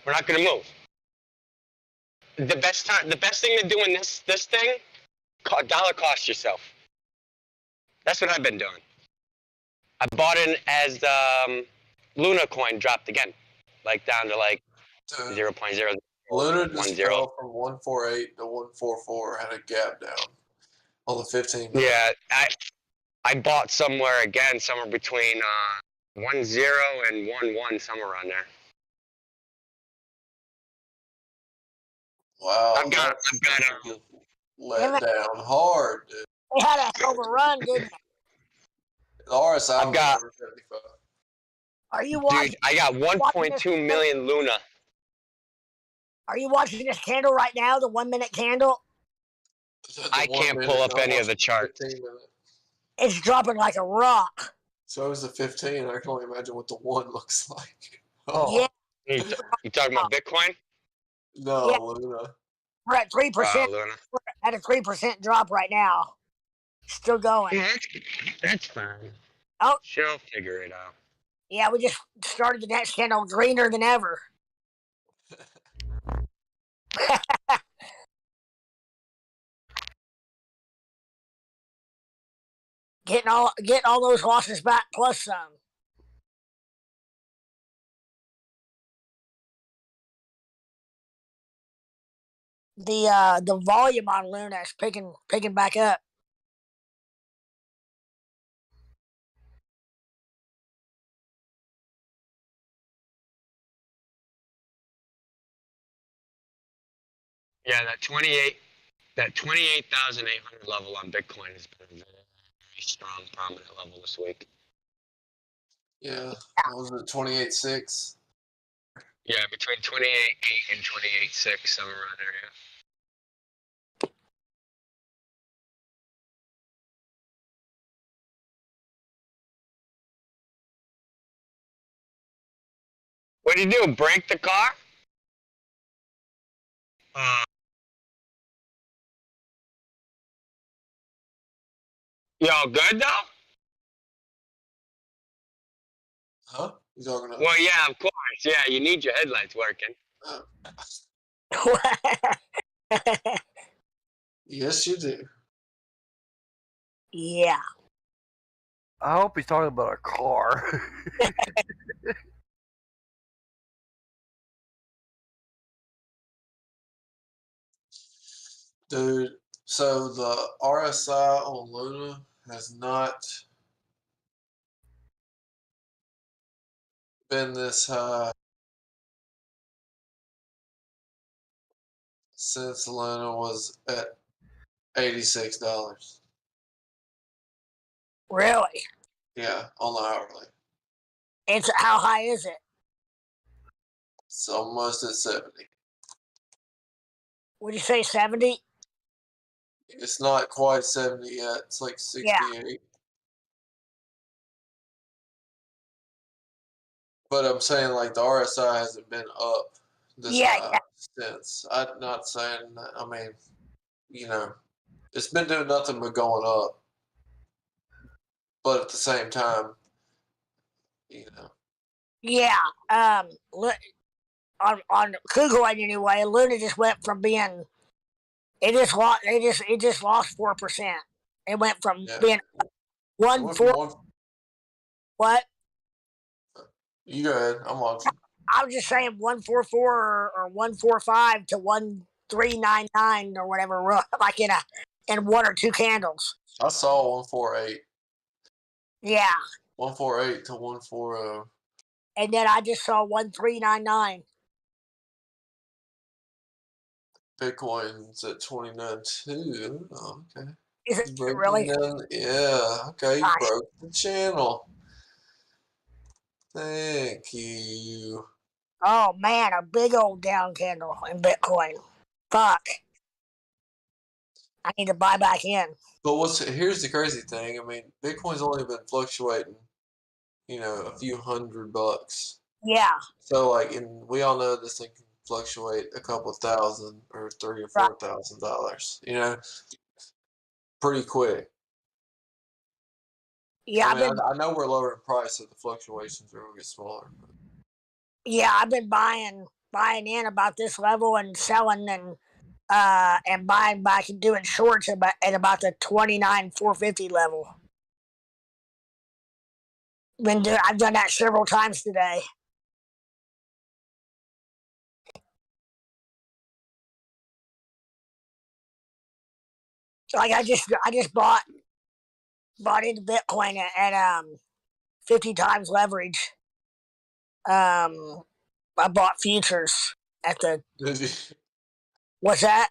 We're not going to move. The best thing to do in this thing, dollar cost yourself. That's what I've been doing. I bought in as Luna coin dropped again, like down to like 0.0. Luna just fell from 148 to 144, had a gap down on the 15 minute. Yeah, I bought somewhere between 10 and 11, somewhere around there. Wow, I've got let down hard, dude. They had a hell of a run, didn't they? The RSI I've got over 75. Are you watching? Dude, I got 1.2 million Luna. Are you watching this candle right now? The 1 minute candle? I can't pull up any of the charts. It's dropping like a rock. So is the 15. I can only imagine what the 1 looks like. Yeah. You talking about Bitcoin? No, Yeah. Luna. We're at 3%. Luna. We're at a 3% drop right now. Still going. Yeah, that's fine. Oh. She'll figure it out. Yeah, we just started the next candle greener than ever. Get all those losses back plus some. The volume on Luna is picking back up. Yeah, that 28,800 level on Bitcoin has been a very strong, prominent level this week. Yeah, what was it, 28.6? Yeah, between 28.8 and 28.6, somewhere around there, yeah. What did you do? Break the car? You all good though? Huh? You talking about? Well, yeah, of course. Yeah, you need your headlights working. Yes, you do. Yeah. I hope he's talking about a car. Dude, so the RSI on Luna has not been this high since Luna was at $86. Really? Yeah, on the hourly. It's how high is it? It's almost at 70. Would you say 70? It's not quite 70 yet. It's like 68. But I'm saying like the RSI hasn't been up this Yeah, high since. I'm not saying that. I mean, you know, it's been doing nothing but going up. But at the same time, you know, yeah. On KuCoin anyway, Luna just went from being it just lost 4%. It went from yeah. being It one went from four one. what? You go ahead. I'm watching. I was just saying 144 or 145 to 1399 or whatever, like in one or two candles. I saw 148. Yeah, 148 to 140. and then I just saw 1399. Bitcoin's at 29.2. Oh, okay. Is it Breaking really? down. Yeah. Okay. You Gosh. broke the channel. Thank you. Oh man, a big old down candle in Bitcoin. Fuck. I need to buy back in. But here's the crazy thing. I mean, Bitcoin's only been fluctuating, a few $100. Yeah, So like, and we all know this thing can fluctuate a couple thousand or $3,000 or right. $4,000. Pretty quick. Yeah, I mean, I know we're lower in price, so the fluctuations are gonna get smaller. But I've been buying in about this level and selling and buying back and doing shorts at about the 29,450 level. I've done that several times today. Like I just bought into Bitcoin at 50 times leverage. I bought futures at the what's that?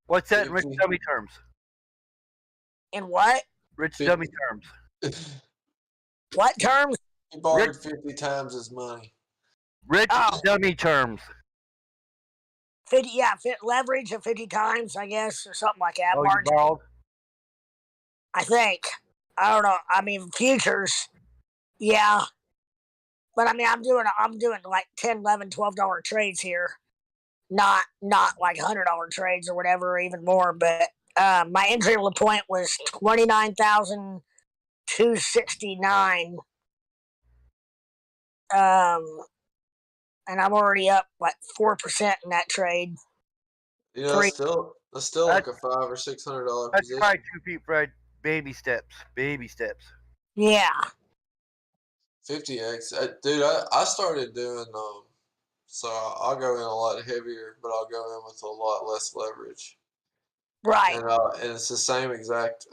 What's that in rich 50. dummy terms? In what? Rich 50. dummy terms. What terms? He borrowed 50 times his money. Rich Oh. dummy terms. 50, leverage of 50 times, I guess, or something like that. Oh, you Margin, borrowed? I think. I don't know. I mean, futures, yeah. But I mean, I'm doing like $10, $11, $12 trades here. Not like $100 trades or whatever, or even more. But my entry point was 29,269. And I'm already up like 4% in that trade. That's still like a $500 or $600 That's position. probably 2 feet, Fred. Baby steps. Baby steps. Yeah. 50x, dude. I started doing so I'll go in a lot heavier, but I'll go in with a lot less leverage. Right. And it's the same exact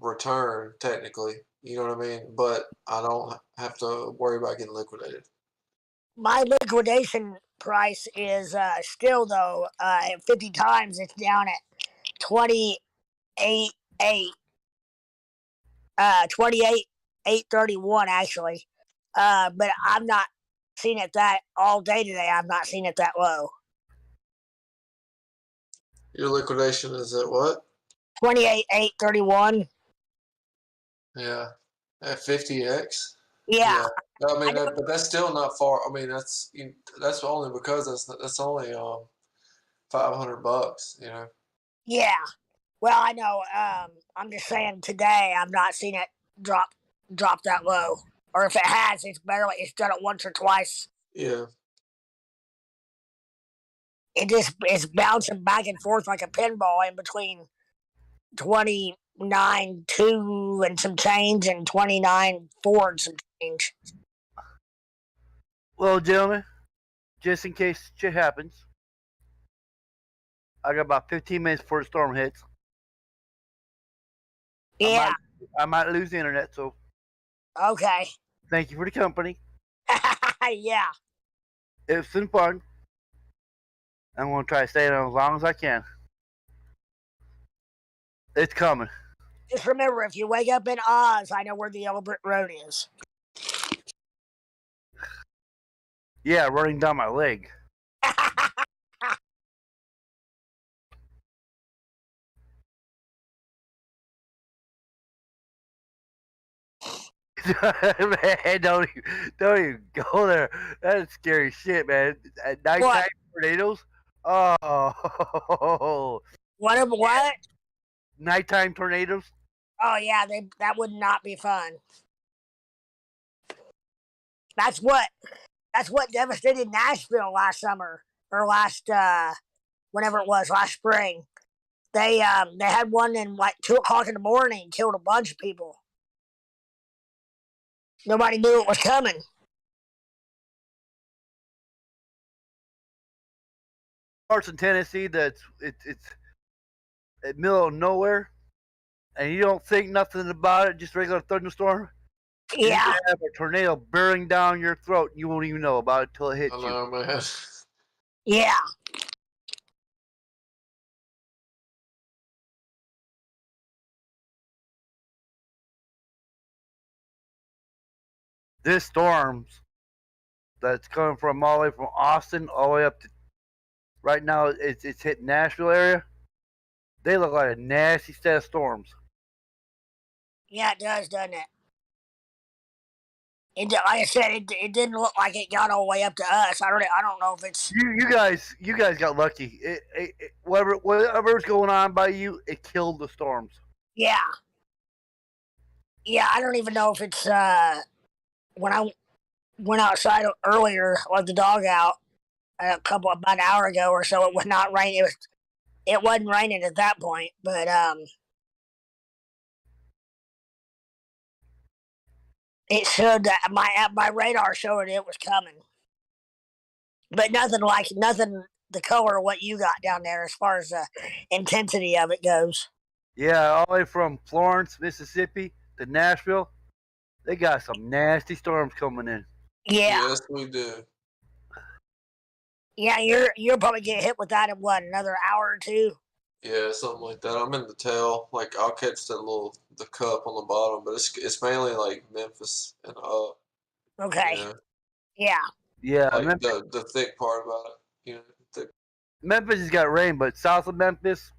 return technically. You know what I mean? But I don't have to worry about getting liquidated. My liquidation price is still though at 50 times. It's down at 28.8. 28,831 actually. But I've not seen it that all day today. I've not seen it that low. Your liquidation is at what? 28,831. Yeah, at 50x. Yeah. I mean, but that's still not far. I mean, that's only because that's only $500. Yeah. Well, I know. I'm just saying today I've not seen it drop that low. Or if it has, it's done it once or twice. Yeah. It's bouncing back and forth like a pinball in between 29.2 and some change and 29.4 and some change. Well, gentlemen, just in case shit happens, I got about 15 minutes before the storm hits. Yeah. I might lose the internet, so Okay. thank you for the company. Yeah. It's been fun. I'm going to try to stay on as long as I can. It's coming. Just remember, if you wake up in Oz, I know where the Yellow Brick Road is. Yeah, running down my leg. Man, don't even go there. That is scary shit, man. At nighttime What? tornadoes. Oh, What? nighttime tornadoes. Oh yeah, that would not be fun. That's what devastated Nashville last summer or last whenever it was last spring. They had one in like 2 o'clock in the morning, killed a bunch of people. Nobody knew it was coming. Parts in Tennessee that's it's in the middle of nowhere, and you don't think nothing about it. Just regular thunderstorm. You Yeah, can have a tornado bearing down your throat. And you won't even know about it until it hits I you. know, man. yeah. This storms that's coming from all the way from Austin all the way up to right now. It's hitting Nashville area. They look like a nasty set of storms. Yeah, it does, doesn't it? Like I said, it didn't look like it got all the way up to us. I don't know if it's. You guys got lucky. Whatever's going on by you, it killed the storms. Yeah, yeah. I don't even know if it's when I went outside earlier, let the dog out about an hour ago or so. It was not raining. It wasn't raining at that point, but it showed that my radar showed it was coming, but nothing the color of what you got down there as far as the intensity of it goes. Yeah, all the way from Florence, Mississippi to Nashville, they got some nasty storms coming in. Yeah, Yes, we do. yeah. You'll probably get hit with that in what, another hour or two. Yeah, something like that. I'm in the tail. Like I'll catch the cup on the bottom, but it's mainly like Memphis and up. Okay. You know, Yeah. Yeah, like Memphis, the thick part about it. You know, thick. Memphis has got rain, but south of Memphis,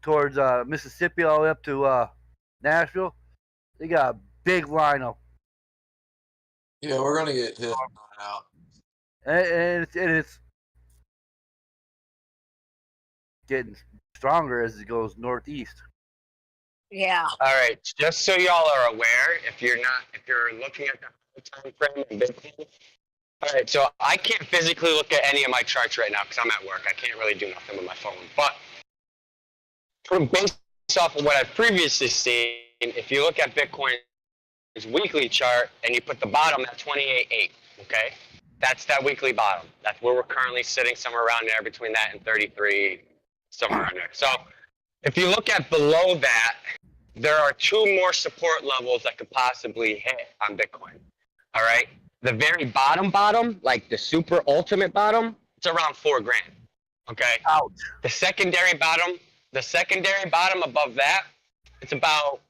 towards Mississippi, all the way up to Nashville, they got a big lineup, Yeah, we're gonna get hit out. and it's getting stronger as it goes northeast. Yeah. All right, just so y'all are aware, if you're looking at the time frame in Bitcoin. All right, so I can't physically look at any of my charts right now because I'm at work. I can't really do nothing with my phone. But based off of what I've previously seen, if you look at Bitcoin's weekly chart and you put the bottom at 28.8, okay, that's that weekly bottom. That's where we're currently sitting, somewhere around there between that and 33, somewhere around there. So if you look at below that, there are two more support levels that could possibly hit on Bitcoin. All right. The very bottom, like the super ultimate bottom, it's around $4,000. Okay. Ouch. The secondary bottom above that, it's about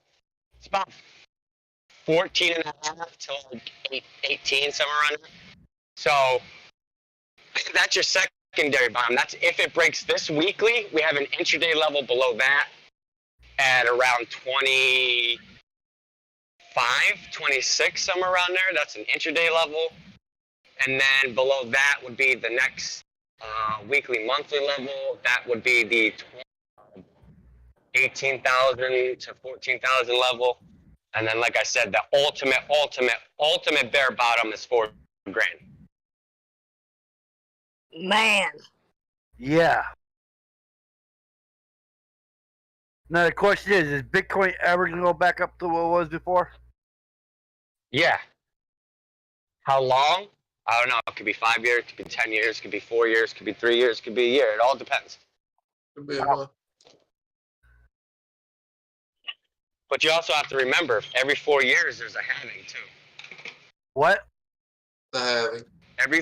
14 and a half to like 18, somewhere around there. So that's your secondary bottom. That's if it breaks this weekly. We have an intraday level below that at around 25, 26, somewhere around there. That's an intraday level. And then below that would be the next weekly, monthly level. That would be the 18,000 to 14,000 level. And then, like I said, the ultimate bare bottom is $4,000. Man. Yeah. Now the question is Bitcoin ever gonna go back up to what it was before? Yeah. How long? I don't know. It could be 5 years, it could be 10 years, it could be 4 years, it could be 3 years, it could be a year. It all depends. Could be a month. But you also have to remember, every 4 years there's a halving too. What? The halving. Every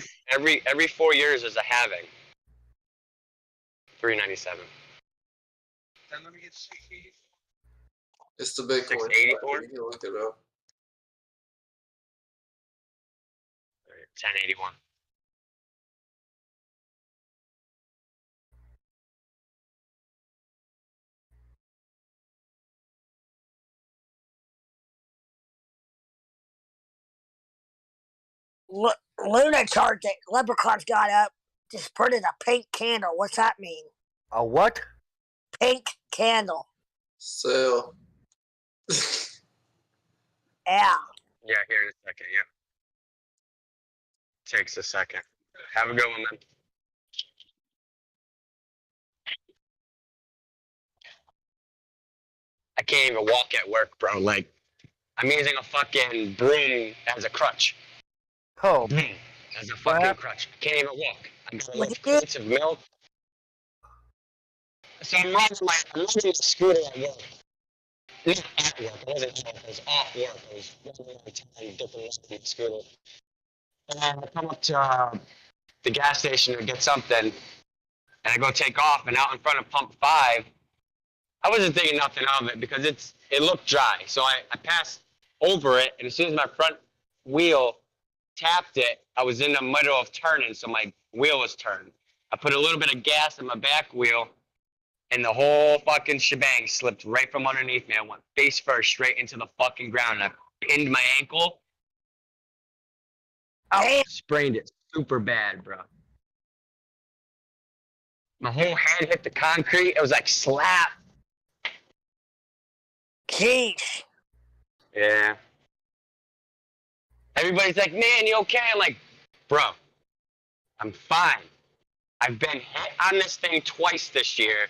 4 years there's a halving. 397. Then let me get 684. It's the Bitcoin. 684? You can look it up. 1081. Luna chart that Leprechaun's got up just printed a pink candle. What's that mean? A what? Pink candle. Sell. Yeah. Yeah, here in a second. Yep. Takes a second. Have a good one, man. I can't even walk at work, bro. Like, I'm using a fucking broom as a crutch. Oh, As a fucking What? crutch. I can't even walk. I got Look enough at this. crates of milk. So I'm riding the scooter at work. Not at work. I wasn't at work. I was off work. I was running around town, dipping around on the scooter. And I come up to the gas station to get something, and I go take off, and out in front of pump 5, I wasn't thinking nothing of it because it looked dry. So I passed over it, and as soon as my front wheel tapped it, I was in the middle of turning, so my wheel was turned. I put a little bit of gas in my back wheel, and the whole fucking shebang slipped right from underneath me. I went face first straight into the fucking ground, and I pinned my ankle. I sprained it super bad, bro. My whole head hit the concrete. It was like slap. Jeez. Yeah. Everybody's like, man, you okay? I'm like, bro, I'm fine. I've been hit on this thing twice this year,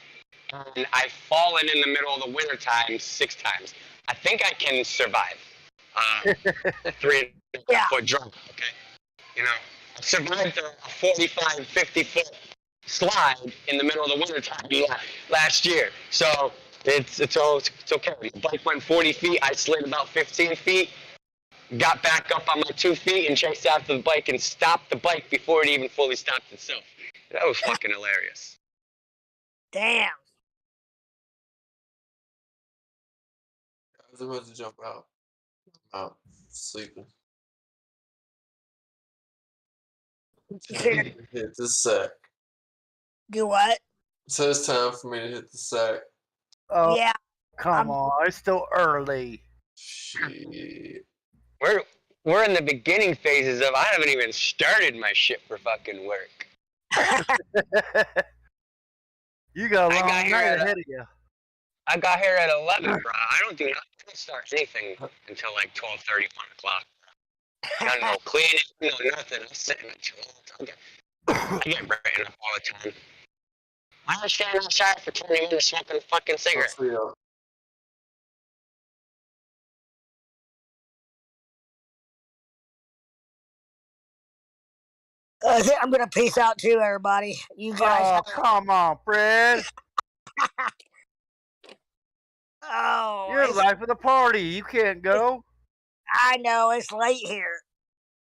and I've fallen in the middle of the winter time 6 times. I think I can survive 3.5-foot drop, okay? You know, I survived a 45, 50-foot slide in the middle of the winter time last year. So it's okay. The bike went 40 feet. I slid about 15 feet, got back up on my 2 feet and chased after the bike and stopped the bike before it even fully stopped itself. That was fucking hilarious. Damn. I was about to jump out. I'm out. Sleeping. Hit the sack. Do what? So it's time for me to hit the sack. oh, Yeah. come on. It's still early. Shit. We're in the beginning phases of I haven't even started my shit for fucking work. You got a I long got here night at ahead of you. I got here at 11, bro. I don't start anything until like 12:30, 1 o'clock. Got no cleaning, no nothing. I'm sitting until I get written up all the time. I was standing outside for 20 minutes smoking a fucking cigarette. I'll see y'all. I think I'm gonna peace out too, everybody. You guys. Oh, come on, Fred. Oh, You're the life of the party. You can't go. I know it's late here.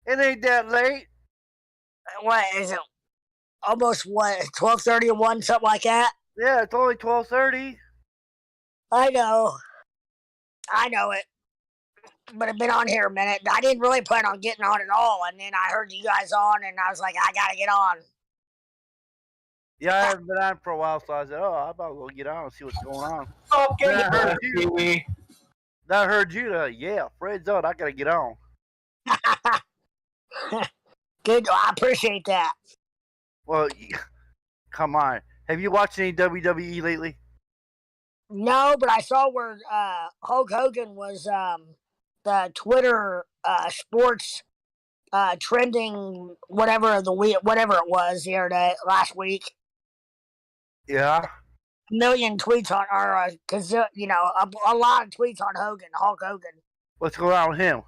It ain't that late. What is it? Almost what? 12:30 or 1, something like that. Yeah, it's only 12:30. I know it. But I've been on here a minute. I didn't really plan on getting on at all, and then I heard you guys on, and I was like, I gotta get on. Yeah, I haven't been on for a while, so I said, oh, I'm about to go get on and see what's going on. Okay, Then I heard you. Kiwi. Then I heard you. Yeah, Fred's on. I gotta get on. Good. I appreciate that. Well, come on. Have you watched any WWE lately? No, but I saw where Hulk Hogan was the Twitter sports trending whatever it was the other day, last week. Yeah. A million tweets on, or because a lot of tweets on Hulk Hogan. What's going on with him?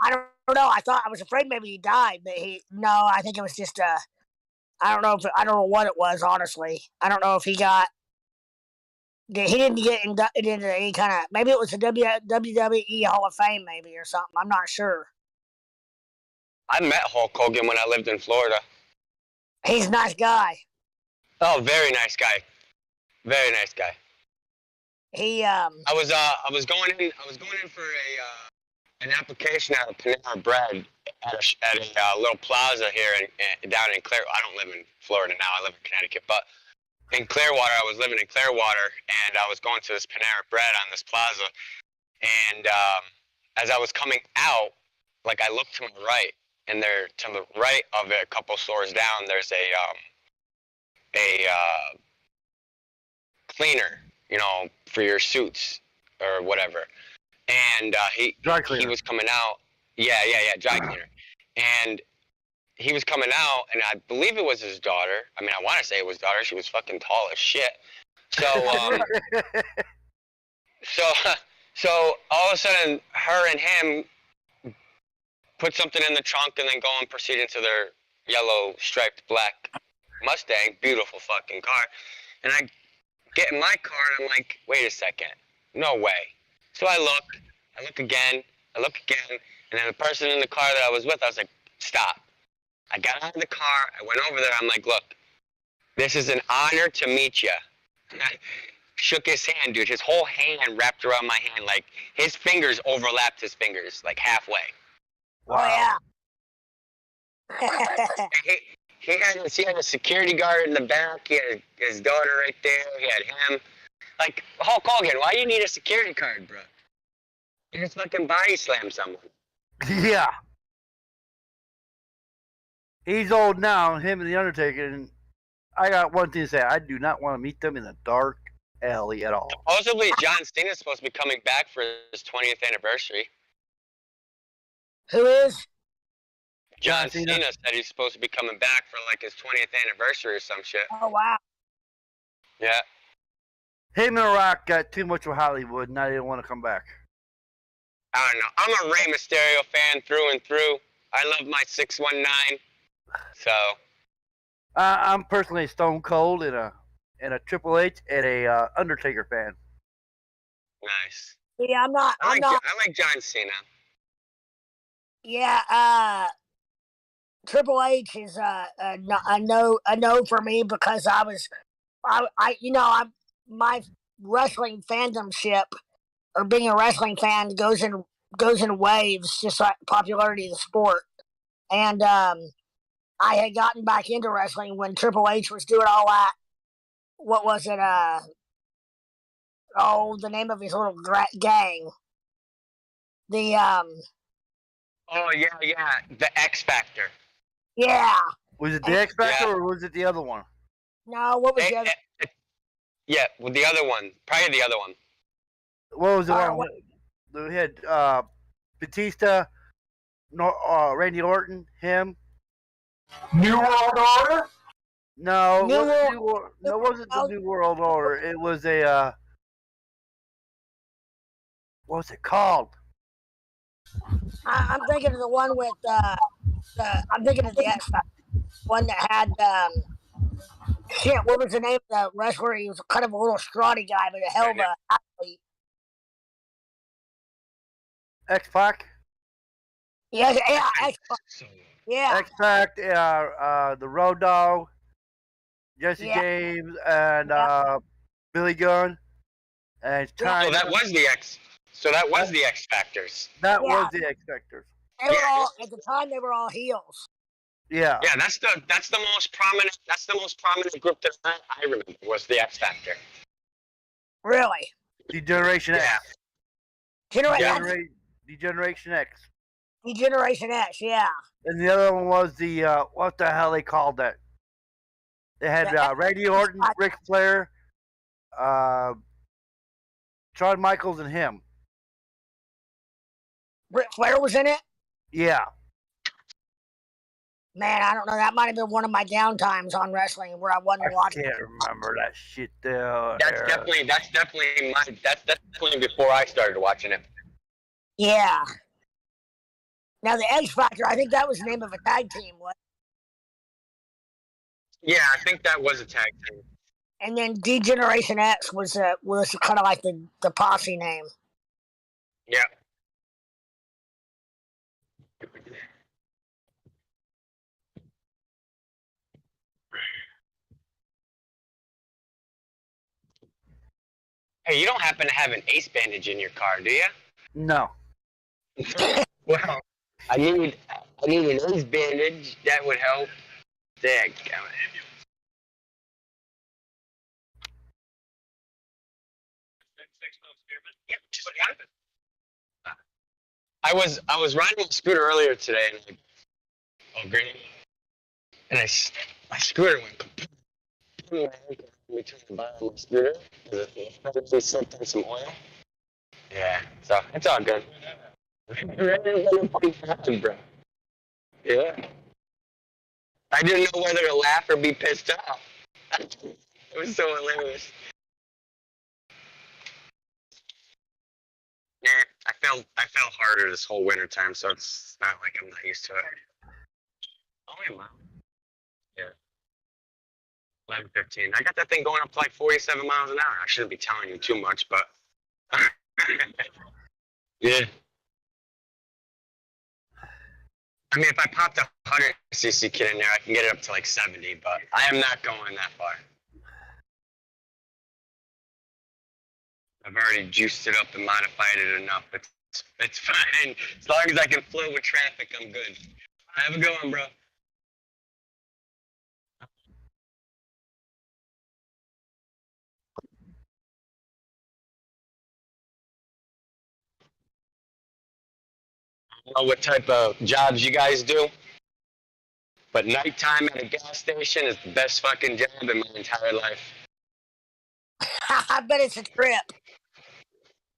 I don't know. I was afraid maybe he died, but I think it was just I don't know what it was, honestly. I don't know if he didn't get inducted into any kind of, maybe it was the WWE Hall of Fame, maybe, or something. I'm not sure. I met Hulk Hogan when I lived in Florida. He's a nice guy. Oh, very nice guy. Very nice guy. He I was going in for an application at a Panera Bread at a little plaza here down in Clearwater. I don't live in Florida now. I live in Connecticut, but in Clearwater, I was living in Clearwater, and I was going to this Panera Bread on this plaza, and as I was coming out, like I looked to my right, and there to the right of it, a couple stores down, there's a cleaner, you know, for your suits or whatever. And Dry he cleaner. was coming out. Yeah, dry cleaner. And he was coming out, and I believe it was his daughter. I mean, I want to say it was daughter. She was fucking tall as shit. So, so all of a sudden, her and him put something in the trunk and then go and proceed into their yellow striped black Mustang. Beautiful fucking car. And I get in my car, and I'm like, wait a second. No way. So I look again, and then the person in the car that I was with, I was like, stop. I got out of the car, I went over there, I'm like, look, this is an honor to meet you. I shook his hand, dude. His whole hand wrapped around my hand, like his fingers overlapped his fingers, like halfway. Oh He had a security guard in the back, he had his daughter right there, he had him. Like, Hulk Hogan, why do you need a security card, bro? You just fucking body slam someone. Yeah. He's old now, him and The Undertaker, and I got one thing to say. I do not want to meet them in a dark alley at all. Supposedly, John Cena's supposed to be coming back for his 20th anniversary. Who is? John Cena said he's supposed to be coming back for like his 20th anniversary or some shit. Oh, wow. Yeah. Him and Rock got too much of Hollywood, and I didn't want to come back. I don't know. I'm a Rey Mysterio fan through and through. I love my 619. So. I'm personally a Stone Cold and a Triple H and a Undertaker fan. Nice. Yeah, I like John Cena. Yeah, Triple H is a no for me because my wrestling fandomship or being a wrestling fan goes in waves, just like popularity of the sport. And I had gotten back into wrestling when Triple H was doing all that. What was it? The name of his little gang. The Oh yeah, the X Factor. Yeah. Was it the X Factor or was it the other one? No, what was the other? Yeah, with the other one. Probably the other one. What was the one? We had Batista, Randy Orton, him. New World Order? No, it wasn't the New World Order. It was a what was it called? I'm thinking of the one with I'm thinking of the X Factor one that had shit. What was the name of the wrestler? He was kind of a little scrawny guy, but a hell of a athlete. X-Pac? Yeah, X-Pac. Yeah. X-Pac, the Road Dogg, Jesse James, and Billy Gunn. And So that was the X. So that was the X Factors. That was the X Factors. They were all at the time. They were all heels. Yeah. Yeah, that's the most prominent. That's the most prominent group that I remember was the X Factor. Really? Degeneration X. Degeneration X. Degeneration X, yeah. And the other one was the what the hell they called that? They had Randy Orton, Ric Flair, Shawn Michaels, and him. Ric Flair was in it? Yeah. Man, I don't know. That might have been one of my downtimes on wrestling where I wasn't watching. I can't remember that shit there. That's definitely before I started watching it. Yeah. Now the X Factor, I think that was the name of a tag team, what? Yeah, I think that was a tag team. And then Degeneration X was kind of like the posse name. Yeah. Hey, you don't happen to have an ace bandage in your car, do you? No. Well, I need an ace bandage. That would help. Dadgummit. I was riding a scooter earlier today, and all green. And my scooter went completely between the bottom of the scooter because it probably slipped on some oil. Yeah, so it's all good. Bro. Yeah. I didn't know whether to laugh or be pissed off. It was so hilarious. Yeah, I fell harder this whole winter time, so it's not like I'm not used to it. Oh yeah, wow. Yeah. 11:15. I got that thing going up to like 47 miles an hour. I shouldn't be telling you too much, but yeah. I mean, if I popped a 100cc kit in there, I can get it up to like 70, but I am not going that far. I've already juiced it up and modified it enough. It's fine. As long as I can flow with traffic, I'm good. Have a good one, bro. I don't know what type of jobs you guys do, but nighttime at a gas station is the best fucking job in my entire life. I bet it's a trip.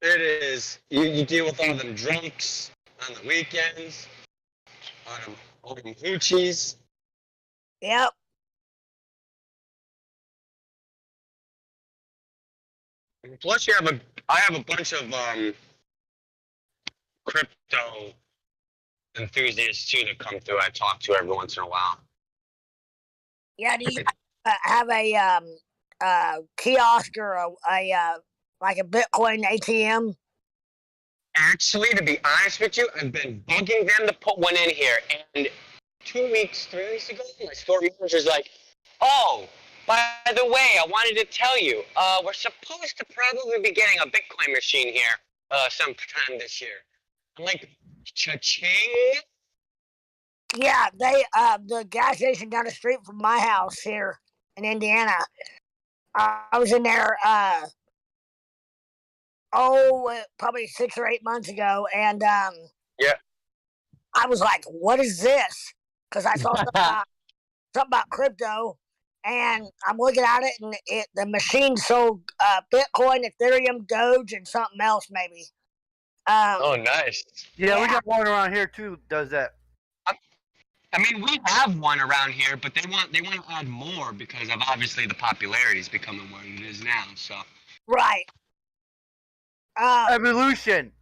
It is. You deal with all them drunks on the weekends, all them hoochies. Yep. Plus, I have a bunch of crypto enthusiasts too that come through. I talk to every once in a while. Yeah. Do you have a kiosk or a like a Bitcoin ATM? Actually, to be honest with you, I've been bugging them to put one in here. And 3 weeks ago, my store manager's like, "Oh, by the way, I wanted to tell you, we're supposed to probably be getting a Bitcoin machine here sometime this year." I'm like, "Cha-ching!" Yeah, the gas station down the street from my house here in Indiana. I was in there probably 6 or 8 months ago, and Yeah. I was like, "What is this?" Because I saw something about crypto, and I'm looking at it, and the machine sold Bitcoin, Ethereum, Doge, and something else maybe. Oh, nice. Yeah, we got one around here too. Does that? I mean, we have one around here, but they want to add more because of obviously the popularity is becoming what it is now. So Right. Evolution.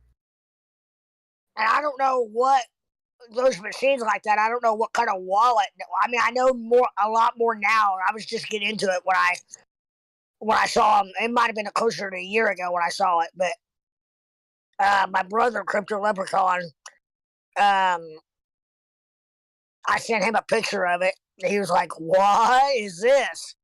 And I don't know what those machines like that. I don't know what kind of wallet. I mean, I know a lot more now. I was just getting into it when I saw them. It might have been closer to a year ago when I saw it, but my brother, Crypto Leprechaun, I sent him a picture of it. He was like, "What is this?"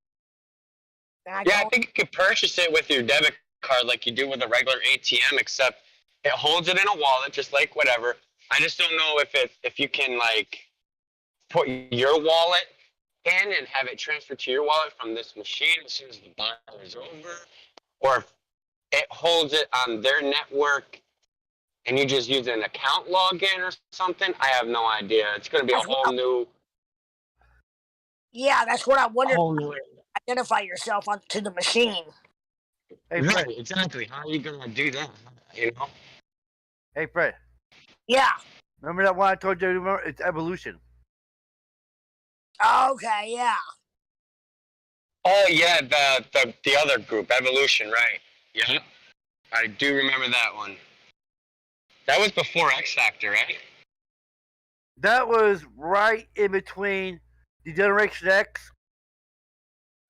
I think you could purchase it with your debit card like you do with a regular ATM, except it holds it in a wallet, just like whatever. I just don't know if you can like put your wallet in and have it transferred to your wallet from this machine as soon as the buy is over, or if it holds it on their network and you just use an account login or something. I have no idea. It's going to be a whole new. Yeah, that's what I wondered. Identify yourself to the machine. Hey, right, Fred. exactly. How are you going to do that? You know? Hey, Fred. Yeah. Remember that one I told you? Remember? It's evolution. Okay, yeah. Oh yeah, the other group, Evolution, right? Yeah, I do remember that one. That was before X Factor, right? That was right in between Degeneration X,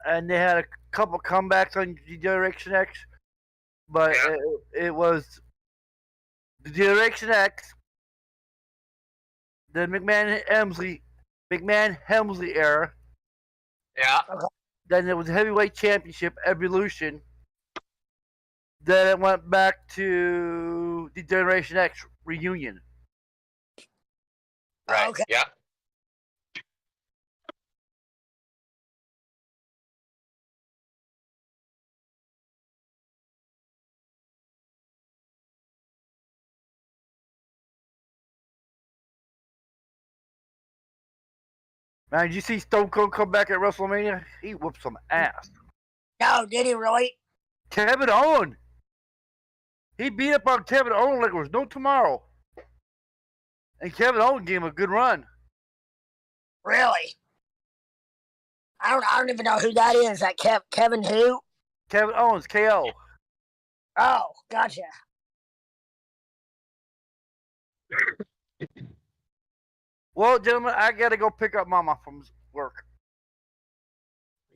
and they had a couple comebacks on Degeneration X, but it was Degeneration X, the McMahon Hemsley era. Yeah. Then it was Heavyweight Championship Evolution. Then it went back to Degeneration X Reunion. Right. Okay. Yeah. Man, did you see Stone Cold come back at WrestleMania? He whooped some ass. No, did he really? Kevin Owens. He beat up on Kevin Owens like there was no tomorrow. And Kevin Owens gave him a good run. Really? I don't even know who that is. That Kevin who? Kevin Owens, KO. Oh, gotcha. Well, gentlemen, I gotta go pick up Mama from work.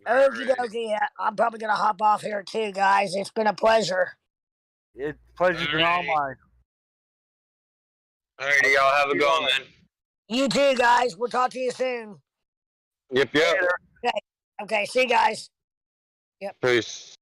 Okie dokie. Yeah, I'm probably gonna hop off here too, guys. It's been a pleasure. It's pleasure's been all mine. Alrighty, y'all have a good one, man. You too, guys. We'll talk to you soon. Yep, yep. Okay, see you guys. Yep. Peace.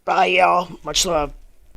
Bye, y'all. Much love.